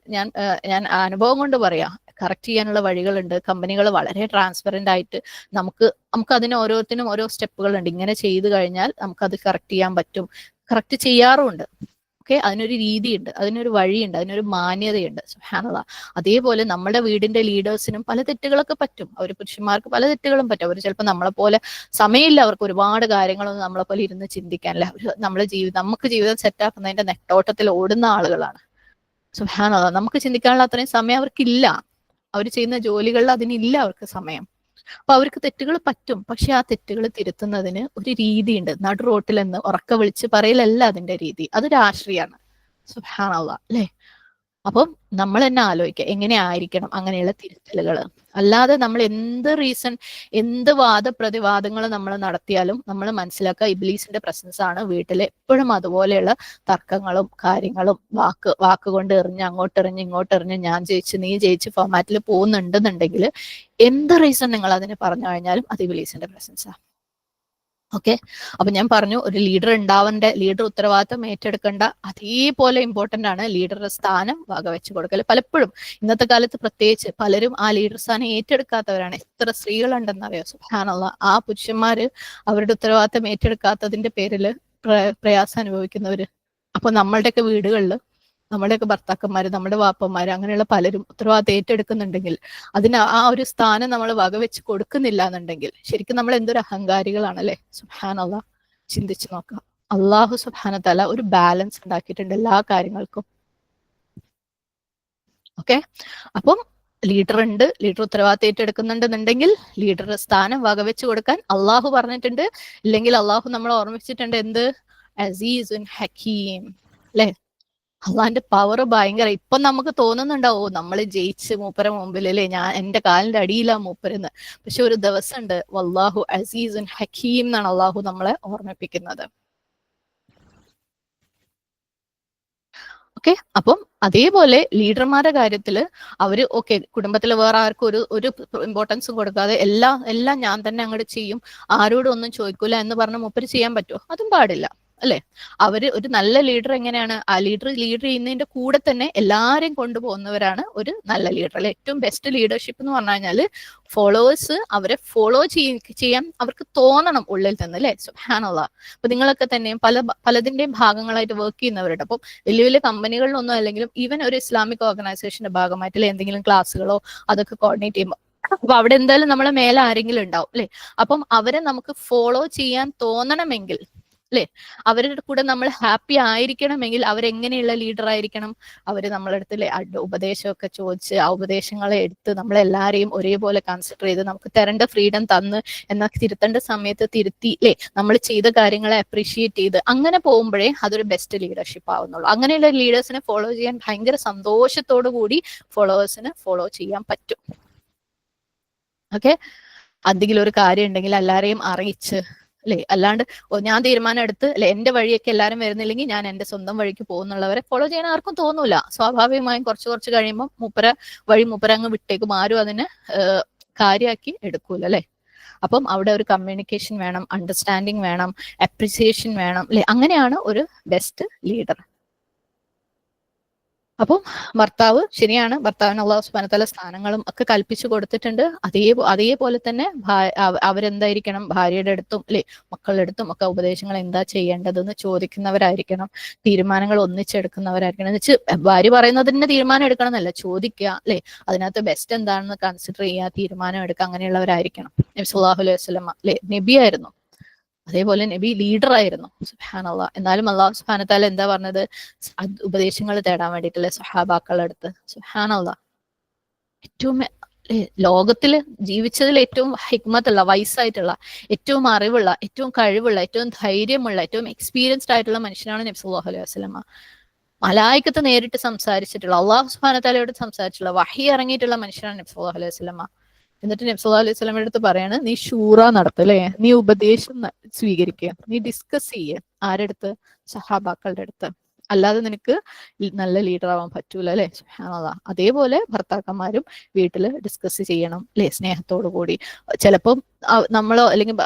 ഞാൻ അനുഭവം കൊണ്ട് പറയാം, കറക്റ്റ് ചെയ്യാനുള്ള വഴികളുണ്ട്. കമ്പനികൾ വളരെ ട്രാൻസ്പെറന്റ് ആയിട്ട് നമുക്ക് അതിന് ഓരോരുത്തരും ഓരോ സ്റ്റെപ്പുകളുണ്ട്. ഇങ്ങനെ ചെയ്തു കഴിഞ്ഞാൽ നമുക്കത് കറക്റ്റ് ചെയ്യാൻ പറ്റും, കറക്റ്റ് ചെയ്യാറുമുണ്ട്. ഓക്കെ, അതിനൊരു രീതിയുണ്ട്, അതിനൊരു വഴിയുണ്ട്, അതിനൊരു മാന്യതയുണ്ട്. സുബ്ഹാനല്ലാഹ്. അതേപോലെ നമ്മുടെ വീടിന്റെ ലീഡേഴ്സിനും പല തെറ്റുകളൊക്കെ പറ്റും. അവർ പുരുഷന്മാർക്ക് പല തെറ്റുകളും പറ്റും. അവർ ചിലപ്പോൾ നമ്മളെ പോലെ സമയമില്ല, അവർക്ക് ഒരുപാട് കാര്യങ്ങളൊന്നും നമ്മളെ പോലെ ഇരുന്ന് ചിന്തിക്കാനില്ല. നമുക്ക് ജീവിതം സെറ്റാക്കുന്നതിന്റെ നെട്ടോട്ടത്തിൽ ഓടുന്ന ആളുകളാണ്. സുബ്ഹാനല്ലാഹ്. നമുക്ക് ചിന്തിക്കാനുള്ള അത്രയും സമയം അവർക്കില്ല. അവർ ചെയ്യുന്ന ജോലികളിൽ അതിനില്ല അവർക്ക് സമയം. അപ്പൊ അവർക്ക് തെറ്റുകൾ പറ്റും. പക്ഷെ ആ തെറ്റുകൾ തിരുത്തുന്നതിന് ഒരു രീതിയുണ്ട്. നടു റോട്ടിൽ നിന്ന് ഉറക്ക വിളിച്ച് പറയലല്ല അതിന്റെ രീതി, അത് രാഷ്ട്രീയമാണ്. സുബ്ഹാനല്ലാഹ്, അല്ലേ? അപ്പം നമ്മൾ തന്നെ ആലോചിക്കുക എങ്ങനെ ആയിരിക്കണം അങ്ങനെയുള്ള തിരുത്തലുകൾ. അല്ലാതെ നമ്മൾ എന്ത് വാദപ്രതിവാദങ്ങൾ നമ്മൾ നടത്തിയാലും നമ്മൾ മനസ്സിലാക്കുക ഇബ്ലീസിന്റെ പ്രസൻസ് ആണ് വീട്ടിൽ. എപ്പോഴും അതുപോലെയുള്ള തർക്കങ്ങളും കാര്യങ്ങളും വാക്കുകൊണ്ട് എറിഞ്ഞ് അങ്ങോട്ടെറിഞ്ഞ് ഇങ്ങോട്ടെറിഞ്ഞ് ഞാൻ ജയിച്ച് നീ ജയിച്ച് ഫോമാറ്റിൽ പോകുന്നുണ്ടെന്നുണ്ടെങ്കിൽ എന്ത് റീസൺ നിങ്ങൾ അതിന് പറഞ്ഞു കഴിഞ്ഞാലും അത് ഇബ്ലീസിന്റെ പ്രസൻസാണ്. ഓക്കെ, അപ്പൊ ഞാൻ പറഞ്ഞു ഒരു ലീഡർ ഉണ്ടാവേണ്ട, ലീഡർ ഉത്തരവാദിത്തം ഏറ്റെടുക്കേണ്ട അതേപോലെ ഇമ്പോർട്ടന്റ് ആണ് ലീഡറുടെ സ്ഥാനം വകവെച്ച് കൊടുക്കൽ. പലപ്പോഴും ഇന്നത്തെ കാലത്ത് പ്രത്യേകിച്ച് പലരും ആ ലീഡർ സ്ഥാനം ഏറ്റെടുക്കാത്തവരാണ്. എത്ര സ്ത്രീകളുണ്ടെന്നറിയോ? സുബ്ഹാനല്ലാഹ്. ആ പുരുഷന്മാര് അവരുടെ ഉത്തരവാദിത്തം ഏറ്റെടുക്കാത്തതിന്റെ പേരിൽ പ്രയാസം അനുഭവിക്കുന്നവര്. അപ്പൊ നമ്മളുടെയൊക്കെ വീടുകളിൽ നമ്മുടെയൊക്കെ ഭർത്താക്കന്മാര്, നമ്മുടെ വാപ്പന്മാര്, അങ്ങനെയുള്ള പലരും ഉത്തരവാദിത്തം ഏറ്റെടുക്കുന്നുണ്ടെങ്കിൽ അതിന് ആ ഒരു സ്ഥാനം നമ്മൾ വകവെച്ച് കൊടുക്കുന്നില്ല എന്നുണ്ടെങ്കിൽ ശരിക്കും നമ്മൾ എന്തൊരു അഹങ്കാരികളാണല്ലേ? സുബ്ഹാനല്ലാഹ്. ചിന്തിച്ചു നോക്കാം. അള്ളാഹു സുബ്ഹാന തആല ഒരു ബാലൻസ് ഉണ്ടാക്കിയിട്ടുണ്ട് എല്ലാ കാര്യങ്ങൾക്കും. ഓക്കെ, അപ്പം ലീഡർ ഉത്തരവാദിത്തം ഏറ്റെടുക്കുന്നുണ്ടെന്നുണ്ടെങ്കിൽ ലീഡറുടെ സ്ഥാനം വകവെച്ച് കൊടുക്കാൻ അള്ളാഹു പറഞ്ഞിട്ടുണ്ട്. ഇല്ലെങ്കിൽ അള്ളാഹു നമ്മളെ ഓർമ്മിച്ചിട്ടുണ്ട് എന്ത്? അസീസുൻ ഹക്കീം, അല്ലെ? അള്ളാന്റെ പവർ ഭയങ്കര. ഇപ്പൊ നമുക്ക് തോന്നുന്നുണ്ടാവോ നമ്മൾ ജയിച്ച് മൂപ്പര മുമ്പിൽ, അല്ലെ, ഞാൻ എന്റെ കാലിന്റെ അടിയിലാ മൂപ്പരെന്ന്. പക്ഷെ ഒരു ദിവസം ഉണ്ട്, വല്ലാഹു അസീസുൻ ഹക്കീം എന്നാണ് അള്ളാഹു നമ്മളെ ഓർമ്മിപ്പിക്കുന്നത്. ഓക്കെ, അപ്പം അതേപോലെ ലീഡർമാരുടെ കാര്യത്തിൽ അവര് കുടുംബത്തിൽ വേറെ ആർക്കും ഒരു ഇമ്പോർട്ടൻസും കൊടുക്കാതെ എല്ലാം ഞാൻ തന്നെ അങ്ങോട്ട് ചെയ്യും, ആരോടും ഒന്നും ചോദിക്കൂല എന്ന് പറഞ്ഞ് മൂപ്പര് ചെയ്യാൻ പറ്റുമോ? അതും പാടില്ല, അല്ലെ? അവര് ഒരു നല്ല ലീഡർ എങ്ങനെയാണ്? ആ ലീഡർ ചെയ്യുന്നതിന്റെ കൂടെ തന്നെ എല്ലാരെയും കൊണ്ടുപോകുന്നവരാണ് ഒരു നല്ല ലീഡർ, അല്ലെ? ഏറ്റവും ബെസ്റ്റ് ലീഡർഷിപ്പ് എന്ന് പറഞ്ഞു കഴിഞ്ഞാൽ ഫോളോവേഴ്സ് അവരെ ഫോളോ ചെയ്യാൻ അവർക്ക് തോന്നണം ഉള്ളിൽ നിന്ന്, അല്ലെ? സുബ്ഹാനല്ലാഹ്. അപ്പൊ നിങ്ങളൊക്കെ തന്നെയും പലതിന്റെയും ഭാഗങ്ങളായിട്ട് വർക്ക് ചെയ്യുന്നവരുണ്ട്. അപ്പം വലിയ വലിയ കമ്പനികളിലൊന്നും അല്ലെങ്കിലും ഈവൻ ഒരു ഇസ്ലാമിക് ഓർഗനൈസേഷന്റെ ഭാഗമായിട്ടുള്ള എന്തെങ്കിലും ക്ലാസ്സുകളോ അതൊക്കെ കോർഡിനേറ്റ് ചെയ്യുമ്പോൾ അപ്പൊ അവിടെ എന്തായാലും നമ്മളെ മേലെ ആരെങ്കിലും ഉണ്ടാവും, അല്ലെ? അപ്പം അവരെ നമുക്ക് ഫോളോ ചെയ്യാൻ തോന്നണമെങ്കിൽ, അല്ലെ, അവരുടെ കൂടെ നമ്മൾ ഹാപ്പി ആയിരിക്കണമെങ്കിൽ അവരെങ്ങനെയുള്ള ലീഡർ ആയിരിക്കണം? അവര് നമ്മളടുത്ത് ഉപദേശമൊക്കെ ചോദിച്ച് ആ ഉപദേശങ്ങളെ എടുത്ത് നമ്മളെല്ലാരെയും ഒരേപോലെ കൺസിഡർ ചെയ്ത് നമുക്ക് തരേണ്ട ഫ്രീഡം തന്ന്, എന്നാൽ തിരുത്തേണ്ട സമയത്ത് തിരുത്തി, അല്ലെ, നമ്മൾ ചെയ്ത കാര്യങ്ങളെ അപ്രീഷിയേറ്റ് ചെയ്ത് അങ്ങനെ പോകുമ്പോഴേ അതൊരു ബെസ്റ്റ് ലീഡർഷിപ്പ് ആവുന്നുള്ളൂ. അങ്ങനെയുള്ള ലീഡേഴ്സിനെ ഫോളോ ചെയ്യാൻ ഭയങ്കര സന്തോഷത്തോടു കൂടി ഫോളോവേഴ്സിന് ഫോളോ ചെയ്യാൻ പറ്റും. ഓക്കെ, എന്തെങ്കിലും ഒരു കാര്യം ഉണ്ടെങ്കിൽ എല്ലാരെയും അറിയിച്ച്, അല്ലെ, അല്ലാണ്ട് ഞാൻ തീരുമാനം എടുത്ത്, അല്ലെ, എന്റെ വഴിയൊക്കെ എല്ലാവരും വരുന്നില്ലെങ്കിൽ ഞാൻ എന്റെ സ്വന്തം വഴിക്ക് പോകുന്നുള്ളവരെ ഫോളോ ചെയ്യാൻ ആർക്കും തോന്നൂല. സ്വാഭാവികമായും കുറച്ച് കഴിയുമ്പോൾ മൂപ്പര അങ്ങ് വിട്ടേക്കും. ആരും അതിന് കാര്യമാക്കി എടുക്കൂല, അല്ലെ? അപ്പം അവിടെ ഒരു കമ്മ്യൂണിക്കേഷൻ വേണം, അണ്ടർസ്റ്റാൻഡിങ് വേണം, അപ്രിസിയേഷൻ വേണം, അല്ലെ? അങ്ങനെയാണ് ഒരു ബെസ്റ്റ് ലീഡർ. അപ്പം ഭർത്താവ് ശരിയാണ്, ഭർത്താവിന് അള്ളാഹു സുബ്ഹാനഹു വതആല സ്ഥാനങ്ങളും ഒക്കെ കൽപ്പിച്ചു കൊടുത്തിട്ടുണ്ട്. അതേപോലെ തന്നെ അവരെന്തായിരിക്കണം? ഭാര്യയുടെ അടുത്തും, അല്ലെ, മക്കളുടെ അടുത്തും ഒക്കെ ഉപദേശങ്ങൾ എന്താ ചെയ്യേണ്ടതെന്ന് ചോദിക്കുന്നവരായിരിക്കണം. തീരുമാനങ്ങൾ ഒന്നിച്ചെടുക്കുന്നവരായിരിക്കണം. എന്ന് വെച്ച് ഭാര്യ പറയുന്നതിന് തീരുമാനം എടുക്കണം എന്നല്ല, ചോദിക്കുക, അല്ലെ, അതിനകത്ത് ബെസ്റ്റ് എന്താണെന്ന് കൺസിഡർ ചെയ്യുക, തീരുമാനം എടുക്കുക, അങ്ങനെയുള്ളവരായിരിക്കണം. നബി സല്ലല്ലാഹു അലൈഹി വസല്ലം, അല്ലെ, നബിയായിരുന്നു. അതേപോലെ നബി ലീഡർ ആയിരുന്നു. സുബ്ഹാനല്ലാഹ്. എന്നാലും അള്ളാഹു സുബ്ഹാനഹു വതആല എന്താ പറഞ്ഞത്? ഉപദേശങ്ങൾ തേടാൻ വേണ്ടിയിട്ടല്ലേ സ്വഹാബാക്കളുടെ അടുത്ത്. സുബ്ഹാനല്ലാഹ്. ഏറ്റവും ലോകത്തില് ജീവിച്ചതിൽ ഏറ്റവും ഹിക്മത്തുള്ള, വയസ്സായിട്ടുള്ള, ഏറ്റവും അറിവുള്ള, ഏറ്റവും കഴിവുള്ള, ഏറ്റവും ധൈര്യമുള്ള, ഏറ്റവും എക്സ്പീരിയൻസ്ഡ് ആയിട്ടുള്ള മനുഷ്യനാണ് നബി സല്ലല്ലാഹു അലൈഹി വസല്ലം. മലായികത്ത് നേരിട്ട് സംസാരിച്ചിട്ടുള്ള, അള്ളാഹു സുബ്ഹാനഹു വതആലയോട് സംസാരിച്ചിട്ടുള്ള, വഹി ഇറങ്ങിയിട്ടുള്ള മനുഷ്യനാണ് നബി സല്ലല്ലാഹു അലൈഹി വസല്ലം. എന്നിട്ട് നബി സല്ലല്ലാഹു അലൈഹി വസല്ലമയുടെ അടുത്ത് പറയാണ്, നീ ഷൂറ നടത്തല്ലേ, നീ ഉപദേശം സ്വീകരിക്കുക, നീ ഡിസ്കസ് ചെയ്യ. ആരെടുത്ത്? സഹാബാക്കളുടെ അടുത്ത്. അല്ലാതെ നിനക്ക് നല്ല ലീഡർ ആവാൻ പറ്റൂല അല്ലെ. സുബ്ഹാനല്ലാഹ്. അതേപോലെ ഭർത്താക്കന്മാരും വീട്ടിൽ ഡിസ്കസ് ചെയ്യണം അല്ലെ, സ്നേഹത്തോടു കൂടി. ചിലപ്പം നമ്മളോ അല്ലെങ്കിൽ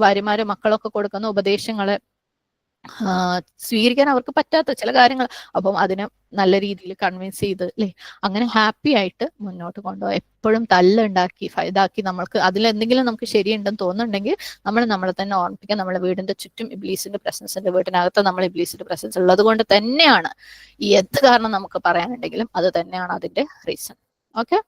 ഭാര്യമാരോ മക്കളൊക്കെ കൊടുക്കുന്ന ഉപദേശങ്ങളെ സ്വീകരിക്കാൻ അവർക്ക് പറ്റാത്ത ചില കാര്യങ്ങൾ, അപ്പം അതിനെ നല്ല രീതിയിൽ കൺവിൻസ് ചെയ്ത് അല്ലെ, അങ്ങനെ ഹാപ്പി ആയിട്ട് മുന്നോട്ട് കൊണ്ടുപോകാം. എപ്പോഴും തല്ലുണ്ടാക്കി ഇതാക്കി നമ്മൾക്ക് അതിലെന്തെങ്കിലും നമുക്ക് ശരിയുണ്ടെന്ന് തോന്നുന്നുണ്ടെങ്കിൽ നമ്മൾ നമ്മളെ തന്നെ ഓർമ്മിപ്പിക്കുക, നമ്മുടെ വീടിന്റെ ചുറ്റും ഇബ്ലീസിന്റെ പ്രസൻസ് ഉണ്ട്, വീട്ടിനകത്ത് നമ്മൾ ഇബ്ലീസിന്റെ പ്രസൻസ് ഉള്ളത് കൊണ്ട് തന്നെയാണ് ഈ എന്ത് കാരണം നമുക്ക് പറയാനുണ്ടെങ്കിലും അത് തന്നെയാണ് അതിന്റെ റീസൺ. ഓക്കെ.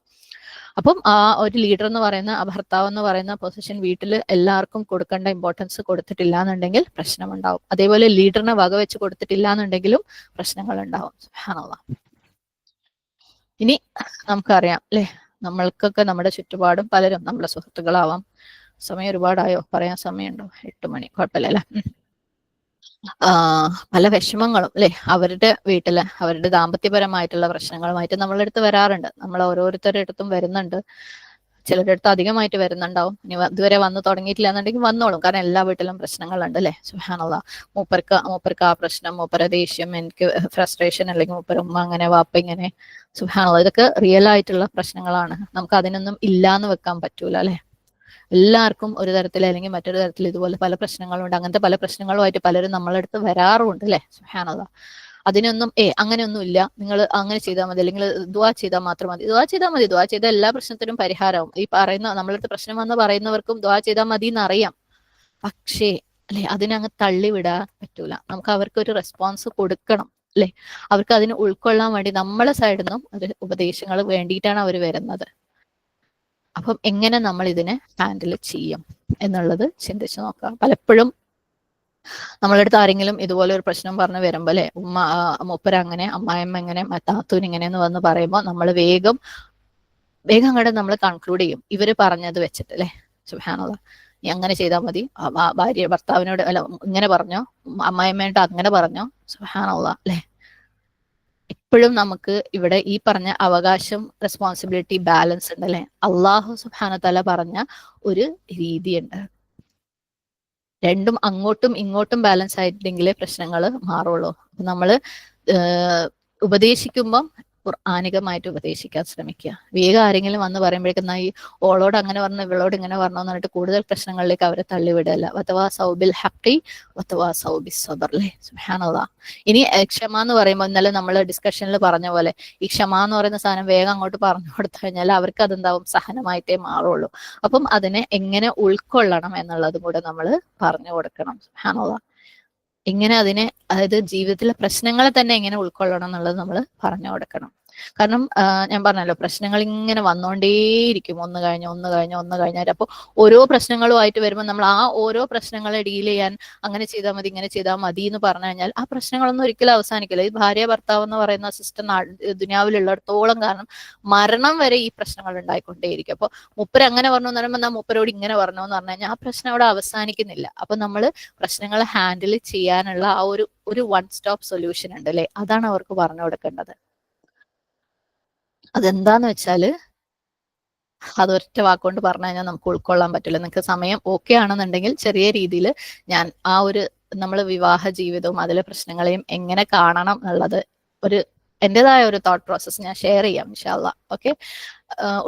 അപ്പം ആ ഒരു ലീഡർ എന്ന് പറയുന്ന, ആ ഭർത്താവ് എന്ന് പറയുന്ന പൊസിഷൻ വീട്ടിൽ എല്ലാവർക്കും കൊടുക്കേണ്ട ഇമ്പോർട്ടൻസ് കൊടുത്തിട്ടില്ല എന്നുണ്ടെങ്കിൽ പ്രശ്നമുണ്ടാവും. അതേപോലെ ലീഡറിനെ വകവെച്ച് കൊടുത്തിട്ടില്ല എന്നുണ്ടെങ്കിലും പ്രശ്നങ്ങൾ ഉണ്ടാവും. സുബ്ഹാനല്ലാഹ്. ഇനി നമുക്കറിയാം അല്ലെ, നമ്മൾക്കൊക്കെ നമ്മുടെ ചുറ്റുപാടും പലരും നമ്മുടെ സുഹൃത്തുക്കളാവാം. സമയം ഒരുപാടായോ? പറയാൻ സമയമുണ്ടോ? 8 മണി. കുഴപ്പമില്ല അല്ലെ. പല വിഷമങ്ങളും അല്ലെ, അവരുടെ വീട്ടില് അവരുടെ ദാമ്പത്യപരമായിട്ടുള്ള പ്രശ്നങ്ങളുമായിട്ട് നമ്മളെ അടുത്ത് വരാറുണ്ട്. നമ്മൾ ഓരോരുത്തരുടെ അടുത്തും വരുന്നുണ്ട്. ചിലരുടെ അടുത്ത് അധികമായിട്ട് വരുന്നുണ്ടാവും. ഇനി ഇതുവരെ വന്നു തുടങ്ങിയിട്ടില്ല എന്നുണ്ടെങ്കിൽ വന്നോളും. കാരണം എല്ലാ വീട്ടിലും പ്രശ്നങ്ങളുണ്ട് അല്ലെ. സുബ്ഹാനല്ലാഹ്. മൂപ്പർക്ക് ആ പ്രശ്നം, മൂപ്പര ദേഷ്യം, എനിക്ക് ഫ്രസ്ട്രേഷൻ, അല്ലെങ്കിൽ മൂപ്പര ഉമ്മ അങ്ങനെ, വാപ്പ ഇങ്ങനെ. സുബ്ഹാനല്ലാഹ്. ഇതൊക്കെ റിയൽ ആയിട്ടുള്ള പ്രശ്നങ്ങളാണ്. നമുക്ക് അതിനൊന്നും ഇല്ലാന്ന് വെക്കാൻ പറ്റൂല അല്ലെ. എല്ലാവർക്കും ഒരു തരത്തിൽ അല്ലെങ്കിൽ മറ്റൊരു തരത്തിൽ ഇതുപോലെ പല പ്രശ്നങ്ങളുണ്ട്. അങ്ങനത്തെ പല പ്രശ്നങ്ങളുമായിട്ട് പലരും നമ്മളടുത്ത് വരാറുമുണ്ട് അല്ലെ. സുബ്ഹാനല്ലാഹ്. അതിനൊന്നും അങ്ങനെയൊന്നും ഇല്ല, നിങ്ങൾ അങ്ങനെ ചെയ്താൽ മതി, അല്ലെങ്കിൽ ദുആ ചെയ്താൽ മാത്രം മതി. ദുആ ചെയ്താൽ മതി, ദുആ ചെയ്താൽ എല്ലാ പ്രശ്നത്തിനും പരിഹാരമാവും. ഈ പറയുന്ന നമ്മളടുത്ത് പ്രശ്നം വന്ന് പറയുന്നവർക്കും ദുആ ചെയ്താൽ മതി എന്നറിയാം. പക്ഷേ അല്ലെ, അതിനങ്ങ് തള്ളിവിടാൻ പറ്റൂല. നമുക്ക് അവർക്ക് ഒരു റെസ്പോൺസ് കൊടുക്കണം അല്ലെ. അവർക്ക് അതിന് ഉൾക്കൊള്ളാൻ വേണ്ടി നമ്മളെ സൈഡിൽ നിന്നും ഒരു ഉപദേശങ്ങൾ വേണ്ടിയിട്ടാണ് അവർ വരുന്നത്. അപ്പം എങ്ങനെ നമ്മൾ ഇതിനെ ഹാൻഡിൽ ചെയ്യും എന്നുള്ളത് ചിന്തിച്ചു നോക്കാം. പലപ്പോഴും നമ്മളടുത്ത് ആരെങ്കിലും ഇതുപോലെ ഒരു പ്രശ്നം പറഞ്ഞു വരുമ്പോൾ അല്ലെ, മൂപ്പര അങ്ങനെ, അമ്മായിയമ്മ ഇങ്ങനെ, താത്തൂൻ ഇങ്ങനെയെന്ന് വന്ന് പറയുമ്പോൾ നമ്മൾ വേഗം അങ്ങോട്ട് നമ്മൾ കൺക്ലൂഡ് ചെയ്യും ഇവര് പറഞ്ഞത് വെച്ചിട്ട് അല്ലെ. സുബ്ഹാനല്ലാഹ്. നീ അങ്ങനെ ചെയ്താൽ മതി, ഭാര്യ ഭർത്താവിനോട് അല്ല ഇങ്ങനെ പറഞ്ഞോ, അമ്മായിയമ്മയോട് അങ്ങനെ പറഞ്ഞോ. സുബ്ഹാനല്ലാഹ് അല്ലെ. എപ്പോഴും നമുക്ക് ഇവിടെ ഈ പറഞ്ഞ അവകാശം, റെസ്പോൺസിബിലിറ്റി, ബാലൻസ് ഉണ്ട് അല്ലെ. അള്ളാഹു സുബ്ഹാനഹു തആല പറഞ്ഞ ഒരു രീതിയുണ്ട്. രണ്ടും അങ്ങോട്ടും ഇങ്ങോട്ടും ബാലൻസ് ആയിട്ടെങ്കിലേ പ്രശ്നങ്ങൾ മാറുള്ളൂ. നമ്മള് ഉപദേശിക്കുമ്പം ഖുർആനികമായിട്ട് ഉപദേശിക്കാൻ ശ്രമിക്കുക. വേഗം ആരെങ്കിലും വന്ന് പറയുമ്പോഴേക്കും ഈ ഓളോട് അങ്ങനെ പറഞ്ഞു, ഇവളോട് ഇങ്ങനെ പറഞ്ഞു എന്ന് പറഞ്ഞിട്ട് കൂടുതൽ പ്രശ്നങ്ങളിലേക്ക് അവരെ തള്ളിവിടല്ല. വതവാസൗ ബിൽ ഹഖി വതവാസൗ ബിസ്സബ്ർ അല്ലേ. സുബ്ഹാനല്ലാഹ്. ഇനി ക്ഷമ എന്ന് പറയുമ്പോൾ ഇന്നലെ നമ്മൾ ഡിസ്കഷനിൽ പറഞ്ഞ പോലെ ഈ ക്ഷമ എന്ന് പറയുന്ന സാധനം വേഗം അങ്ങോട്ട് പറഞ്ഞു കൊടുത്തു കഴിഞ്ഞാൽ അവർക്ക് അതെന്താവും, സഹനമായിട്ടേ മാറുള്ളൂ. അപ്പം അതിനെ എങ്ങനെ ഉൾക്കൊള്ളണം എന്നുള്ളതും കൂടെ നമ്മൾ പറഞ്ഞു കൊടുക്കണം. സുബ്ഹാനല്ലാഹ്. ഇങ്ങനെ അതിനെ, അതായത് ജീവിതത്തിലെ പ്രശ്നങ്ങളെ തന്നെ എങ്ങനെ ഉൾക്കൊള്ളണം എന്നുള്ളത് നമ്മൾ പറഞ്ഞു കൊടുക്കണം. കാരണം ഞാൻ പറഞ്ഞല്ലോ, പ്രശ്നങ്ങൾ ഇങ്ങനെ വന്നുകൊണ്ടേയിരിക്കും, ഒന്ന് കഴിഞ്ഞാൽ. അപ്പോൾ ഓരോ പ്രശ്നങ്ങളുമായിട്ട് വരുമ്പോൾ നമ്മൾ ആ ഓരോ പ്രശ്നങ്ങളെ ഡീൽ ചെയ്യാൻ അങ്ങനെ ചെയ്താൽ മതി, ഇങ്ങനെ ചെയ്താൽ മതി എന്ന് പറഞ്ഞു കഴിഞ്ഞാൽ ആ പ്രശ്നങ്ങളൊന്നും ഒരിക്കലും അവസാനിക്കില്ല. ഈ ഭാര്യ ഭർത്താവ് എന്ന് പറയുന്ന സിസ്റ്റം ദുനിയാവിലുള്ളിടത്തോളം കാരണം മരണം വരെ ഈ പ്രശ്നങ്ങൾ ഉണ്ടായിക്കൊണ്ടേയിരിക്കും. അപ്പോൾ മുപ്പര് അങ്ങനെ പറഞ്ഞു എന്ന് പറയുമ്പോൾ മുപ്പരോട് ഇങ്ങനെ പറഞ്ഞു എന്ന് പറഞ്ഞു കഴിഞ്ഞാൽ ആ പ്രശ്നം അവിടെ അവസാനിക്കുന്നില്ല. അപ്പൊ നമ്മൾ പ്രശ്നങ്ങളെ ഹാൻഡിൽ ചെയ്യാനുള്ള ആ ഒരു വൺ സ്റ്റോപ്പ് സൊല്യൂഷൻ ഉണ്ട് അല്ലെ, അതാണ് അവർക്ക് പറഞ്ഞു കൊടുക്കേണ്ടത്. അതെന്താന്ന് വെച്ചാല് അതൊറ്റ വാക്കുകൊണ്ട് പറഞ്ഞു കഴിഞ്ഞാൽ നമുക്ക് ഉൾക്കൊള്ളാൻ പറ്റില്ല. നിങ്ങൾക്ക് സമയം ഓക്കെ ആണെന്നുണ്ടെങ്കിൽ ചെറിയ രീതിയിൽ ഞാൻ ആ ഒരു നമ്മൾ വിവാഹ ജീവിതവും അതിലെ പ്രശ്നങ്ങളെയും എങ്ങനെ കാണണം എന്നുള്ളത് ഒരു എന്റേതായ ഒരു തോട്ട് പ്രോസസ്സ് ഞാൻ ഷെയർ ചെയ്യാം ഇൻഷാ അല്ലാഹ്. ഓക്കെ.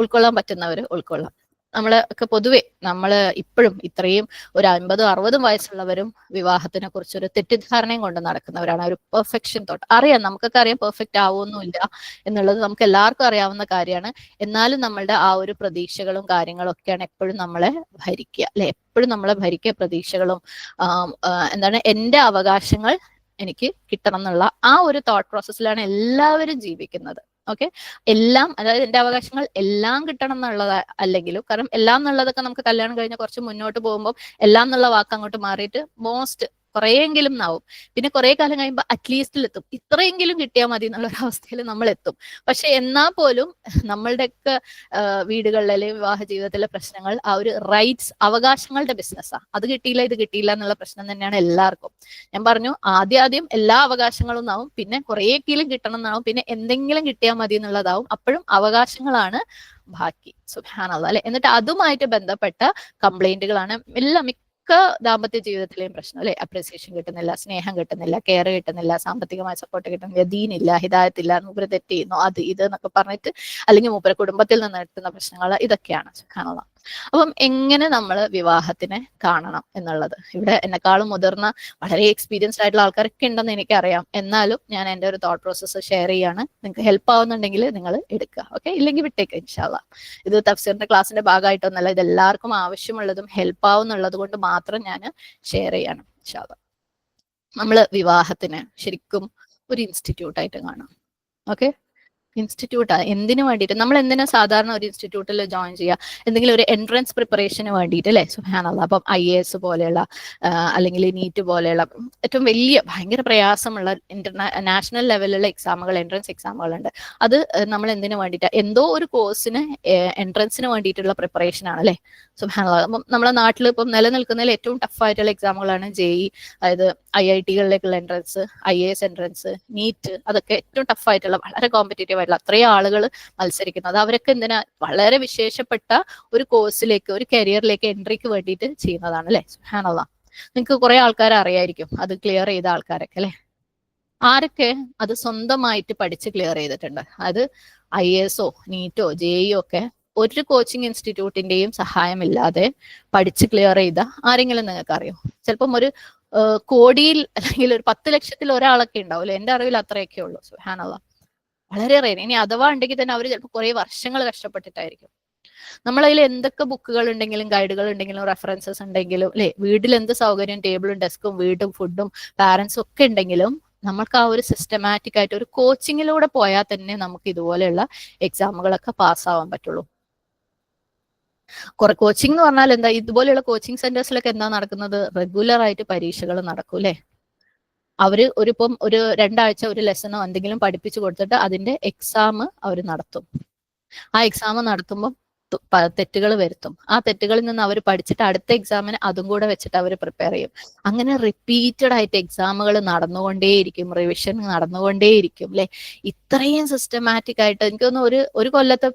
ഉൾക്കൊള്ളാൻ പറ്റുന്നവർ ഉൾക്കൊള്ളാം. നമ്മള് ഒക്കെ പൊതുവെ നമ്മള് ഇപ്പോഴും ഇത്രയും ഒരു 50-60 വയസ്സുള്ളവരും വിവാഹത്തിനെ കുറിച്ചൊരു തെറ്റിദ്ധാരണയും കൊണ്ട് നടക്കുന്നവരാണ്. ഒരു പെർഫെക്ഷൻ തോട്ട്. അറിയാം, നമുക്കൊക്കെ അറിയാം പെർഫെക്റ്റ് ആവുമൊന്നുമില്ല എന്നുള്ളത് നമുക്ക് എല്ലാവർക്കും അറിയാവുന്ന കാര്യമാണ്. എന്നാലും നമ്മളുടെ ആ ഒരു പ്രതീക്ഷകളും കാര്യങ്ങളും ഒക്കെയാണ് എപ്പോഴും നമ്മളെ ഭരിക്കുക അല്ലെ. എപ്പോഴും നമ്മളെ ഭരിക്കുക പ്രതീക്ഷകളും എന്താണ്, എന്റെ അവകാശങ്ങൾ എനിക്ക് കിട്ടണം എന്നുള്ള ആ ഒരു തോട്ട് പ്രോസസ്സിലാണ് എല്ലാവരും ജീവിക്കുന്നത്. ഓക്കെ. എല്ലാം, അതായത് എന്റെ അവകാശങ്ങൾ എല്ലാം കിട്ടണം എന്നുള്ളത് അല്ലെങ്കിലും, കാരണം എല്ലാം എന്നുള്ളതൊക്കെ നമുക്ക് കല്യാണം കഴിഞ്ഞ് കുറച്ച് മുന്നോട്ട് പോകുമ്പോൾ എല്ലാം എന്നുള്ള വാക്ക് അങ്ങോട്ട് മാറിയിട്ട് മോസ്റ്റ് കുറേയെങ്കിലും ആവും. പിന്നെ കുറെ കാലം കഴിയുമ്പോൾ അറ്റ്ലീസ്റ്റിലെത്തും, ഇത്രയെങ്കിലും കിട്ടിയാൽ മതി എന്നുള്ള ഒരു അവസ്ഥയിൽ നമ്മൾ എത്തും. പക്ഷെ എന്നാൽ പോലും നമ്മളുടെയൊക്കെ വീടുകളിലെ വിവാഹ ജീവിതത്തിലെ പ്രശ്നങ്ങൾ ആ ഒരു റൈറ്റ്സ്, അവകാശങ്ങളുടെ ബിസിനസ്സാണ്. അത് കിട്ടിയില്ല, ഇത് കിട്ടിയില്ല എന്നുള്ള പ്രശ്നം തന്നെയാണ് എല്ലാവർക്കും. ഞാൻ പറഞ്ഞു, ആദ്യം എല്ലാ അവകാശങ്ങളും എന്നാവും, പിന്നെ കുറേയെങ്കിലും കിട്ടണം എന്നാവും, പിന്നെ എന്തെങ്കിലും കിട്ടിയാൽ മതി എന്നുള്ളതാവും. അപ്പോഴും അവകാശങ്ങളാണ് ബാക്കി. സുബ്ഹാനല്ലാഹ് അല്ലെ. എന്നിട്ട് അതുമായിട്ട് ബന്ധപ്പെട്ട കംപ്ലൈന്റുകളാണ് എല്ലാം ദാമ്പത്യ ജീവിതത്തിലെയും പ്രശ്നം അല്ലെ. അപ്രിസിയേഷൻ കിട്ടുന്നില്ല, സ്നേഹം കിട്ടുന്നില്ല, കെയർ കിട്ടുന്നില്ല, സാമ്പത്തികമായ സപ്പോർട്ട് കിട്ടുന്നില്ല, ദീനില്ല, ഹിദായത്തില്ല, മൂപ്പര് തെറ്റ് ചെയ്യുന്നു, അത് ഇത് എന്നൊക്കെ പറഞ്ഞിട്ട്, അല്ലെങ്കിൽ മൂപ്പര് കുടുംബത്തിൽ നിന്ന് എത്തുന്ന പ്രശ്നങ്ങൾ, ഇതൊക്കെയാണ്. സുബ്ഹാനല്ലാഹ്. അപ്പം എങ്ങനെ നമ്മൾ വിവാഹത്തിനെ കാണണം എന്നുള്ളത് ഇവിടെ എന്നെക്കാളും മുതിർന്ന വളരെ എക്സ്പീരിയൻസ്ഡ് ആയിട്ടുള്ള ആൾക്കാരൊക്കെ ഉണ്ടെന്ന് എനിക്കറിയാം. എന്നാലും ഞാൻ എൻ്റെ ഒരു തോട്ട് പ്രോസസ്സ് ഷെയർ ചെയ്യാണ്. നിങ്ങൾക്ക് ഹെൽപ്പ് ആവുന്നുണ്ടെങ്കിൽ നിങ്ങൾ എടുക്കുക, ഓക്കെ. ഇല്ലെങ്കിൽ വിട്ടേക്ക് ഇൻഷാല്ലാ. ഇത് തഫ്സീറിന്റെ ക്ലാസ്സിന്റെ ഭാഗമായിട്ടൊന്നല്ല, ഇത് എല്ലാവർക്കും ആവശ്യമുള്ളതും ഹെൽപ്പ് ആവുന്നുള്ളത് കൊണ്ട് മാത്രം ഞാൻ ഷെയർ ചെയ്യാണ് ഇൻഷാല്ലാ. നമ്മൾ വിവാഹത്തിന് ശരിക്കും ഒരു ഇൻസ്റ്റിറ്റ്യൂട്ട് ആയിട്ട് കാണാം, ഓക്കെ. ഇൻസ്റ്റിറ്റ്യൂട്ടാ എന്തിനു വേണ്ടിയിട്ട്? നമ്മൾ എന്തിനാ സാധാരണ ഒരു ഇൻസ്റ്റിറ്റ്യൂട്ടിൽ ജോയിൻ ചെയ്യുക? എന്തെങ്കിലും ഒരു എൻട്രൻസ് പ്രിപ്പറേഷന് വേണ്ടിയിട്ട് അല്ലേ? സുബ്ഹാനല്ലാഹ്. അപ്പം IAS പോലെയുള്ള അല്ലെങ്കിൽ നീറ്റ് പോലെയുള്ള ഏറ്റവും വലിയ ഭയങ്കര പ്രയാസമുള്ള നാഷണൽ ലെവലിലുള്ള എക്സാമുകൾ, എൻട്രൻസ് എക്സാമുകളുണ്ട്. അത് നമ്മൾ എന്തിനു വേണ്ടിയിട്ടാ? എന്തോ ഒരു കോഴ്സിന് എൻട്രൻസിന് വേണ്ടിയിട്ടുള്ള പ്രിപ്പറേഷൻ ആണ് അല്ലേ? സുബ്ഹാനല്ലാഹ്. അപ്പം നമ്മളെ നാട്ടിൽ ഇപ്പം നിലനിൽക്കുന്നതിൽ ഏറ്റവും ടഫായിട്ടുള്ള എക്സാമുകളാണ് JEE, അതായത് IIT-കളിലേക്കുള്ള എൻട്രൻസ്, IAS എൻട്രൻസ്, നീറ്റ്. അതൊക്കെ ഏറ്റവും ടഫായിട്ടുള്ള, വളരെ കോമ്പറ്റേറ്റീവ് ആയിട്ടുള്ള അത്രയും ആളുകൾ മത്സരിക്കുന്നത്. അവരൊക്കെ എന്തിനാ? വളരെ വിശേഷപ്പെട്ട ഒരു കോഴ്സിലേക്ക്, ഒരു കരിയറിലേക്ക് എൻട്രിക്ക് വേണ്ടിയിട്ട് ചെയ്യുന്നതാണ് അല്ലെ? സുബ്ഹാനല്ലാഹ്. നിങ്ങൾക്ക് കുറെ ആൾക്കാരെ അറിയായിരിക്കും അത് ക്ലിയർ ചെയ്ത ആൾക്കാരൊക്കെ അല്ലെ? ആരൊക്കെ അത് സ്വന്തമായിട്ട് പഠിച്ച് ക്ലിയർ ചെയ്തിട്ടുണ്ട്? അത് IAS-ഓ നീറ്റോ JEE-ഓ ഒക്കെ ഒരു കോച്ചിങ് ഇൻസ്റ്റിറ്റ്യൂട്ടിന്റെയും സഹായമില്ലാതെ പഠിച്ച് ക്ലിയർ ചെയ്ത ആരെങ്കിലും നിങ്ങൾക്ക് അറിയോ? ചിലപ്പം ഒരു കോടിയിൽ അല്ലെങ്കിൽ ഒരു 10 ലക്ഷത്തിൽ ഒരാളൊക്കെ ഉണ്ടാവില്ല. എന്റെ അറിവിൽ അത്രയൊക്കെ ഉള്ളൂ. സുബ്ഹാനല്ലാഹ്. വളരെ റെയർ. ഇനി അഥവാ ഉണ്ടെങ്കിൽ തന്നെ അവർ ചിലപ്പോൾ കുറെ വർഷങ്ങൾ കഷ്ടപ്പെട്ടിട്ടായിരിക്കും. നമ്മളതിൽ എന്തൊക്കെ ബുക്കുകൾ ഉണ്ടെങ്കിലും, ഗൈഡുകൾ ഉണ്ടെങ്കിലും, റെഫറൻസസ് ഉണ്ടെങ്കിലും അല്ലെ, വീട്ടിൽ എന്ത് സൗകര്യം, ടേബിളും ഡെസ്കും വീടും ഫുഡും പാരന്റ്സും ഒക്കെ ഉണ്ടെങ്കിലും, നമുക്ക് ആ ഒരു സിസ്റ്റമാറ്റിക് ആയിട്ട് ഒരു കോച്ചിങ്ങിലൂടെ പോയാൽ തന്നെ നമുക്ക് ഇതുപോലെയുള്ള എക്സാമുകളൊക്കെ പാസ്സാവാൻ പറ്റുള്ളൂ. കുറെ കോച്ചിങ് എന്ന് പറഞ്ഞാൽ എന്താ? ഇതുപോലെയുള്ള കോച്ചിങ് സെന്റേഴ്സിലൊക്കെ എന്താ നടക്കുന്നത്? റെഗുലർ ആയിട്ട് പരീക്ഷകൾ നടക്കും അല്ലെ? അവര് ഇപ്പം ഒരു 2 ആഴ്ച ഒരു ലെസണോ എന്തെങ്കിലും പഠിപ്പിച്ചു കൊടുത്തിട്ട് അതിന്റെ എക്സാം അവർ നടത്തും. ആ എക്സാം നടത്തുമ്പോൾ തെറ്റുകൾ വരുത്തും. ആ തെറ്റുകളിൽ നിന്ന് അവർ പഠിച്ചിട്ട് അടുത്ത എക്സാമിന് അതും കൂടെ വെച്ചിട്ട് അവർ പ്രിപ്പയർ ചെയ്യും. അങ്ങനെ റിപ്പീറ്റഡ് ആയിട്ട് എക്സാമുകൾ നടന്നുകൊണ്ടേയിരിക്കും, റിവിഷൻ നടന്നുകൊണ്ടേയിരിക്കും അല്ലെ? ഇത്രയും സിസ്റ്റമാറ്റിക് ആയിട്ട് എനിക്ക് തോന്നുന്നു ഒരു കൊല്ലത്തെ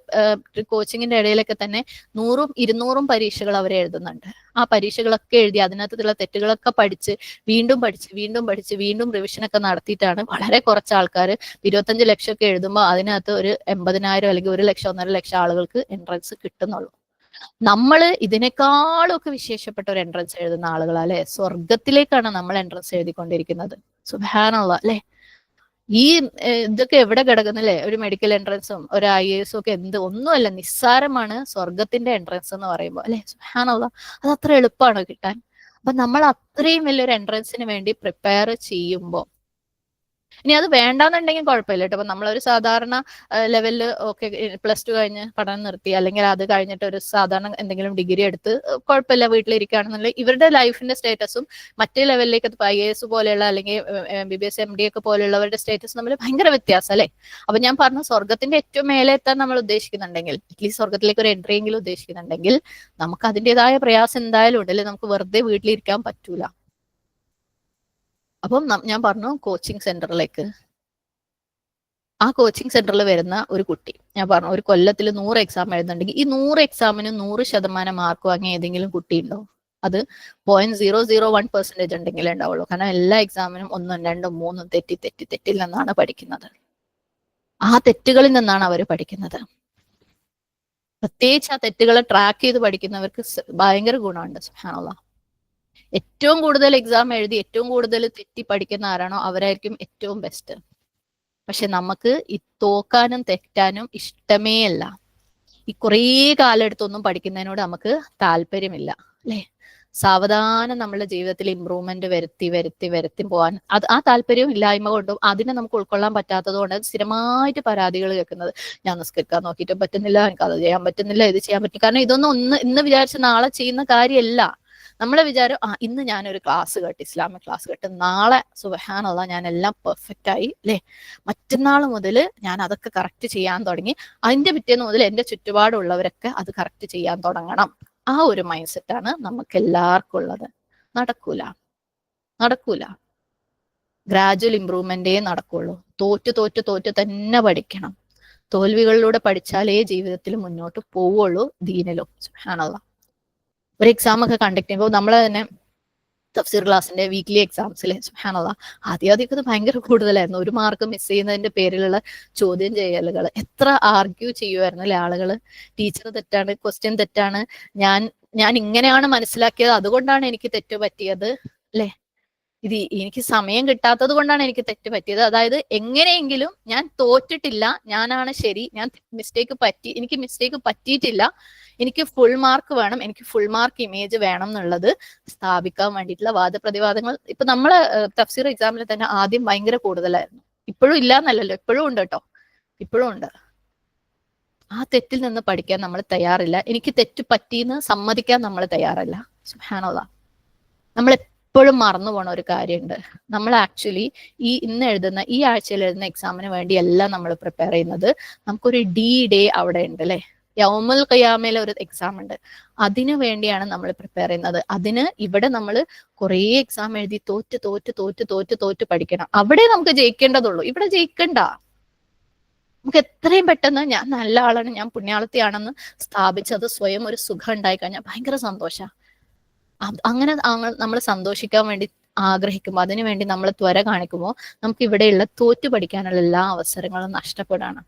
കോച്ചിങ്ങിന്റെ ഇടയിലൊക്കെ തന്നെ 100ഉം 200ഉം പരീക്ഷകൾ അവർ എഴുതുന്നുണ്ട്. ആ പരീക്ഷകളൊക്കെ എഴുതി അതിനകത്തുള്ള തെറ്റുകളൊക്കെ പഠിച്ച് വീണ്ടും പഠിച്ച് വീണ്ടും പഠിച്ച് വീണ്ടും റിവിഷനൊക്കെ നടത്തിയിട്ടാണ് വളരെ കുറച്ച് ആൾക്കാർ 25 ലക്ഷമൊക്കെ എഴുതുമ്പോൾ അതിനകത്ത് ഒരു 80,000 അല്ലെങ്കിൽ 1 ലക്ഷം 1.5 ലക്ഷം ആളുകൾക്ക് എൻട്രൻസ് കിട്ടുന്നുള്ളൂ. നമ്മള് ഇതിനേക്കാളും ഒക്കെ വിശേഷപ്പെട്ട ഒരു എൻട്രൻസ് എഴുതുന്ന ആളുകളാ അല്ലെ? സ്വർഗത്തിലേക്കാണ് നമ്മൾ എൻട്രൻസ് എഴുതിക്കൊണ്ടിരിക്കുന്നത്. സുബ്ഹാനല്ലാഹ് അല്ലെ? ഈ ഇതൊക്കെ എവിടെ കിടക്കുന്നില്ലേ? ഒരു മെഡിക്കൽ എൻട്രൻസും ഒരു IAS ഒക്കെ ഒന്നുമല്ല, നിസ്സാരമാണ് സ്വർഗത്തിന്റെ എൻട്രൻസ് എന്ന് പറയുമ്പോൾ അല്ലെ? സുബ്ഹാനല്ലാഹ്. അത് അത്ര എളുപ്പമാണോ കിട്ടാൻ? അപ്പൊ നമ്മൾ അത്രയും വലിയൊരു എൻട്രൻസിന് വേണ്ടി പ്രിപ്പയർ ചെയ്യുമ്പോൾ, ഇനി അത് വേണ്ടാന്നുണ്ടെങ്കിൽ കുഴപ്പമില്ല കേട്ടോ. അപ്പൊ നമ്മളൊരു സാധാരണ ലെവലിൽ ഓക്കെ +2 കഴിഞ്ഞ് പഠനം നിർത്തി, അല്ലെങ്കിൽ അത് കഴിഞ്ഞിട്ട് ഒരു സാധാരണ എന്തെങ്കിലും ഡിഗ്രി എടുത്ത് കുഴപ്പമില്ല വീട്ടിലിരിക്കുകയാണെന്നുണ്ടെങ്കിൽ ഇവരുടെ ലൈഫിന്റെ സ്റ്റേറ്റസും മറ്റേ ലെവലിലേക്ക് IAS പോലെയുള്ള അല്ലെങ്കിൽ MBBS MD ഒക്കെ പോലെയുള്ളവരുടെ സ്റ്റേറ്റസ് തമ്മിൽ ഭയങ്കര വ്യത്യാസം അല്ലെ? അപ്പൊ ഞാൻ പറഞ്ഞു, സ്വർഗത്തിന്റെ ഏറ്റവും മേലെ എത്താൻ നമ്മൾ ഉദ്ദേശിക്കുന്നുണ്ടെങ്കിൽ, അറ്റ്ലീസ്റ്റ് സ്വർഗത്തിലേക്ക് ഒരു എൻട്രി എങ്കിലും ഉദ്ദേശിക്കുന്നുണ്ടെങ്കിൽ, നമുക്ക് അതിൻ്റെതായ പ്രയാസം എന്തായാലും ഉണ്ടല്ലേ? നമുക്ക് വെറുതെ വീട്ടിലിരിക്കാൻ പറ്റൂല. അപ്പം ഞാൻ പറഞ്ഞു കോച്ചിങ് സെന്ററിലേക്ക്. ആ കോച്ചിങ് സെന്ററിൽ വരുന്ന ഒരു കുട്ടി, ഞാൻ പറഞ്ഞു ഒരു കൊല്ലത്തിൽ 100 എക്സാം എഴുതുന്നുണ്ടെങ്കിൽ ഈ 100 എക്സാമിന് 100% മാർക്ക് വാങ്ങിയ ഏതെങ്കിലും കുട്ടി ഉണ്ടോ? അത് 0.001% ഉണ്ടെങ്കിലേ ഉണ്ടാവുള്ളൂ. കാരണം എല്ലാ എക്സാമിനും 1ഉം 2ഉം 3ഉം തെറ്റിൽ നിന്നാണ് പഠിക്കുന്നത്. ആ തെറ്റുകളിൽ നിന്നാണ് അവർ പഠിക്കുന്നത്. പ്രത്യേകിച്ച് ആ തെറ്റുകളെ ട്രാക്ക് ചെയ്ത് പഠിക്കുന്നവർക്ക് ഭയങ്കര ഗുണമുണ്ട്. സുബ്ഹാനല്ലാഹ്. ഏറ്റവും കൂടുതൽ എക്സാം എഴുതി ഏറ്റവും കൂടുതൽ തെറ്റി പഠിക്കുന്ന ആരാണോ അവരായിരിക്കും ഏറ്റവും ബെസ്റ്റ്. പക്ഷെ നമുക്ക് ഈ തോക്കാനും തെറ്റാനും ഇഷ്ടമേ അല്ല. ഈ കുറേ കാലം എടുത്തൊന്നും പഠിക്കുന്നതിനോട് നമുക്ക് താല്പര്യമില്ല അല്ലെ? സാവധാനം നമ്മുടെ ജീവിതത്തിൽ ഇമ്പ്രൂവ്മെന്റ് വരുത്തി പോകാൻ ആ താല്പര്യവും ഇല്ലായ്മ കൊണ്ടും അതിനെ നമുക്ക് ഉൾക്കൊള്ളാൻ പറ്റാത്തത് കൊണ്ട് സ്ഥിരമായിട്ട് പരാതികൾ കേൾക്കുന്നത്, ഞാൻ നിസ്കരിക്കാൻ നോക്കിയിട്ട് പറ്റുന്നില്ല, എനിക്ക് അത് ചെയ്യാൻ പറ്റുന്നില്ല, ഇത് ചെയ്യാൻ പറ്റും. കാരണം ഇതൊന്നും ഇന്ന് വിചാരിച്ച് നാളെ ചെയ്യുന്ന കാര്യമല്ല. നമ്മളെ വിചാരം ഇന്ന് ഞാനൊരു ക്ലാസ് കേട്ട്, ഇസ്ലാമിക് ക്ലാസ് കേട്ട്, നാളെ സുബ്ഹാനല്ലാഹ് ഞാൻ എല്ലാം പെർഫെക്റ്റ് ആയി അല്ലെ? മറ്റന്നാൾ മുതൽ ഞാൻ അതൊക്കെ കറക്റ്റ് ചെയ്യാൻ തുടങ്ങി, അതിന്റെ പിറ്റേന്ന് മുതൽ എന്റെ ചുറ്റുപാടുള്ളവരൊക്കെ അത് കറക്റ്റ് ചെയ്യാൻ തുടങ്ങണം. ആ ഒരു മൈൻഡ് സെറ്റാണ് നമുക്ക് എല്ലാവർക്കും ഉള്ളത്. നടക്കൂല. ഗ്രാജുവൽ ഇംപ്രൂവ്മെന്റേ നടക്കുള്ളൂ. തോറ്റ് തന്നെ പഠിക്കണം. തോൽവികളിലൂടെ പഠിച്ചാലേ ജീവിതത്തിൽ മുന്നോട്ട് പോവുള്ളൂ ദീനിലും. സുബ്ഹാനല്ലാഹ്. ഒരു എക്സാം ഒക്കെ കണ്ടക്ട് ചെയ്യുമ്പോൾ നമ്മളെ തന്നെ തഫ്സീർ ക്ലാസ്സിന്റെ വീക്ക്ലി എക്സാംസിലെ സുബ്ഹാനല്ലാഹ് ആദ്യമൊക്കെ അത് ഭയങ്കര കൂടുതലായിരുന്നു. ഒരു മാർക്ക് മിസ് ചെയ്യുന്നതിന്റെ പേരിലുള്ള ചോദ്യം ചെയ്യലുകൾ എത്ര ആർഗ്യൂ ചെയ്യുമായിരുന്നു അല്ലെ ആളുകൾ. ടീച്ചർ തെറ്റാണ്, ക്വസ്റ്റ്യൻ തെറ്റാണ്, ഞാൻ ഇങ്ങനെയാണ് മനസ്സിലാക്കിയത്, അതുകൊണ്ടാണ് എനിക്ക് തെറ്റ് പറ്റിയത് അല്ലെ, ഇത് എനിക്ക് സമയം കിട്ടാത്തത് കൊണ്ടാണ് എനിക്ക് തെറ്റ് പറ്റിയത്. അതായത് എങ്ങനെയെങ്കിലും ഞാൻ തോറ്റിട്ടില്ല, ഞാനാണ് ശരി, എനിക്ക് മിസ്റ്റേക്ക് പറ്റിയിട്ടില്ല, എനിക്ക് ഫുൾ മാർക്ക് വേണം, എനിക്ക് ഫുൾ മാർക്ക് ഇമേജ് വേണം എന്നുള്ളത് സ്ഥാപിക്കാൻ വേണ്ടിയിട്ടുള്ള വാദപ്രതിവാദങ്ങൾ ഇപ്പൊ നമ്മളെ തഫ്സീർ എക്സാമിൽ തന്നെ ആദ്യം ഭയങ്കര കൂടുതലായിരുന്നു. ഇപ്പോഴും ഇല്ല എന്നല്ലല്ലോ, ഇപ്പോഴും ഉണ്ട് കേട്ടോ, ഇപ്പോഴും ഉണ്ട്. ആ തെറ്റിൽ നിന്ന് പഠിക്കാൻ നമ്മൾ തയ്യാറില്ല, എനിക്ക് തെറ്റ് പറ്റിയെന്ന് സമ്മതിക്കാൻ നമ്മൾ തയ്യാറല്ല. സുബ്ഹാനല്ലാഹ്. നമ്മൾ എപ്പോഴും മറന്നു പോണ ഒരു കാര്യമുണ്ട്. നമ്മൾ ആക്ച്വലി ഇന്ന് എഴുതുന്ന ഈ ആഴ്ചയിൽ എഴുതുന്ന എക്സാമിന് വേണ്ടിയല്ല നമ്മൾ പ്രിപ്പയർ ചെയ്യുന്നത്. നമുക്കൊരു ഡേ അവിടെ ഉണ്ട് അല്ലെ, യൗമുൽ ഖിയാമയിലെ ഒരു എക്സാം ഉണ്ട്, അതിനു വേണ്ടിയാണ് നമ്മൾ പ്രിപ്പയർ ചെയ്യുന്നത്. അതിന് ഇവിടെ നമ്മൾ കുറേ എക്സാം എഴുതി തോറ്റ് തോറ്റ് തോറ്റ് തോറ്റ് തോറ്റ് പഠിക്കണം. അവിടെ നമുക്ക് ജയിക്കേണ്ടതുള്ളൂ, ഇവിടെ ജയിക്കണ്ട. നമുക്ക് എത്രയും പെട്ടെന്ന് ഞാൻ നല്ല ആളാണ്, ഞാൻ പുണ്യാളത്തിയാണെന്ന് സ്ഥാപിച്ചത് സ്വയം ഒരു സുഖം ഉണ്ടായി കഴിഞ്ഞാൽ ഭയങ്കര സന്തോഷമാണ്. അങ്ങനെ നമ്മൾ സന്തോഷിക്കാൻ വേണ്ടി ആഗ്രഹിക്കുമ്പോൾ, അതിനുവേണ്ടി നമ്മൾ ത്വര കാണിക്കുമ്പോൾ നമുക്ക് ഇവിടെയുള്ള തോറ്റു പഠിക്കാനുള്ള എല്ലാ അവസരങ്ങളും നഷ്ടപ്പെടാണ്.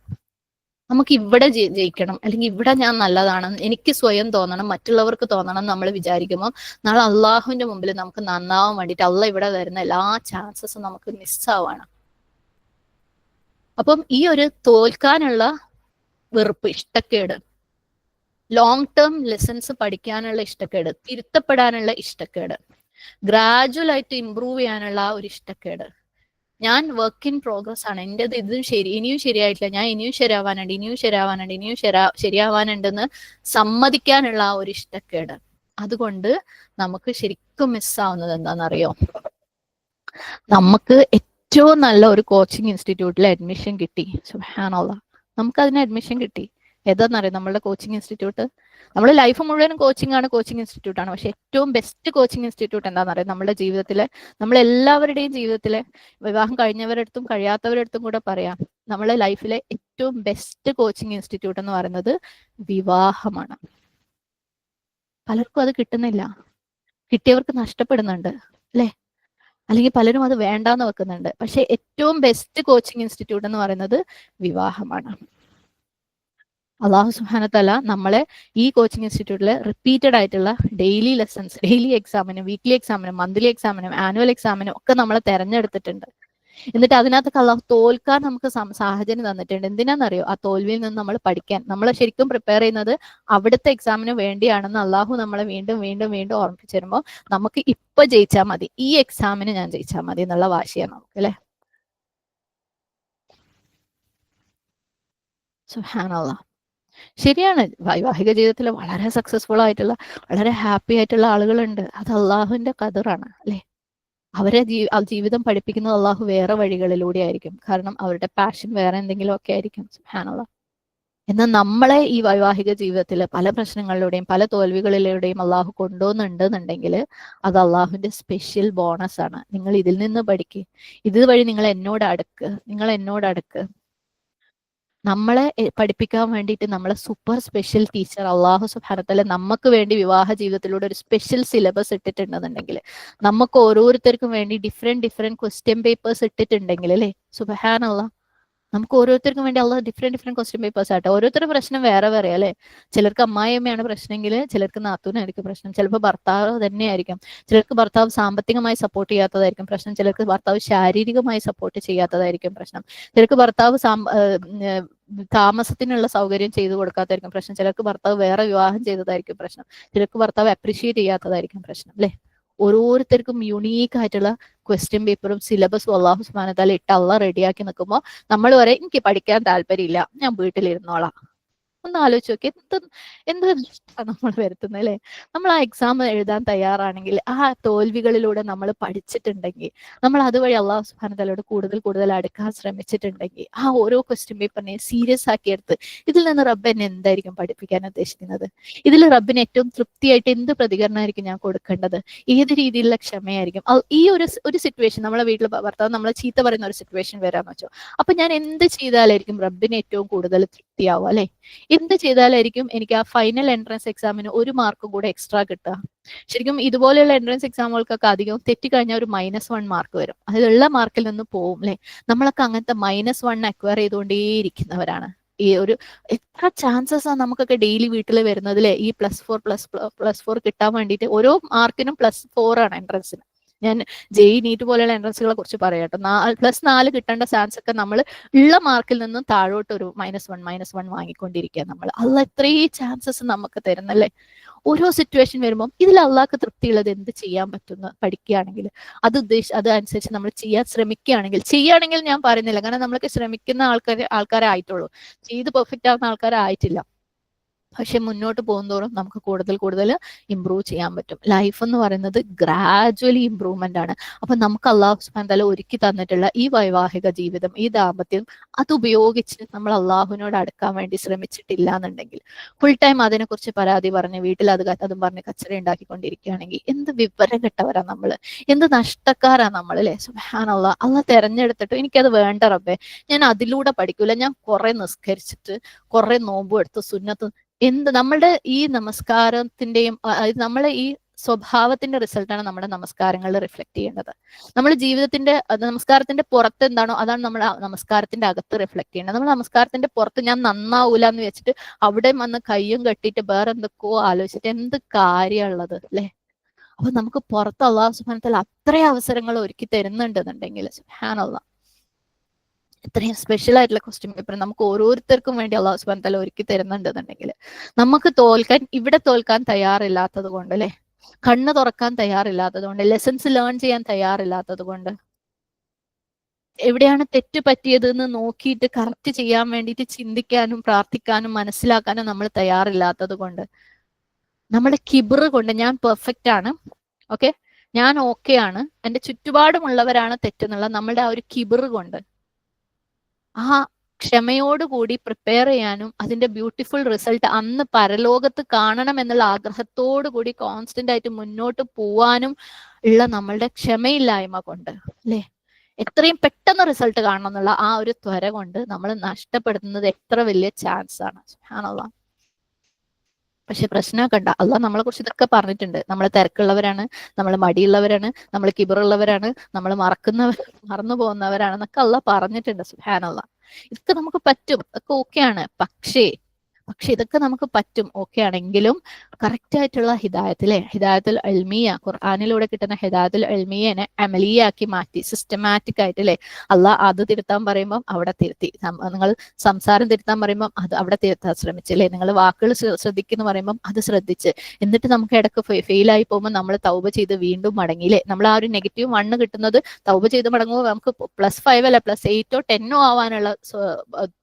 നമുക്ക് ഇവിടെ ജയിക്കണം, അല്ലെങ്കിൽ ഇവിടെ ഞാൻ നല്ലതാണെന്ന് എനിക്ക് സ്വയം തോന്നണം, മറ്റുള്ളവർക്ക് തോന്നണം നമ്മൾ വിചാരിക്കുമ്പോൾ നാളെ അള്ളാഹുവിന്റെ മുമ്പിൽ നമുക്ക് നന്നാവാൻ വേണ്ടിയിട്ട് അള്ളാഹ് ഇവിടെ വരുന്ന എല്ലാ ചാൻസസും നമുക്ക് മിസ്സാവാണ്. അപ്പം ഈ ഒരു തോൽക്കാനുള്ള വെറുപ്പ്, ഇഷ്ടക്കേട്, ലോങ് ടേം ലെസൺസ് പഠിക്കാനുള്ള ഇഷ്ടക്കേട്, തിരുത്തപ്പെടാനുള്ള ഇഷ്ടക്കേട്, ഗ്രാജുവൽ ആയിട്ട് ഇമ്പ്രൂവ് ചെയ്യാനുള്ള ഒരു ഇഷ്ടക്കേട്, ഞാൻ വർക്ക് ഇൻ പ്രോഗ്രസ് ആണ്, എൻ്റെത് ഇതും ശരി, ഇനിയും ശരിയായിട്ടില്ല, ഞാൻ ഇനിയും ശരിയാവാനുണ്ട്, ഇനിയും ശരിയാവാനുണ്ട്, ഇനിയും ശരിയാവാനുണ്ടെന്ന് സമ്മതിക്കാനുള്ള ആ ഒരു ഇഷ്ടക്കേട്, അതുകൊണ്ട് നമുക്ക് ശരിക്കും മിസ്സാവുന്നത് എന്താണെന്നറിയോ? നമുക്ക് ഏറ്റവും നല്ല ഒരു കോച്ചിങ് ഇൻസ്റ്റിറ്റ്യൂട്ടിൽ അഡ്മിഷൻ കിട്ടി, സുബ്ഹാനല്ലാഹ്, നമുക്ക് അതിന് അഡ്മിഷൻ കിട്ടി. ഏതാണെന്നറിയാം നമ്മളുടെ കോച്ചിങ് ഇൻസ്റ്റിറ്റ്യൂട്ട്? നമ്മൾ ലൈഫ് മുഴുവനും കോച്ചിങ് ഇൻസ്റ്റിറ്റ്യൂട്ടാണ്. പക്ഷെ ഏറ്റവും ബെസ്റ്റ് കോച്ചിങ് ഇൻസ്റ്റിറ്റ്യൂട്ട് എന്താണെന്നറിയാം? നമ്മുടെ ജീവിതത്തിലെ, നമ്മളെല്ലാവരുടെയും ജീവിതത്തിലെ, വിവാഹം കഴിഞ്ഞവരടുത്തും കഴിയാത്തവരടുത്തും കൂടെ പറയാം, നമ്മളെ ലൈഫിലെ ഏറ്റവും ബെസ്റ്റ് കോച്ചിങ് ഇൻസ്റ്റിറ്റ്യൂട്ട് എന്ന് പറയുന്നത് വിവാഹമാണ്. പലർക്കും അത് കിട്ടുന്നില്ല, കിട്ടിയവർക്ക് നഷ്ടപ്പെടുന്നുണ്ട് അല്ലെ, അല്ലെങ്കിൽ പലരും അത് വേണ്ടാന്ന് വെക്കുന്നുണ്ട്. പക്ഷെ ഏറ്റവും ബെസ്റ്റ് കോച്ചിങ് ഇൻസ്റ്റിറ്റ്യൂട്ട് എന്ന് പറയുന്നത് വിവാഹമാണ്. അള്ളാഹു സുബ്ഹാനഹു വ തആല നമ്മളെ ഈ കോച്ചിങ് ഇൻസ്റ്റിറ്റ്യൂട്ടിൽ റിപ്പീറ്റഡ് ആയിട്ടുള്ള ഡെയിലി ലെസൺസ്, ഡെയിലി എക്സാമിനും വീക്ക്ലി എക്സാമിനും മന്ത്ലി എക്സാമിനും ആനുവൽ എക്സാമിനും ഒക്കെ നമ്മളെ തെരഞ്ഞെടുത്തിട്ടുണ്ട്. എന്നിട്ട് അതിനകത്തൊക്കെ അള്ളാഹു തോൽക്കാൻ നമുക്ക് സാഹചര്യം തന്നിട്ടുണ്ട്. എന്തിനാണെന്നറിയോ? ആ തോൽവിയിൽ നിന്ന് നമ്മൾ പഠിക്കാൻ. നമ്മൾ ശരിക്കും പ്രിപ്പയർ ചെയ്യുന്നത് അവിടുത്തെ എക്സാമിന് വേണ്ടിയാണെന്ന് അള്ളാഹു നമ്മളെ വീണ്ടും വീണ്ടും വീണ്ടും ഓർമ്മിപ്പിച്ചു തരുമ്പോൾ നമുക്ക് ഇപ്പൊ ജയിച്ചാൽ മതി, ഈ എക്സാമിന് ഞാൻ ജയിച്ചാൽ മതി എന്നുള്ള വാശിയാണ് നമുക്ക് അല്ലെ. സുബ്ഹാനല്ലാഹ്. ശരിയാണ്, വൈവാഹിക ജീവിതത്തിൽ വളരെ സക്സസ്ഫുൾ ആയിട്ടുള്ള, വളരെ ഹാപ്പി ആയിട്ടുള്ള ആളുകളുണ്ട്. അത് അള്ളാഹുവിന്റെ ഖദറാണ് അല്ലെ. അവരെ ജീവിതം പഠിപ്പിക്കുന്നത് അള്ളാഹു വേറെ വഴികളിലൂടെ ആയിരിക്കും. കാരണം അവരുടെ പാഷൻ വേറെ എന്തെങ്കിലും ഒക്കെ ആയിരിക്കും. സുബ്ഹാനല്ലാഹ്. എന്നാൽ നമ്മളെ ഈ വൈവാഹിക ജീവിതത്തിൽ പല പ്രശ്നങ്ങളിലൂടെയും പല തോൽവികളിലൂടെയും അള്ളാഹു കൊണ്ടുപോകുന്നുണ്ടെന്നുണ്ടെങ്കിൽ അത് അള്ളാഹുവിന്റെ സ്പെഷ്യൽ ബോണസ് ആണ്. നിങ്ങൾ ഇതിൽ നിന്ന് പഠിക്കുക, ഇതുവഴി നിങ്ങൾ എന്നോട് അടുക്ക്. നമ്മളെ പഠിപ്പിക്കാൻ വേണ്ടിയിട്ട് നമ്മളെ സൂപ്പർ സ്പെഷ്യൽ ടീച്ചർ അള്ളാഹു സുബ്ഹാനഹു വ തആല നമുക്ക് വേണ്ടി വിവാഹ ജീവിതത്തിലൂടെ ഒരു സ്പെഷ്യൽ സിലബസ് ഇട്ടിട്ടുണ്ടെന്നുണ്ടെങ്കിൽ, നമുക്ക് ഓരോരുത്തർക്കും വേണ്ടി ഡിഫറെന്റ് ക്വസ്റ്റ്യൻ പേപ്പേഴ്സ് ഇട്ടിട്ടുണ്ടെങ്കിൽ അല്ലെ, സുബ്ഹാനല്ലാഹ്, നമുക്ക് ഓരോരുത്തർക്കും വേണ്ടി അള്ളാഹ് ഡിഫറെന്റ് ക്വസ്റ്റ്യൻ പേപ്പേഴ്സ് ആട്ടെ. ഓരോരുത്തരുടെ പ്രശ്നം വേറെ വേറെ അല്ലെ. ചിലർക്ക് അമ്മായിയമ്മയാണ് പ്രശ്നമെങ്കിൽ ചിലർക്ക് നാത്തൂനായിരിക്കും പ്രശ്നം, ചിലപ്പോൾ ഭർത്താവ് തന്നെയായിരിക്കും, ചിലർക്ക് ഭർത്താവ് സാമ്പത്തികമായി സപ്പോർട്ട് ചെയ്യാത്തതായിരിക്കും പ്രശ്നം, ചിലർക്ക് ഭർത്താവ് ശാരീരികമായി സപ്പോർട്ട് ചെയ്യാത്തതായിരിക്കും പ്രശ്നം, ചിലർക്ക് ഭർത്താവ് താമസത്തിനുള്ള സൗകര്യം ചെയ്തു കൊടുക്കാത്തായിരിക്കും പ്രശ്നം, ചിലർക്ക് ഭർത്താവ് വേറെ വിവാഹം ചെയ്തതായിരിക്കും പ്രശ്നം, ചിലർക്ക് ഭർത്താവ് അപ്രീഷിയേറ്റ് ചെയ്യാത്തതായിരിക്കും പ്രശ്നം അല്ലെ. ഓരോരുത്തർക്കും യുണീക്ക് ആയിട്ടുള്ള ക്വസ്റ്റ്യൻ പേപ്പറും സിലബസും അള്ളാഹു സുബ്ഹാനഹു വ തആല ഇട്ട് അള്ളാഹ് റെഡിയാക്കി നിൽക്കുമ്പോൾ നമ്മൾ പറയും എനിക്ക് പഠിക്കാൻ താല്പര്യമില്ല, ഞാൻ വീട്ടിലിരുന്നോളാം. ഒന്ന് ആലോചിച്ച് നോക്കി, എന്ത് നമ്മൾ വരുത്തുന്നത് അല്ലേ? നമ്മൾ ആ എക്സാം എഴുതാൻ തയ്യാറാണെങ്കിൽ, ആ തോൽവികളിലൂടെ നമ്മൾ പഠിച്ചിട്ടുണ്ടെങ്കിൽ, നമ്മൾ അതുവഴി അള്ളാഹു സുബ്ഹാനഹു വതആലയോട് കൂടുതൽ കൂടുതൽ അടുക്കാൻ ശ്രമിച്ചിട്ടുണ്ടെങ്കിൽ, ആ ഓരോ ക്വസ്റ്റ്യൻ പേപ്പറിനെ സീരിയസ് ആക്കി എടുത്ത് ഇതിൽ നിന്ന് റബ്ബ് എന്നെ എന്തായിരിക്കും പഠിപ്പിക്കാൻ ഉദ്ദേശിക്കുന്നത്, ഇതിൽ റബ്ബിന് ഏറ്റവും തൃപ്തിയായിട്ട് എന്ത് പ്രതികരണമായിരിക്കും ഞാൻ കൊടുക്കേണ്ടത്, ഏത് രീതിയിലുള്ള ക്ഷമയായിരിക്കും, ഈ ഒരു സിറ്റുവേഷൻ നമ്മളെ വീട്ടിൽ ഭർത്താവ് നമ്മളെ ചീത്ത പറയുന്ന ഒരു സിറ്റുവേഷൻ വരാന്ന് വെച്ചോ, അപ്പൊ ഞാൻ എന്ത് ചെയ്താലായിരിക്കും റബ്ബിന് ഏറ്റവും കൂടുതൽ തൃപ്തിയാവുക അല്ലെ? എന്ത് ചെയ്താലായിരിക്കും എനിക്ക് ആ ഫൈനൽ എൻട്രൻസ് എക്സാമിന് ഒരു മാർക്കും കൂടെ എക്സ്ട്രാ കിട്ടുക? ശരിക്കും ഇതുപോലെയുള്ള എൻട്രൻസ് എക്സാമുകൾക്കൊക്കെ അധികം തെറ്റിക്കഴിഞ്ഞാൽ ഒരു -1 മാർക്ക് വരും, അതിലുള്ള മാർക്കിൽ നിന്ന് പോവും അല്ലെ? നമ്മളൊക്കെ അങ്ങനത്തെ -1 അക്വയർ ചെയ്തുകൊണ്ടേയിരിക്കുന്നവരാണ്. ഈ ഒരു എത്ര ചാൻസസ് ആണ് നമുക്കൊക്കെ ഡെയിലി വീട്ടിൽ വരുന്നത് അല്ലെ? ഈ +4 കിട്ടാൻ വേണ്ടിയിട്ട് ഓരോ മാർക്കിനും +4 ആണ് എൻട്രൻസിന്. ഞാൻ JEE നീറ്റ് പോലെയുള്ള എൻട്രൻസുകളെ കുറിച്ച് പറയാട്ടോ. +4 കിട്ടേണ്ട ചാൻസ് ഒക്കെ നമ്മൾ ഉള്ള മാർക്കിൽ നിന്നും താഴോട്ട് ഒരു -1 വാങ്ങിക്കൊണ്ടിരിക്കുക നമ്മൾ. അള്ളാഹ് ഇത്രയും ചാൻസസ് നമുക്ക് തരുന്നല്ലേ? ഓരോ സിറ്റുവേഷൻ വരുമ്പോൾ ഇതിൽ അള്ളാഹ്ക്ക് തൃപ്തിയുള്ളത് എന്ത് ചെയ്യാൻ പറ്റുന്ന പഠിക്കുകയാണെങ്കിൽ, അതനുസരിച്ച് നമ്മൾ ചെയ്യാൻ ചെയ്യുകയാണെങ്കിൽ ഞാൻ പറയുന്നില്ല, കാരണം നമ്മളൊക്കെ ശ്രമിക്കുന്ന ആൾക്കാരെ ആയിട്ടുള്ളൂ, ചെയ്ത് പെർഫെക്റ്റ് ആവുന്ന ആൾക്കാരായിട്ടില്ല. പക്ഷെ മുന്നോട്ട് പോകുന്തോറും നമുക്ക് കൂടുതൽ കൂടുതൽ ഇമ്പ്രൂവ് ചെയ്യാൻ പറ്റും. ലൈഫ് എന്ന് പറയുന്നത് ഗ്രാജുവലി ഇമ്പ്രൂവ്മെന്റ് ആണ്. അപ്പൊ നമുക്ക് അള്ളാഹു സുബ്ഹാനഹു വതആല ഒരുക്കി തന്നിട്ടുള്ള ഈ വൈവാഹിക ജീവിതം, ഈ ദാമ്പത്യം, അത് ഉപയോഗിച്ച് നമ്മൾ അള്ളാഹുവിനോട് അടുക്കാൻ വേണ്ടി ശ്രമിച്ചിട്ടില്ല എന്നുണ്ടെങ്കിൽ, ഫുൾ ടൈം അതിനെക്കുറിച്ച് പരാതി പറഞ്ഞ് വീട്ടിൽ അതും പറഞ്ഞ് കച്ചറ ഉണ്ടാക്കിക്കൊണ്ടിരിക്കുകയാണെങ്കിൽ എന്ത് വിവരം കെട്ടവരാ നമ്മള്, എന്ത് നഷ്ടക്കാരാ നമ്മൾ അല്ലെ? സുബ്ഹാനല്ലാഹ്, അള്ളാഹ് തെരഞ്ഞെടുത്തിട്ട് എനിക്കത് വേണ്ട റബ്ബേ, ഞാൻ അതിലൂടെ പഠിക്കൂല, ഞാൻ കുറെ നിസ്കരിച്ചിട്ട് കുറെ നോമ്പും എടുത്ത് സുന്നത്ത്, നമ്മളുടെ ഈ നമസ്കാരത്തിന്റെയും നമ്മളെ ഈ സ്വഭാവത്തിന്റെ റിസൾട്ടാണ് നമ്മുടെ നമസ്കാരങ്ങളിൽ റിഫ്ലക്ട് ചെയ്യേണ്ടത്. നമ്മൾ ജീവിതത്തിന്റെ നമസ്കാരത്തിന്റെ പുറത്ത് എന്താണോ അതാണ് നമ്മൾ നമസ്കാരത്തിന്റെ അകത്ത് റിഫ്ലക്ട് ചെയ്യേണ്ടത്. നമ്മൾ നമസ്കാരത്തിന്റെ പുറത്ത് ഞാൻ നന്നാവൂല എന്ന് വെച്ചിട്ട് അവിടെ വന്ന് കയ്യും കെട്ടിയിട്ട് വേറെ എന്തൊക്കെയോ ആലോചിച്ചിട്ട് എന്ത് കാര്യമുള്ളത് അല്ലെ? അപ്പൊ നമുക്ക് പുറത്ത് അള്ളാഹു സുബ്ഹാനഹു വതആല അത്രയും അവസരങ്ങൾ ഒരുക്കി തരുന്നുണ്ടെന്നുണ്ടെങ്കിൽ, സുബ്ഹാനല്ലാഹ്, ഇത്രയും സ്പെഷ്യൽ ആയിട്ടുള്ള ക്വസ്റ്റ്യൻ പേപ്പർ നമുക്ക് ഓരോരുത്തർക്കും വേണ്ടി അള്ളാഹു സുബ്ഹാനഹു വതആല ഒരുക്കി തരുന്നുണ്ടെന്നുണ്ടെങ്കിൽ, നമുക്ക് ഇവിടെ തോൽക്കാൻ തയ്യാറില്ലാത്തത് കൊണ്ട് അല്ലെ, കണ്ണ് തുറക്കാൻ തയ്യാറില്ലാത്തത് കൊണ്ട്, ലെസൺസ് ലേൺ ചെയ്യാൻ തയ്യാറില്ലാത്തത് കൊണ്ട്, എവിടെയാണ് തെറ്റ് പറ്റിയത് എന്ന് നോക്കിയിട്ട് കറക്റ്റ് ചെയ്യാൻ വേണ്ടിയിട്ട് ചിന്തിക്കാനും പ്രാർത്ഥിക്കാനും മനസ്സിലാക്കാനും നമ്മൾ തയ്യാറില്ലാത്തത് കൊണ്ട്, നമ്മുടെ കിബിറ് കൊണ്ട് ഞാൻ പെർഫെക്റ്റ് ആണ്, ഓക്കെ, ഞാൻ ഓക്കെ ആണ്, എന്റെ ചുറ്റുപാടുമുള്ളവരാണ് തെറ്റെന്നുള്ള നമ്മുടെ ആ ഒരു കിബിറ് കൊണ്ട്, ആ ക്ഷമയോടുകൂടി പ്രിപ്പയർ ചെയ്യാനും അതിന്റെ ബ്യൂട്ടിഫുൾ റിസൾട്ട് അന്ന് പരലോകത്ത് കാണണം എന്നുള്ള ആഗ്രഹത്തോടു കൂടി കോൺസ്റ്റന്റ് ആയിട്ട് മുന്നോട്ട് പോവാനും ഉള്ള നമ്മളുടെ ക്ഷമയില്ലായ്മ കൊണ്ട് അല്ലെ, എത്രയും പെട്ടെന്ന് റിസൾട്ട് കാണണം എന്നുള്ള ആ ഒരു ത്വര കൊണ്ട് നമ്മൾ നഷ്ടപ്പെടുത്തുന്നത് എത്ര വലിയ ചാൻസ് ആണ്. സുബ്ഹാനല്ലാഹ്. പക്ഷെ പ്രശ്നം കണ്ട, അള്ളാഹ് നമ്മളെ കുറിച്ച് ഇതൊക്കെ പറഞ്ഞിട്ടുണ്ട്. നമ്മൾ തിരക്കുള്ളവരാണ്, നമ്മൾ മടിയുള്ളവരാണ്, നമ്മൾ കിബറുള്ളവരാണ്, നമ്മൾ മറന്നു പോകുന്നവരാണെന്നൊക്കെ അള്ളാഹ് പറഞ്ഞിട്ടുണ്ട്. സുബ്ഹാനല്ലാഹ്. ഇതൊക്കെ നമുക്ക് പറ്റും, ഒക്കെ ഓക്കെയാണ്. പക്ഷേ ഇതൊക്കെ നമുക്ക് പറ്റും, ഓക്കെ ആണെങ്കിലും കറക്റ്റ് ആയിട്ടുള്ള ഹിദായത്തുൽ ഇൽമിയ, ഖുർആനിലൂടെ കിട്ടുന്ന ഹിദായത്തുൽ ഇൽമിയനെ അമലിയാക്കി മാറ്റി സിസ്റ്റമാറ്റിക് ആയിട്ട് അല്ലെ, അള്ളാഹ് അത് തിരുത്താൻ പറയുമ്പോൾ അവിടെ തിരുത്തി, നിങ്ങൾ സംസാരം തിരുത്താൻ പറയുമ്പോൾ അത് അവിടെ തിരുത്താൻ ശ്രമിച്ചില്ലേ, നിങ്ങൾ വാക്കുകൾ ശ്രദ്ധിക്കുന്നു പറയുമ്പോൾ അത് ശ്രദ്ധിച്ച്, എന്നിട്ട് നമുക്ക് ഇടയ്ക്ക് ഫെയിലായി പോകുമ്പോൾ നമ്മൾ തൗബ ചെയ്ത് വീണ്ടും മടങ്ങിയില്ലേ. നമ്മൾ ആ ഒരു -1 കിട്ടുന്നത് തൗബ ചെയ്ത് മടങ്ങുമ്പോൾ നമുക്ക് +5 അല്ല +8 10 ആവാനുള്ള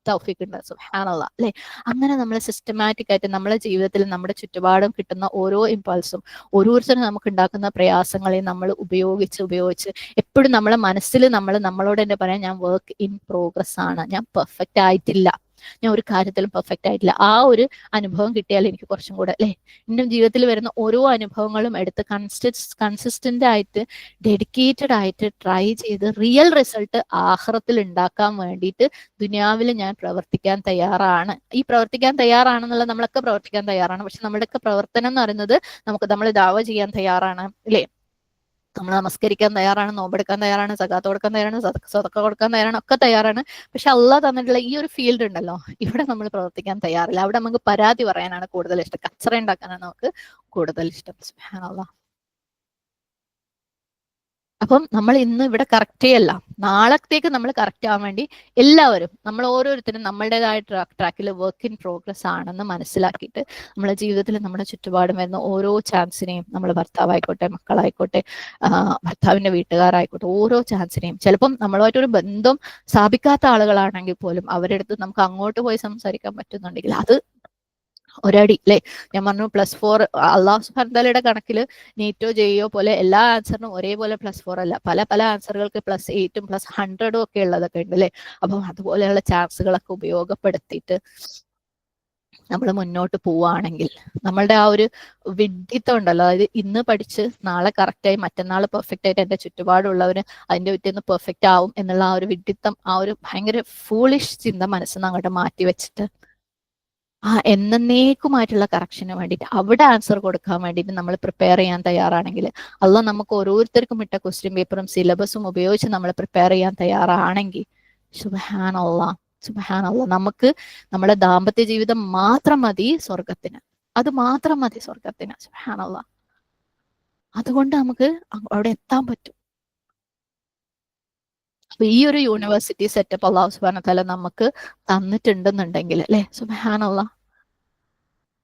തൗഫീഖ് ഉണ്ട്. സുബ്ഹാനല്ലാഹ് അല്ലെ? അങ്ങനെ നമ്മൾ സിസ്റ്റമാറ്റിക് ആയിട്ട് നമ്മുടെ ജീവിതത്തിൽ നമ്മുടെ ചുറ്റുപാടും കിട്ടുന്ന ഓരോ ഇമ്പൾസും, ഓരോരുത്തരും നമുക്ക് ഉണ്ടാക്കുന്ന പ്രയാസങ്ങളെ നമ്മൾ ഉപയോഗിച്ച് എപ്പോഴും നമ്മളെ മനസ്സിൽ നമ്മളോട് തന്നെ പറയാം, ഞാൻ വർക്ക് ഇൻ പ്രോഗ്രസ് ആണ്, ഞാൻ പെർഫെക്റ്റ് ആയിട്ടില്ല, ഞാൻ ഒരു കാര്യത്തിലും പെർഫെക്റ്റ് ആയിട്ടില്ല. ആ ഒരു അനുഭവം കിട്ടിയാൽ എനിക്ക് കുറച്ചും കൂടെ അല്ലെ, എൻ്റെ ജീവിതത്തിൽ വരുന്ന ഓരോ അനുഭവങ്ങളും എടുത്ത് കൺസിസ്റ്റന്റ് ആയിട്ട് ഡെഡിക്കേറ്റഡ് ആയിട്ട് ട്രൈ ചെയ്ത് റിയൽ റിസൾട്ട് ആഖിറത്തിൽ ഉണ്ടാക്കാൻ വേണ്ടിയിട്ട് ദുനിയാവിൽ ഞാൻ പ്രവർത്തിക്കാൻ തയ്യാറാണ്. ഈ പ്രവർത്തിക്കാൻ തയ്യാറാണെന്നുള്ള നമ്മളൊക്കെ പ്രവർത്തിക്കാൻ തയ്യാറാണ്. പക്ഷെ നമ്മുടെയൊക്കെ പ്രവർത്തനം എന്ന് പറയുന്നത് നമ്മൾ ദാവ ചെയ്യാൻ തയ്യാറാണ് അല്ലെ, നമ്മൾ നമസ്കരിക്കാൻ തയ്യാറാണ്, നോമ്പെടുക്കാൻ തയ്യാറാണ്, സകാത്ത് കൊടുക്കാൻ തയ്യാറാണ്, സദഖ കൊടുക്കാൻ തയ്യാറാണ്, ഒക്കെ തയ്യാറാണ്. പക്ഷെ അള്ളാഹ് തന്നിട്ടുള്ള ഈ ഒരു ഫീൽഡ് ഉണ്ടല്ലോ, ഇവിടെ നമ്മൾ പ്രവർത്തിക്കാൻ തയ്യാറില്ല. അവിടെ നമുക്ക് പരാതി പറയാനാണ് കൂടുതൽ ഇഷ്ടം, കച്ചറ ഉണ്ടാക്കാനാണ് നമുക്ക് കൂടുതൽ ഇഷ്ടം. സുബ്ഹാനല്ലാഹ്. അപ്പം നമ്മൾ ഇന്ന് ഇവിടെ കറക്റ്റ് ചെയ്യല്ല, നാളത്തേക്ക് നമ്മൾ കറക്റ്റ് ആവാൻ വേണ്ടി എല്ലാവരും നമ്മൾ ഓരോരുത്തരും നമ്മളുടേതായ ട്രാക്കിൽ വർക്ക് ഇൻ പ്രോഗ്രസ് ആണെന്ന് മനസ്സിലാക്കിയിട്ട് നമ്മുടെ ജീവിതത്തിൽ നമ്മുടെ ചുറ്റുപാടും വരുന്ന ഓരോ ചാൻസിനെയും, നമ്മൾ ഭർത്താവായിക്കോട്ടെ, മക്കളായിക്കോട്ടെ, ഭർത്താവിന്റെ വീട്ടുകാരായിക്കോട്ടെ, ഓരോ ചാൻസിനെയും, ചിലപ്പം നമ്മളുമായിട്ടൊരു ബന്ധം സ്ഥാപിക്കാത്ത ആളുകളാണെങ്കിൽ പോലും അവരുടെ അടുത്ത് നമുക്ക് അങ്ങോട്ട് പോയി സംസാരിക്കാൻ പറ്റുന്നുണ്ടെങ്കിൽ അത് ഒരടി അല്ലെ. ഞാൻ പറഞ്ഞു +4 അള്ളാഹു സുബ്ഹാനഹു വതആലയുടെ കണക്കിൽ നീറ്റോ ജെയോ പോലെ എല്ലാ ആൻസറിനും ഒരേപോലെ +4 അല്ല. പല പല ആൻസറുകൾക്ക് +8ഉം +100ഉം ഒക്കെ ഉള്ളതൊക്കെ ഉണ്ട് അല്ലെ. അപ്പം അതുപോലെയുള്ള ചാൻസുകളൊക്കെ ഉപയോഗപ്പെടുത്തിയിട്ട് നമ്മൾ മുന്നോട്ട് പോവുകയാണെങ്കിൽ നമ്മളുടെ ആ ഒരു വിഡ്ഢിത്തം ഉണ്ടല്ലോ, അതായത് ഇന്ന് പഠിച്ച് നാളെ കറക്റ്റായി മറ്റന്നാൾ പെർഫെക്റ്റ് ആയിട്ട് എന്റെ ചുറ്റുപാടുള്ളവര് അതിന്റെ പിറ്റേന്ന് പെർഫെക്റ്റ് ആവും എന്നുള്ള ആ ഒരു വിഡ്ഢിത്തം, ആ ഒരു ഭയങ്കര ഫൂളിഷ് ചിന്ത മനസ്സിൽ നിന്ന് അങ്ങോട്ട് മാറ്റി വെച്ചിട്ട് ആ എന്നേക്കുമായിട്ടുള്ള കറക്ഷന് വേണ്ടിയിട്ട് അവിടെ ആൻസർ കൊടുക്കാൻ വേണ്ടിയിട്ട് നമ്മൾ പ്രിപ്പയർ ചെയ്യാൻ തയ്യാറാണെങ്കിൽ, അള്ളാഹ് നമുക്ക് ഓരോരുത്തർക്കും ഇട്ട ക്വസ്റ്റ്യൻ പേപ്പറും സിലബസും ഉപയോഗിച്ച് നമ്മൾ പ്രിപ്പയർ ചെയ്യാൻ തയ്യാറാണെങ്കിൽ സുബ്ഹാനല്ലാഹ് സുബ്ഹാനല്ലാഹ് നമുക്ക് നമ്മുടെ ദാമ്പത്യ ജീവിതം മാത്രം മതി സ്വർഗത്തിന്. അത് മാത്രം മതി സ്വർഗത്തിന്. സുബ്ഹാനല്ലാഹ്. അതുകൊണ്ട് നമുക്ക് അവിടെ എത്താൻ പറ്റും. അപ്പൊ ഈ ഒരു യൂണിവേഴ്സിറ്റി സെറ്റപ്പ് അള്ളാഹു സുബ്ഹാനഹു വതആല നമുക്ക് തന്നിട്ടുണ്ടെന്നുണ്ടെങ്കിൽ അല്ലെ, സുബ്ഹാനല്ലാഹ്,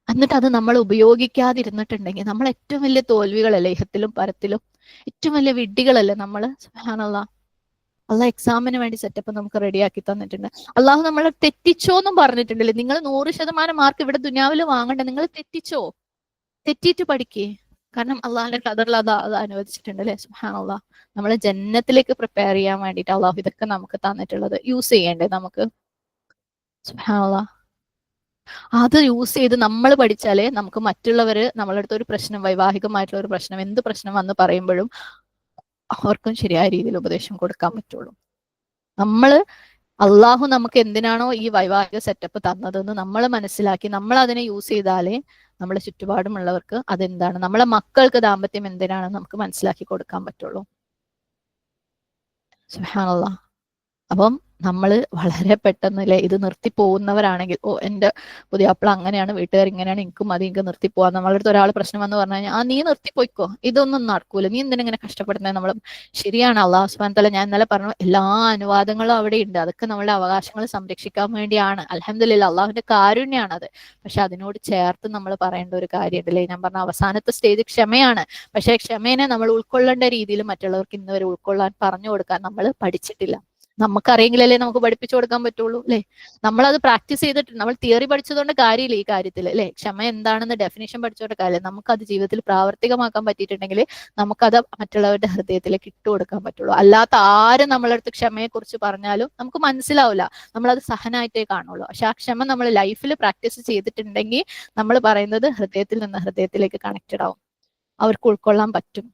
എന്നിട്ട് അത് നമ്മൾ ഉപയോഗിക്കാതിരുന്നിട്ടുണ്ടെങ്കിൽ നമ്മൾ ഏറ്റവും വലിയ തോൽവികളല്ലേ ഇഹത്തിലും പരത്തിലും, ഏറ്റവും വലിയ വിഡ്ഢികളല്ലേ നമ്മള്. സുബ്ഹാനല്ലാഹ്. അള്ളാഹ് എക്സാമിന് വേണ്ടി സെറ്റപ്പ് നമുക്ക് റെഡിയാക്കി തന്നിട്ടുണ്ട്. അള്ളാഹു നമ്മളെ തെറ്റിച്ചോന്നും പറഞ്ഞിട്ടുണ്ടല്ലേ. നിങ്ങൾ 100% മാർക്ക് ഇവിടെ ദുനിയാവിൽ വാങ്ങണ്ട, നിങ്ങൾ തെറ്റിച്ചോ, തെറ്റിയിട്ട് പഠിക്കേ. കാരണം അള്ളാഹിന്റെ ഖദറിൽ അത് അനുവദിച്ചിട്ടുണ്ട് അല്ലെ. സുബ്ഹാനല്ലാഹ്. നമ്മളെ ജന്നത്തിലേക്ക് പ്രിപ്പയർ ചെയ്യാൻ വേണ്ടിയിട്ട് അള്ളാഹു ഇതൊക്കെ നമുക്ക് തന്നിട്ടുള്ളത് യൂസ് ചെയ്യേണ്ടേ നമുക്ക്. സുബ്ഹാനല്ലാഹ്. അത് യൂസ് ചെയ്ത് നമ്മൾ പഠിച്ചാലേ നമുക്ക് മറ്റുള്ളവര് നമ്മളുടെ അടുത്ത് ഒരു പ്രശ്നം, വൈവാഹികമായിട്ടുള്ള ഒരു പ്രശ്നം, എന്ത് പ്രശ്നം വന്ന് പറയുമ്പോഴും അവർക്കും ശരിയായ രീതിയിൽ ഉപദേശം കൊടുക്കാൻ പറ്റുള്ളൂ. നമ്മള് അള്ളാഹു നമുക്ക് എന്തിനാണോ ഈ വൈവാഹിക സെറ്റപ്പ് തന്നതെന്ന് നമ്മൾ മനസ്സിലാക്കി നമ്മൾ അതിനെ യൂസ് ചെയ്താലേ നമ്മുടെ ചുറ്റുപാടുമുള്ളവർക്ക് അതെന്താണ്, നമ്മളെ മക്കൾക്ക് ദാമ്പത്യം എന്തിനാണെന്ന് നമുക്ക് മനസ്സിലാക്കി കൊടുക്കാൻ പറ്റുള്ളൂ. സുബ്ഹാനല്ലാഹ്. അപ്പം നമ്മൾ വളരെ പെട്ടെന്നല്ലേ ഇത് നിർത്തി പോകുന്നവരാണെങ്കിൽ, ഓ എന്റെ പുതിയാപ്പിള അങ്ങനെയാണ്, വീട്ടുകാർ ഇങ്ങനെയാണ്, എനിക്കും മതി, എനിക്ക് നിർത്തി പോവാം. നമ്മളുടെ അടുത്ത് ഒരാൾ പ്രശ്നം വന്ന് പറഞ്ഞു കഴിഞ്ഞാൽ, ആ നീ നിർത്തിപ്പോയിക്കോ, ഇതൊന്നും നടക്കൂല, നീ എന്തിനെങ്ങനെ കഷ്ടപ്പെടുന്നത്. നമ്മൾ ശരിയാണ്, അള്ളാഹു സുബ്ഹാനഹു വതആല ഞാൻ ഇന്നലെ പറഞ്ഞു എല്ലാ അനുവാദങ്ങളും അവിടെ ഉണ്ട്, അതൊക്കെ നമ്മളുടെ അവകാശങ്ങൾ സംരക്ഷിക്കാൻ വേണ്ടിയാണ്. അൽഹംദുലില്ലാഹ്, അള്ളാഹുവിന്റെ കാരുണ്യാണത്. പക്ഷെ അതിനോട് ചേർത്ത് നമ്മൾ പറയേണ്ട ഒരു കാര്യമുണ്ട് അല്ലേ. ഞാൻ പറഞ്ഞ അവസാനത്തെ സ്റ്റേജ് ക്ഷമയാണ്. പക്ഷെ ക്ഷമേനെ നമ്മൾ ഉൾക്കൊള്ളേണ്ട രീതിയിൽ മറ്റുള്ളവർക്ക് ഇന്ന് വരെ ഉൾക്കൊള്ളാൻ പറഞ്ഞു കൊടുക്കാൻ നമ്മൾ പഠിച്ചിട്ടില്ല. നമുക്കറിയെങ്കിലല്ലേ നമുക്ക് പഠിപ്പിച്ചു കൊടുക്കാൻ പറ്റുള്ളൂ അല്ലെ. നമ്മളത് പ്രാക്ടീസ് ചെയ്തിട്ട്, നമ്മൾ തിയറി പഠിച്ചതുകൊണ്ട് കാര്യമില്ല ഈ കാര്യത്തിൽ അല്ലെ. ക്ഷമ എന്താണെന്ന് ഡെഫിനേഷൻ പഠിച്ചുകൊണ്ട് കാര്യമില്ല. നമുക്കത് ജീവിതത്തിൽ പ്രാവർത്തികമാക്കാൻ പറ്റിയിട്ടുണ്ടെങ്കിൽ നമുക്കത് മറ്റുള്ളവരുടെ ഹൃദയത്തിലേക്ക് ഇട്ട് കൊടുക്കാൻ പറ്റുള്ളൂ. അല്ലാത്ത ആരും നമ്മളടുത്ത് ക്ഷമയെ കുറിച്ച് പറഞ്ഞാലും നമുക്ക് മനസ്സിലാവില്ല, നമ്മളത് സഹനായിട്ടേ കാണുള്ളൂ. പക്ഷെ ആ ക്ഷമ നമ്മൾ ലൈഫിൽ പ്രാക്ടീസ് ചെയ്തിട്ടുണ്ടെങ്കിൽ നമ്മൾ പറയുന്നത് ഹൃദയത്തിൽ നിന്ന് ഹൃദയത്തിലേക്ക് കണക്റ്റഡ് ആവും, അവർക്ക് ഉൾക്കൊള്ളാൻ പറ്റും.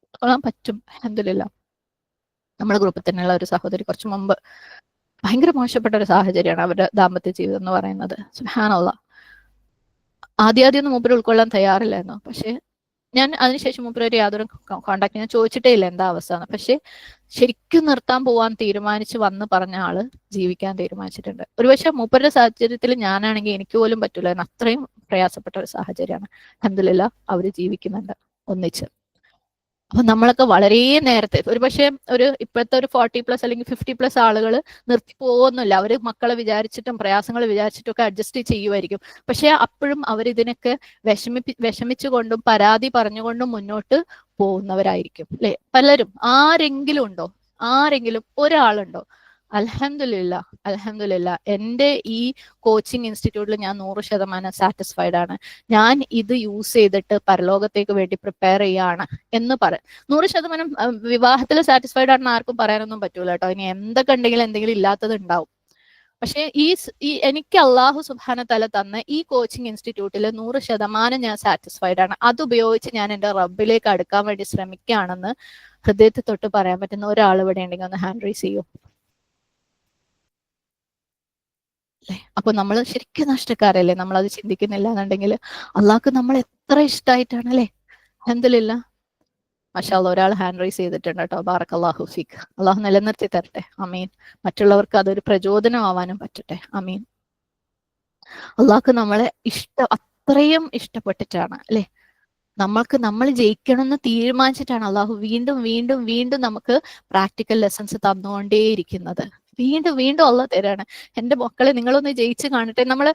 ഉൾക്കൊള്ളാൻ പറ്റും. അൽഹംദുലില്ലാഹ്. നമ്മുടെ ഗ്രൂപ്പിൽ തന്നെയുള്ള ഒരു സഹോദരി കുറച്ചു മുമ്പ് ഭയങ്കര മോശപ്പെട്ട ഒരു സാഹചര്യമാണ് അവരുടെ ദാമ്പത്യ ജീവിതം എന്ന് പറയുന്നത്. സുബ്ഹാനല്ലാഹ്. ആദ്യം മൂപ്പര് ഉൾക്കൊള്ളാൻ തയ്യാറില്ലായിരുന്നു. പക്ഷെ ഞാൻ അതിനുശേഷം മൂപ്പര് യാതൊരു കോണ്ടാക്ട് ഞാൻ ചോദിച്ചിട്ടേ ഇല്ല എന്താ അവസ്ഥ എന്ന്. പക്ഷെ ശരിക്കും നിർത്താൻ പോവാൻ തീരുമാനിച്ച് വന്ന് പറഞ്ഞ ആള് ജീവിക്കാൻ തീരുമാനിച്ചിട്ടുണ്ട്. ഒരുപക്ഷെ മൂപ്പരുടെ സാഹചര്യത്തിൽ ഞാനാണെങ്കിൽ എനിക്ക് പോലും പറ്റൂലായിരുന്നു, അത്രയും പ്രയാസപ്പെട്ട ഒരു സാഹചര്യമാണ്. അൽഹംദുലില്ലാഹ് അവര് ജീവിക്കുന്നുണ്ട് ഒന്നിച്ച്. അപ്പൊ നമ്മളൊക്കെ വളരെ നേരത്തെ, ഒരുപക്ഷെ ഇപ്പോഴത്തെ ഒരു 40+ അല്ലെങ്കിൽ 50+ ആളുകൾ നിർത്തി പോകുന്നില്ല. അവര് മക്കളെ വിചാരിച്ചിട്ടും പ്രയാസങ്ങൾ വിചാരിച്ചിട്ടും ഒക്കെ അഡ്ജസ്റ്റ് ചെയ്യുമായിരിക്കും. പക്ഷെ അപ്പോഴും അവരിതിനൊക്കെ വിഷമിച്ചുകൊണ്ടും പരാതി പറഞ്ഞുകൊണ്ടും മുന്നോട്ട് പോകുന്നവരായിരിക്കും അല്ലെ പലരും. ആരെങ്കിലും ഉണ്ടോ, ആരെങ്കിലും ഒരാളുണ്ടോ? അൽഹംദുലില്ലാഹ് അൽഹംദുലില്ലാഹ് എന്റെ ഈ കോച്ചിങ് ഇൻസ്റ്റിറ്റ്യൂട്ടിൽ ഞാൻ 100% സാറ്റിസ്ഫൈഡ് ആണ്. ഞാൻ ഇത് യൂസ് ചെയ്തിട്ട് പരലോകത്തേക്ക് വേണ്ടി പ്രിപ്പയർ ചെയ്യാണ് എന്ന് പറയാം. 100% വിവാഹത്തിൽ സാറ്റിസ്ഫൈഡ് ആണെന്ന് ആർക്കും പറയാനൊന്നും പറ്റൂല കേട്ടോ. ഇനി എന്തൊക്കെ ഉണ്ടെങ്കിലും എന്തെങ്കിലും ഇല്ലാത്തത് ഉണ്ടാവും. പക്ഷെ ഈ എനിക്ക് അള്ളാഹു സുബ്ഹാനഹു വതആല തന്ന ഈ കോച്ചിങ് ഇൻസ്റ്റിറ്റ്യൂട്ടിൽ 100% ഞാൻ സാറ്റിസ്ഫൈഡ് ആണ്. അത് ഉപയോഗിച്ച് ഞാൻ എന്റെ റബ്ബിലേക്ക് അടുക്കാൻ വേണ്ടി ശ്രമിക്കുകയാണെന്ന് ഹൃദയത്തിൽ തൊട്ട് പറയാൻ പറ്റുന്ന ഒരാൾ ഇവിടെ ഉണ്ടെങ്കിൽ ഒന്ന് ഹാൻഡ് റൈസ് ചെയ്യൂ. അല്ലെ. അപ്പൊ നമ്മൾ ശരിക്കും നഷ്ടക്കാരല്ലേ, നമ്മൾ അത് ചിന്തിക്കുന്നില്ല എന്നുണ്ടെങ്കിൽ. അള്ളാഹ്ക്ക് നമ്മൾ എത്ര ഇഷ്ടമായിട്ടാണ് അല്ലെ. അൽഹംദുലില്ലാഹ്. മാഷാ അല്ലാഹ് ഒരാൾ ഹാൻഡ് റൈസ് ചെയ്തിട്ടുണ്ട് കേട്ടോ. ബാറക്കല്ലാഹു ഫീക്ക്. അള്ളാഹു നിലനിർത്തി തരട്ടെ. അമീൻ. മറ്റുള്ളവർക്ക് അതൊരു പ്രചോദനമാവാനും പറ്റട്ടെ. അമീൻ. അള്ളാഹ്ക്ക് നമ്മളെ അത്രയും ഇഷ്ടപ്പെട്ടിട്ടാണ് അല്ലെ. നമ്മൾ ജയിക്കണം എന്ന് തീരുമാനിച്ചിട്ടാണ് അള്ളാഹു വീണ്ടും വീണ്ടും വീണ്ടും നമുക്ക് പ്രാക്ടിക്കൽ ലെസൺസ് തന്നുകൊണ്ടേയിരിക്കുന്നത്. വീണ്ടും വീണ്ടും അള്ളാഹ് തരാണ്. എന്റെ മക്കളെ നിങ്ങളൊന്ന് ജയിച്ച് കാണട്ടെ. നമ്മൾ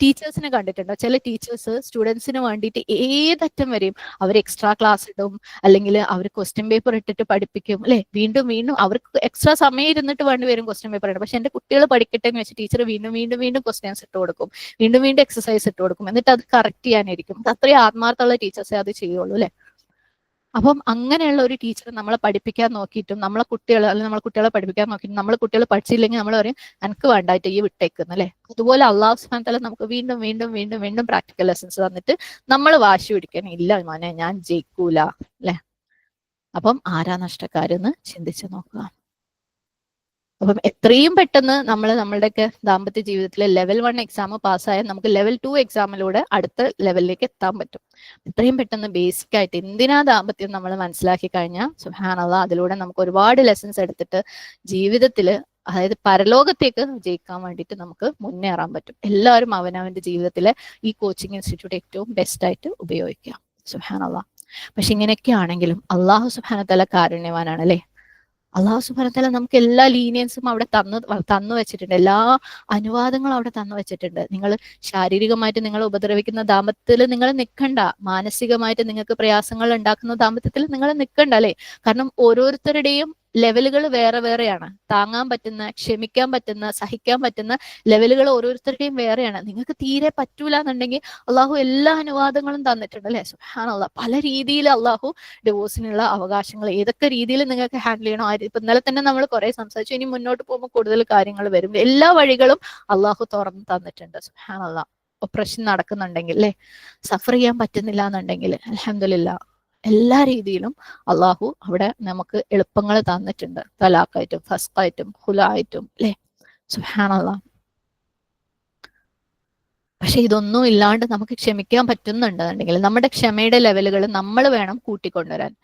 ടീച്ചേഴ്സിനെ കണ്ടിട്ടുണ്ടോ? ചില ടീച്ചേഴ്സ് സ്റ്റുഡൻസിന് വേണ്ടിയിട്ട് ഏതറ്റം വരെയും അവർ എക്സ്ട്രാ ക്ലാസ് ഇടും, അല്ലെങ്കിൽ അവർ ക്വസ്റ്റ്യൻ പേപ്പർ ഇട്ടിട്ട് പഠിപ്പിക്കും അല്ലെ. വീണ്ടും വീണ്ടും അവർക്ക് എക്സ്ട്രാ സമയം ഇരുന്നിട്ട് വേണ്ടി വരും ക്വസ്റ്റ്യൻ പേപ്പർ ഇടാൻ. പക്ഷെ എന്റെ കുട്ടികൾ പഠിക്കട്ടെ എന്ന് വെച്ച് ടീച്ചർ വീണ്ടും വീണ്ടും വീണ്ടും ക്വസ്റ്റ്യൻസ് ഇട്ട് കൊടുക്കും, വീണ്ടും വീണ്ടും എക്സസൈസ് ഇട്ട് കൊടുക്കും, എന്നിട്ട് അത് കറക്റ്റ് ചെയ്യാനിരിക്കും. അത്രയും ആത്മാർത്ഥമുള്ള ടീച്ചേഴ്സേ അത് ചെയ്യുള്ളൂ അല്ലെ. അപ്പം അങ്ങനെയുള്ള ഒരു ടീച്ചർ നമ്മളെ പഠിപ്പിക്കാൻ നോക്കിയിട്ടും നമ്മളെ കുട്ടികൾ അല്ലെങ്കിൽ നമ്മളെ കുട്ടികളെ പഠിപ്പിക്കാൻ നോക്കിയിട്ടും നമ്മൾ കുട്ടികൾ പഠിച്ചില്ലെങ്കിൽ നമ്മൾ പറയും എനിക്ക് വേണ്ടായിട്ട് ഈ വിട്ടേക്കുന്നു അല്ലെ. അതുപോലെ അള്ളാഹു സുബ്ഹാനഹു വ തആല നമുക്ക് വീണ്ടും വീണ്ടും വീണ്ടും വീണ്ടും പ്രാക്ടിക്കൽ ലെസൺസ് തന്നിട്ട് നമ്മൾ വാശി പിടിക്കണം, ഇല്ല മോനെ ഞാൻ ജയിക്കൂല അല്ലെ. അപ്പം ആരാ നഷ്ടക്കാരെന്ന് ചിന്തിച്ചു നോക്കുക. അപ്പം എത്രയും പെട്ടെന്ന് നമ്മൾ നമ്മളുടെയൊക്കെ ദാമ്പത്യ ജീവിതത്തിലെ ലെവൽ 1 എക്സാം പാസ്സായാൽ നമുക്ക് ലെവൽ 2 എക്സാമിലൂടെ അടുത്ത ലെവലിലേക്ക് എത്താൻ പറ്റും. എത്രയും പെട്ടെന്ന് ബേസിക് ആയിട്ട് എന്തിനാ ദാമ്പത്യം നമ്മൾ മനസ്സിലാക്കി കഴിഞ്ഞാൽ സുബ്ഹാനല്ലാഹ് അതിലൂടെ നമുക്ക് ഒരുപാട് ലെസൺസ് എടുത്തിട്ട് ജീവിതത്തിൽ, അതായത് പരലോകത്തേക്ക് ജയിക്കാൻ വേണ്ടിയിട്ട് നമുക്ക് മുന്നേറാൻ പറ്റും. എല്ലാവരും അവനവന്റെ ജീവിതത്തിലെ ഈ കോച്ചിങ് ഇൻസ്റ്റിറ്റ്യൂട്ട് ഏറ്റവും ബെസ്റ്റ് ആയിട്ട് ഉപയോഗിക്കുക. സുബ്ഹാനല്ലാഹ്. പക്ഷെ ഇങ്ങനെയൊക്കെ ആണെങ്കിലും അള്ളാഹു സുബ്ഹാനഹു വ തആല കാരുണ്യവാനാണ് അല്ലെ. അള്ളാഹു സുബ്ഹാനഹു വ തആല നമുക്ക് എല്ലാ ലീനിയൻസും അവിടെ തന്നു വെച്ചിട്ടുണ്ട്, എല്ലാ അനുവാദങ്ങളും അവിടെ തന്നു വെച്ചിട്ടുണ്ട്. നിങ്ങൾ ശാരീരികമായിട്ട് നിങ്ങൾ ഉപദ്രവിക്കുന്ന ദാമ്പത്യത്തിൽ നിങ്ങൾ നിൽക്കണ്ട, മാനസികമായിട്ട് നിങ്ങൾക്ക് പ്രയാസങ്ങൾ ഉണ്ടാക്കുന്ന ദാമ്പത്യത്തിൽ നിങ്ങൾ നിൽക്കണ്ട അല്ലെ. കാരണം ഓരോരുത്തരുടെയും ലെവലുകൾ വേറെ വേറെയാണ്. താങ്ങാൻ പറ്റുന്ന, ക്ഷമിക്കാൻ പറ്റുന്ന, സഹിക്കാൻ പറ്റുന്ന ലെവലുകൾ ഓരോരുത്തരുടെയും വേറെയാണ്. നിങ്ങൾക്ക് തീരെ പറ്റൂല എന്നുണ്ടെങ്കിൽ അള്ളാഹു എല്ലാ അനുവാദങ്ങളും തന്നിട്ടുണ്ട് അല്ലെ. സുബ്ഹാനല്ലാഹ്. പല രീതിയിൽ അള്ളാഹു ഡിവോഴ്സിനുള്ള അവകാശങ്ങൾ ഏതൊക്കെ രീതിയിൽ നിങ്ങൾക്ക് ഹാൻഡിൽ ചെയ്യണോ. ഇപ്പൊ ഇന്നലെ തന്നെ നമ്മൾ കുറെ സംസാരിച്ചു, ഇനി മുന്നോട്ട് പോകുമ്പോൾ കൂടുതൽ കാര്യങ്ങൾ വരും. എല്ലാ വഴികളും അള്ളാഹു തുറന്നു തന്നിട്ടുണ്ട്. സുബ്ഹാനല്ലാഹ്. ഒപ്രഷൻ നടക്കുന്നുണ്ടെങ്കിൽ അല്ലെ, സഫർ ചെയ്യാൻ പറ്റുന്നില്ല എന്നുണ്ടെങ്കിൽ അൽഹംദുലില്ലാഹ് എല്ലാ രീതിയിലും അള്ളാഹു അവിടെ നമുക്ക് എളുപ്പങ്ങൾ തന്നിട്ടുണ്ട്. തലാഖായിട്ടും ഫസ്ഖായിട്ടും ഖുലായിട്ടും അല്ലെ. സുബ്ഹാനല്ലാഹ്. പക്ഷെ ഇതൊന്നും ഇല്ലാണ്ട് നമുക്ക് ക്ഷമിക്കാൻ പറ്റുന്നുണ്ടെന്നുണ്ടെങ്കിൽ നമ്മുടെ ക്ഷമയുടെ ലെവലുകൾ നമ്മൾ വേണം കൂട്ടിക്കൊണ്ടുവരാൻ.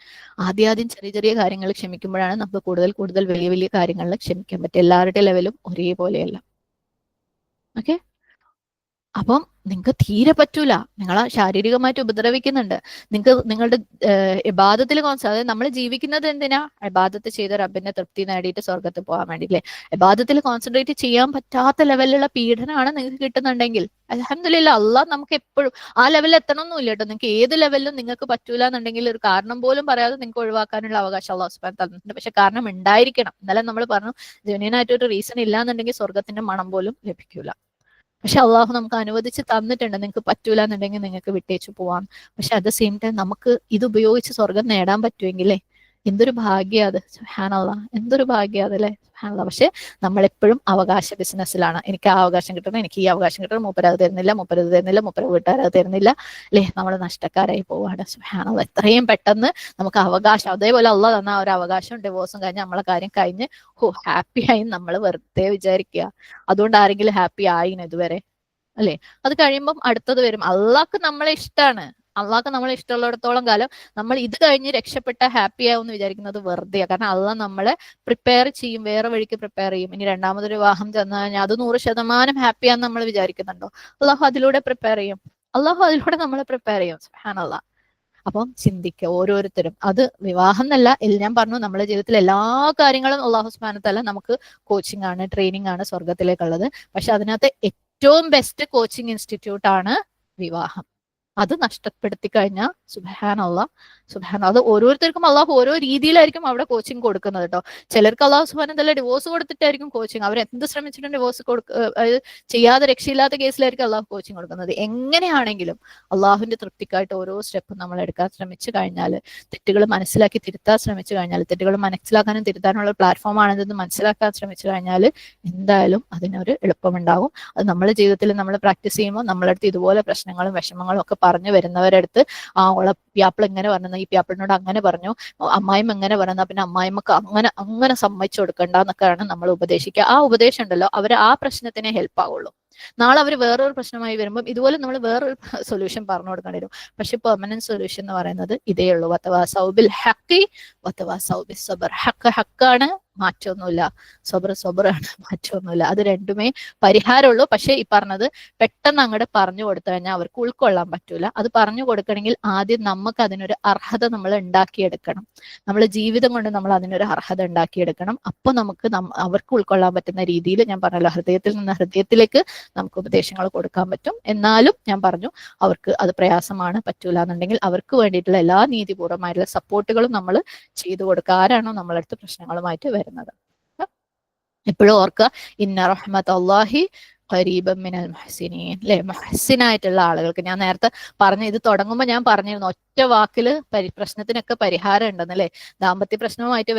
ആദ്യം ചെറിയ ചെറിയ കാര്യങ്ങൾ ക്ഷമിക്കുമ്പോഴാണ് നമുക്ക് കൂടുതൽ കൂടുതൽ വലിയ വലിയ കാര്യങ്ങളിൽ ക്ഷമിക്കാൻ പറ്റും. എല്ലാവരുടെ ലെവലും ഒരേപോലെയല്ല. ഓക്കെ. അപ്പം നിങ്ങൾക്ക് തീരെ പറ്റൂല, നിങ്ങളെ ശാരീരികമായിട്ട് ഉപദ്രവിക്കുന്നുണ്ട്, നിങ്ങൾക്ക് നിങ്ങളുടെ ഇബാദത്തിൽ അതായത് നമ്മൾ ജീവിക്കുന്നത് എന്തിനാ? ഇബാദത്ത് ചെയ്ത റബ്ബിന്റെ തൃപ്തി നേടിയിട്ട് സ്വർഗത്തിൽ പോകാൻ വേണ്ടിയില്ലേ. ഇബാദത്തിൽ കോൺസെൻട്രേറ്റ് ചെയ്യാൻ പറ്റാത്ത ലെവലിലുള്ള പീഡനമാണ് നിങ്ങൾക്ക് കിട്ടുന്നുണ്ടെങ്കിൽ അൽഹംദുലില്ലാഹ് അള്ളാഹ് നമുക്ക് എപ്പോഴും ആ ലെവലിൽ എത്തണമെന്നില്ല കേട്ടോ. നിങ്ങൾക്ക് ഏത് ലെവലിലും നിങ്ങൾക്ക് പറ്റൂല എന്നുണ്ടെങ്കിൽ ഒരു കാരണം പോലും പറയാതെ നിങ്ങൾക്ക് ഒഴിവാക്കാനുള്ള അവകാശം അള്ളാഹു സുബ്ഹാനഹു തന്നിട്ടുണ്ട്. പക്ഷെ കാരണം ഉണ്ടായിരിക്കണം. ഇന്നലെ നമ്മൾ പറഞ്ഞു ജെന്യുയിൻ ആയിട്ട് ഒരു റീസൺ ഇല്ലാന്നുണ്ടെങ്കിൽ സ്വർഗത്തിന്റെ മണം പോലും ലഭിക്കൂല. പക്ഷെ അള്ളാഹു നമുക്ക് അനുവദിച്ച് തന്നിട്ടുണ്ട്, നിങ്ങൾക്ക് പറ്റൂല എന്നുണ്ടെങ്കിൽ നിങ്ങൾക്ക് വിട്ടേച്ചു പോവാം. പക്ഷെ അറ്റ് ദ സെയിം ടൈം നമുക്ക് ഇത് ഉപയോഗിച്ച് സ്വർഗം നേടാൻ പറ്റുമെങ്കിലേ എന്തൊരു ഭാഗ്യം അത്. സുബ്ഹാനല്ലാഹ്. എന്തൊരു ഭാഗ്യം അതല്ലേ. സുബ്ഹാനല്ലാഹ്. പക്ഷെ നമ്മളെപ്പോഴും അവകാശ ബിസിനസ്സിലാണ്. എനിക്ക് ആ അവകാശം കിട്ടണം, എനിക്ക് ഈ അവകാശം കിട്ടണം, മൂപ്പരത് തരുന്നില്ല, മൂപ്പരത് തരുന്നില്ല, മൂപ്പര വീട്ടുകാരത് തരുന്നില്ല അല്ലേ. നമ്മൾ നഷ്ടക്കാരായി പോവാണ്. സുബ്ഹാനല്ലാഹ്. എത്രയും പെട്ടെന്ന് നമുക്ക് അവകാശം, അതേപോലെ അള്ളാഹ് തന്ന ഒരു അവകാശം ഡിവോഴ്സും കഴിഞ്ഞ് നമ്മളെ കാര്യം കഴിഞ്ഞ് ഹാപ്പി ആയി നമ്മൾ വെറുതെ വിചാരിക്കുക. അതുകൊണ്ട് ആരെങ്കിലും ഹാപ്പി ആയിന് ഇതുവരെ അല്ലെ. അത് കഴിയുമ്പം അടുത്തത് വരും. അള്ളാഹ്ക്ക് നമ്മളെ ഇഷ്ടമാണ്, അള്ളാഹ്ക്ക് നമ്മളെ ഇഷ്ടമുള്ളിടത്തോളം കാലം നമ്മൾ ഇത് കഴിഞ്ഞ് രക്ഷപ്പെട്ട ഹാപ്പി ആവും എന്ന് വിചാരിക്കുന്നത് വെറുതെയാണ്. കാരണം അള്ളാഹ് നമ്മളെ പ്രിപ്പയർ ചെയ്യും, വേറെ വഴിക്ക് പ്രിപ്പയർ ചെയ്യും. ഇനി രണ്ടാമതൊരു വിവാഹം ചെന്ന് കഴിഞ്ഞാൽ അത് 100% ഹാപ്പിയാന്ന് നമ്മൾ വിചാരിക്കുന്നുണ്ടോ? അള്ളാഹു അതിലൂടെ പ്രിപ്പയർ ചെയ്യും, അള്ളാഹു അതിലൂടെ നമ്മളെ പ്രിപ്പയർ ചെയ്യും. സുബ്ഹാനല്ലാഹ്. അപ്പം ചിന്തിക്കുക ഓരോരുത്തരും. അത് വിവാഹം എന്നല്ല, ഞാൻ പറഞ്ഞു നമ്മുടെ ജീവിതത്തിലെ എല്ലാ കാര്യങ്ങളും അള്ളാഹു സുബ്ഹാനഹു വ തആല നമുക്ക് കോച്ചിങ് ആണ്, ട്രെയിനിങ് ആണ് സ്വർഗത്തിലേക്കുള്ളത്. പക്ഷെ അതിനകത്ത് ഏറ്റവും ബെസ്റ്റ് കോച്ചിങ് ഇൻസ്റ്റിറ്റ്യൂട്ട് ആണ് വിവാഹം. അത് നഷ്ടപ്പെടുത്തി കഴിഞ്ഞാൽ സുബ്ഹാനല്ലാഹ് സുബ്ഹാനല്ലാഹ്. അത് ഓരോരുത്തർക്കും അള്ളാഹു ഓരോ രീതിയിലായിരിക്കും അവിടെ കോച്ചിങ് കൊടുക്കുന്നത് കേട്ടോ. ചിലർക്ക് അള്ളാഹു സുബ്ഹാനഹു വ തആല ഡിവോഴ്സ് കൊടുത്തിട്ടായിരിക്കും കോച്ചിങ്. അവർ എന്ത് ശ്രമിച്ചിട്ടും ഡിവോഴ്സ് ചെയ്യാതെ രക്ഷയില്ലാത്ത കേസിലായിരിക്കും അള്ളാഹു കോച്ചിങ് കൊടുക്കുന്നത്. എങ്ങനെയാണെങ്കിലും അള്ളാഹുവിന്റെ തൃപ്തിക്കായിട്ട് ഓരോ സ്റ്റെപ്പും നമ്മൾ എടുക്കാൻ ശ്രമിച്ചു കഴിഞ്ഞാൽ, തെറ്റുകൾ മനസ്സിലാക്കി തിരുത്താൻ ശ്രമിച്ചു കഴിഞ്ഞാൽ, തെറ്റുകൾ മനസ്സിലാക്കാനും തിരുത്താനുള്ള പ്ലാറ്റ്ഫോം ആണെന്ന് മനസ്സിലാക്കാൻ ശ്രമിച്ചു കഴിഞ്ഞാൽ എന്തായാലും അതിനൊരു എളുപ്പമുണ്ടാകും. അത് നമ്മുടെ ജീവിതത്തിൽ നമ്മൾ പ്രാക്ടീസ് ചെയ്യുമ്പോൾ നമ്മളടുത്ത് ഇതുപോലെ പ്രശ്നങ്ങളും വിഷമങ്ങളും ഒക്കെ പറഞ്ഞു വരുന്നവരടുത്ത് ഓളെ പ്യാപ്പിൾ ഇങ്ങനെ പറഞ്ഞു, ഈ പ്യാപ്പിളിനോട് അങ്ങനെ പറഞ്ഞു, അമ്മായിമ്മ എങ്ങനെ പറയുന്ന, പിന്നെ അമ്മായിമ്മക്ക് അങ്ങനെ സമ്മതിച്ചു കൊടുക്കണ്ട എന്നൊക്കെയാണ് നമ്മൾ ഉപദേശിക്കുക. ആ ഉപദേശം ഉണ്ടല്ലോ അവർ ആ പ്രശ്നത്തിനെ ഹെൽപ്പ് ആവുള്ളൂ. നാളെ അവർ വേറൊരു പ്രശ്നമായി വരുമ്പോൾ ഇതുപോലെ നമ്മൾ വേറൊരു സൊല്യൂഷൻ പറഞ്ഞു കൊടുക്കേണ്ടി വരും. പക്ഷെ പെർമനന്റ് സൊല്യൂഷൻ എന്ന് പറയുന്നത് ഇതേ ഉള്ളൂ. വതവാസൗ ബിൽ ഹഖി വതവാസൗ ബിസ് സബ്ർ. ഹഖ് ഹക്കാണ്, മാറ്റമൊന്നുമില്ല. സബർ സബറാണ്, മാറ്റമൊന്നുമില്ല. അത് രണ്ടുമേ പരിഹാരമുള്ളൂ. പക്ഷെ ഈ പറഞ്ഞത് പെട്ടെന്ന് അങ്ങോട്ട് പറഞ്ഞു കൊടുത്തു കഴിഞ്ഞാൽ അവർക്ക് ഉൾക്കൊള്ളാൻ പറ്റൂല. അത് പറഞ്ഞു കൊടുക്കണമെങ്കിൽ ആദ്യം നമുക്ക് അതിനൊരു അർഹത നമ്മൾ ഉണ്ടാക്കിയെടുക്കണം. നമ്മൾ ജീവിതം കൊണ്ട് നമ്മൾ അതിനൊരു അർഹത ഉണ്ടാക്കിയെടുക്കണം. അപ്പൊ നമുക്ക് അവർക്ക് ഉൾക്കൊള്ളാൻ പറ്റുന്ന രീതിയിൽ, ഞാൻ പറഞ്ഞല്ലോ, ഹൃദയത്തിൽ നിന്ന് ഹൃദയത്തിലേക്ക് നമുക്ക് ഉപദേശങ്ങൾ കൊടുക്കാൻ പറ്റും. എന്നാലും ഞാൻ പറഞ്ഞു, അവർക്ക് അത് പ്രയാസമാണ്, പറ്റൂല എന്നുണ്ടെങ്കിൽ അവർക്ക് വേണ്ടിയിട്ടുള്ള എല്ലാ നീതിപൂർവമായിട്ടുള്ള സപ്പോർട്ടുകളും നമ്മൾ ചെയ്തു കൊടുക്കുക. ആരാണോ നമ്മളടുത്ത് പ്രശ്നങ്ങളുമായിട്ട് വരുന്നത്. എപ്പോഴും ഓർക്കുക, ഇന്ന റഹ്മത്ത് അല്ലാഹി ഖരീബൻ മിനൽ മുഹ്സിനീൻ. അല്ലെ, മുഹ്സിനായിട്ടുള്ള ആളുകൾക്ക്. ഞാൻ നേരത്തെ പറഞ്ഞു, ഇത് തുടങ്ങുമ്പോൾ ഞാൻ പറഞ്ഞിരുന്നു ഒറ്റ വാക്കില് പ്രശ്നത്തിനൊക്കെ പരിഹാരം ഉണ്ടെന്ന്. അല്ലെ, ദാമ്പത്യ പ്രശ്നവുമായിട്ട്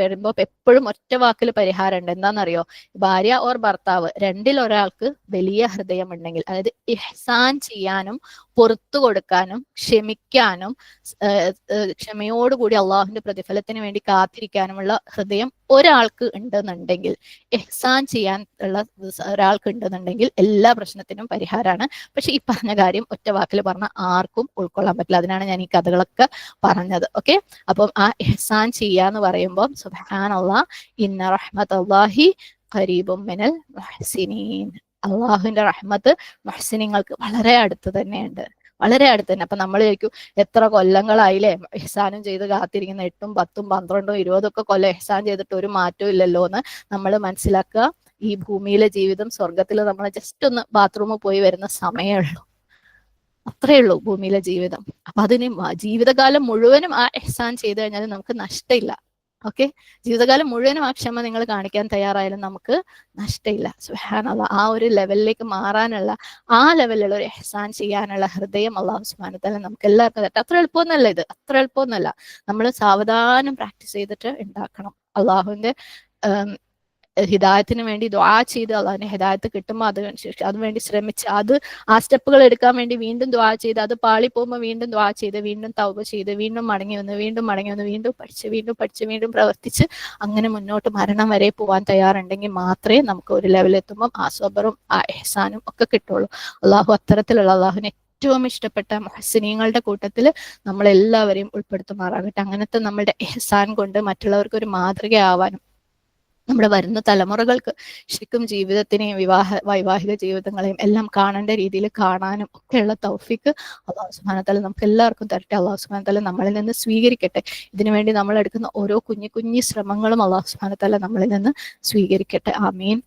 വരുമ്പോൾ എപ്പോഴും ഒറ്റ വാക്കിൽ പരിഹാരം ഉണ്ട്. എന്താണെന്നറിയോ? ഭാര്യ ഓർ ഭർത്താവ് രണ്ടിൽ ഒരാൾക്ക് വലിയ ഹൃദയം ഉണ്ടെങ്കിൽ, അതായത് ഇഹ്സാൻ ചെയ്യാനും പുറത്തു കൊടുക്കാനും ക്ഷമിക്കാനും ക്ഷമയോടുകൂടി അള്ളാഹുവിന്റെ പ്രതിഫലത്തിന് വേണ്ടി കാത്തിരിക്കാനുമുള്ള ഹൃദയം ഒരാൾക്ക് ഉണ്ടെന്നുണ്ടെങ്കിൽ, ഇഹ്സാൻ ചെയ്യാൻ ഉള്ള ഒരാൾക്ക് ഉണ്ടെന്നുണ്ടെങ്കിൽ എല്ലാ പ്രശ്നത്തിനും പരിഹാരമാണ്. പക്ഷെ ഈ പറഞ്ഞ കാര്യം ഒറ്റ വാക്കിൽ പറഞ്ഞ ആർക്കും ഉൾക്കൊള്ളാൻ പറ്റില്ല. അതിനാണ് ഞാൻ ഈ കഥകളൊക്കെ പറഞ്ഞത്. ഓക്കെ, അപ്പം ആ ഇഹ്സാൻ ചെയ്യാന്ന് പറയുമ്പോൾ സുബ്ഹാനല്ലാഹ്, ഇന്ന റഹ്മത്തല്ലാഹി ഖരീബും മിനൽ മുഹ്സിനീൻ. അള്ളാഹുവിന്റെ റഹ്മത്ത് മുഹ്സിനീങ്ങൾക്ക് വളരെ അടുത്ത് തന്നെയുണ്ട്, വളരെ അടുത്ത് തന്നെ. അപ്പൊ നമ്മൾ ചോദിക്കും, എത്ര കൊല്ലങ്ങളായില്ലേ ഇഹ്സാനും ചെയ്ത് കാത്തിരിക്കുന്ന? 8, 10, 12, 20 കൊല്ലം ഇഹ്സാൻ ചെയ്തിട്ട് ഒരു മാറ്റവും ഇല്ലല്ലോ എന്ന് നമ്മൾ മനസ്സിലാക്കുക. ഈ ഭൂമിയിലെ ജീവിതം സ്വർഗത്തിൽ നമ്മൾ ജസ്റ്റ് ഒന്ന് ബാത്റൂമിൽ പോയി വരുന്ന സമയമേ ഉള്ളൂ. അത്രേ ഉള്ളൂ ഭൂമിയിലെ ജീവിതം. അപ്പൊ അതിന് ജീവിതകാലം മുഴുവനും ആ ഇഹ്സാൻ ചെയ്തു കഴിഞ്ഞാൽ നമുക്ക് നഷ്ടമില്ല. ഓക്കെ, ജീവിതകാലം മുഴുവനും ആ ക്ഷമ നിങ്ങൾ കാണിക്കാൻ തയ്യാറായാലും നമുക്ക് നഷ്ടമില്ല. സുബ്ഹാനല്ലാഹ്, ആ ഒരു ലെവലിലേക്ക് മാറാനുള്ള, ആ ലെവലിലുള്ള ഒരു ഇഹ്സാൻ ചെയ്യാനുള്ള ഹൃദയം അല്ലാഹു സുബ്ഹാനഹു വ തആല നമുക്ക് എല്ലാവർക്കും തരട്ടെ. അത്ര എളുപ്പമൊന്നുമല്ല ഇത്, അത്ര എളുപ്പമൊന്നുമല്ല. നമ്മൾ സാവധാനം പ്രാക്ടീസ് ചെയ്തിട്ട് ഉണ്ടാക്കണം. അള്ളാഹുവിന്റെ ഹിദായത്തിന് വേണ്ടി ദുആ ചെയ്ത് അള്ളാഹുവിന്റെ ഹിദായത്ത് കിട്ടുമ്പോൾ അതിനുവേണ്ടി ശ്രമിച്ച് ആ സ്റ്റെപ്പുകൾ എടുക്കാൻ വേണ്ടി വീണ്ടും ദുആ ചെയ്ത്, അത് പാളി പോകുമ്പോൾ വീണ്ടും ദുആ ചെയ്ത്, വീണ്ടും തൗബ ചെയ്ത്, വീണ്ടും മടങ്ങി വന്ന്, വീണ്ടും പഠിച്ച് വീണ്ടും പ്രവർത്തിച്ച് അങ്ങനെ മുന്നോട്ട് മരണം വരെ പോകാൻ തയ്യാറുണ്ടെങ്കിൽ മാത്രമേ നമുക്ക് ഒരു ലെവലെത്തുമ്പോൾ ആ സബറും ആ ഇഹ്സാനും ഒക്കെ കിട്ടുള്ളൂ. അള്ളാഹു അത്തരത്തിലുള്ള, അള്ളാഹുവിനെ ഏറ്റവും ഇഷ്ടപ്പെട്ട മുഹ്സിനീങ്ങളുടെ കൂട്ടത്തിൽ നമ്മളെല്ലാവരെയും ഉൾപ്പെടുത്തുമാറാകട്ടെ. അങ്ങനത്തെ നമ്മളുടെ ഇഹ്സാൻ കൊണ്ട് മറ്റുള്ളവർക്ക് ഒരു മാതൃകയാവാനും നമ്മുടെ വരുന്ന തലമുറകൾക്ക് ശരിക്കും ജീവിതത്തിനെയും വൈവാഹിക ജീവിതങ്ങളെയും എല്ലാം കാണേണ്ട രീതിയിൽ കാണാനും ഒക്കെയുള്ള തൗഫീക്ക് അല്ലാഹു സുബ്ഹാനഹു വ തആല നമുക്ക് എല്ലാവർക്കും തരട്ടെ. അല്ലാഹു സുബ്ഹാനഹു വ തആല നമ്മളിൽ നിന്ന് സ്വീകരിക്കട്ടെ. ഇതിനുവേണ്ടി നമ്മൾ എടുക്കുന്ന ഓരോ കുഞ്ഞു ശ്രമങ്ങളും അല്ലാഹു സുബ്ഹാനഹു വ തആല നമ്മളിൽ നിന്ന് സ്വീകരിക്കട്ടെ. ആമീൻ.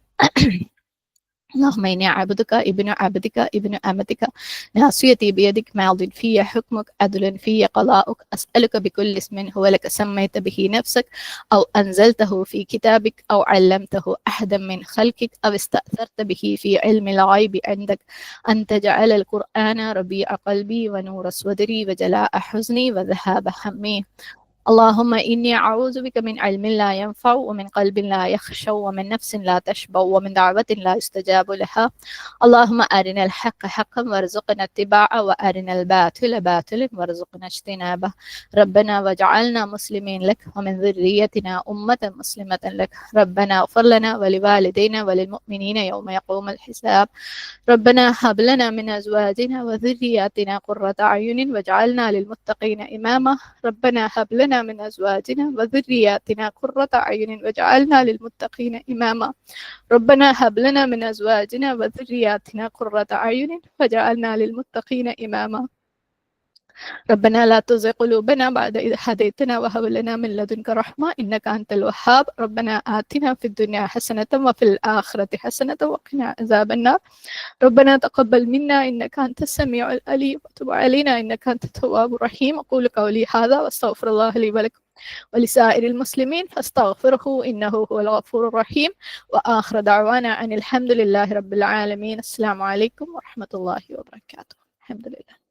اللهم إني عبدك ابن عبدك ابن أمتك ناصيتي بيدك ماض في حكمك عدل في قضاؤك أسألك بكل اسم هو لك سميت به نفسك أو أنزلته في كتابك أو علمته أحدا من خلقك أو استأثرت به في علم الغيب عندك أن تجعل القرآن ربيع قلبي ونور صدري وجلاء حزني وذهاب همي. اللهم إني أعوذ بك من علم لا ينفع ومن قلب لا يخشع ومن نفس لا تشبع ومن دعوة لا يستجاب لها. اللهم أرنا الحق حقا وارزقنا اتباعه وأرنا الباطل باطلا وارزقنا اجتنابه. ربنا واجعلنا مسلمين لك ومن ذريتنا أمة مسلمة لك. ربنا اغفر لنا ولوالدينا وللمؤمنين يوم يقوم الحساب. ربنا هب لنا من أزواجنا وذرياتنا قرة أعين واجعلنا للمتقين إماما. ربنا هب لنا من أزواجنا وذرياتنا قرة أعين واجعلنا للمتقين إماما. ربنا هب لنا من أزواجنا وذرياتنا قرة أعين واجعلنا للمتقين إماما. ربنا لا تزغ قلوبنا بعد إذ هديتنا وهب لنا من لدنك رحمة إنك أنت الوهاب. ربنا آتنا في الدنيا حسنة وفي الآخرة حسنة وقنا عذاب النار. ربنا تقبل منا إنك أنت السميع العليم وتب علينا إنك أنت التواب الرحيم. أقول قولي هذا واستغفر الله لي ولكم ولسائر المسلمين فاستغفره إنه هو الغفور الرحيم. وآخر دعوانا أن الحمد لله رب العالمين. السلام عليكم ورحمة الله وبركاته. الحمد لله.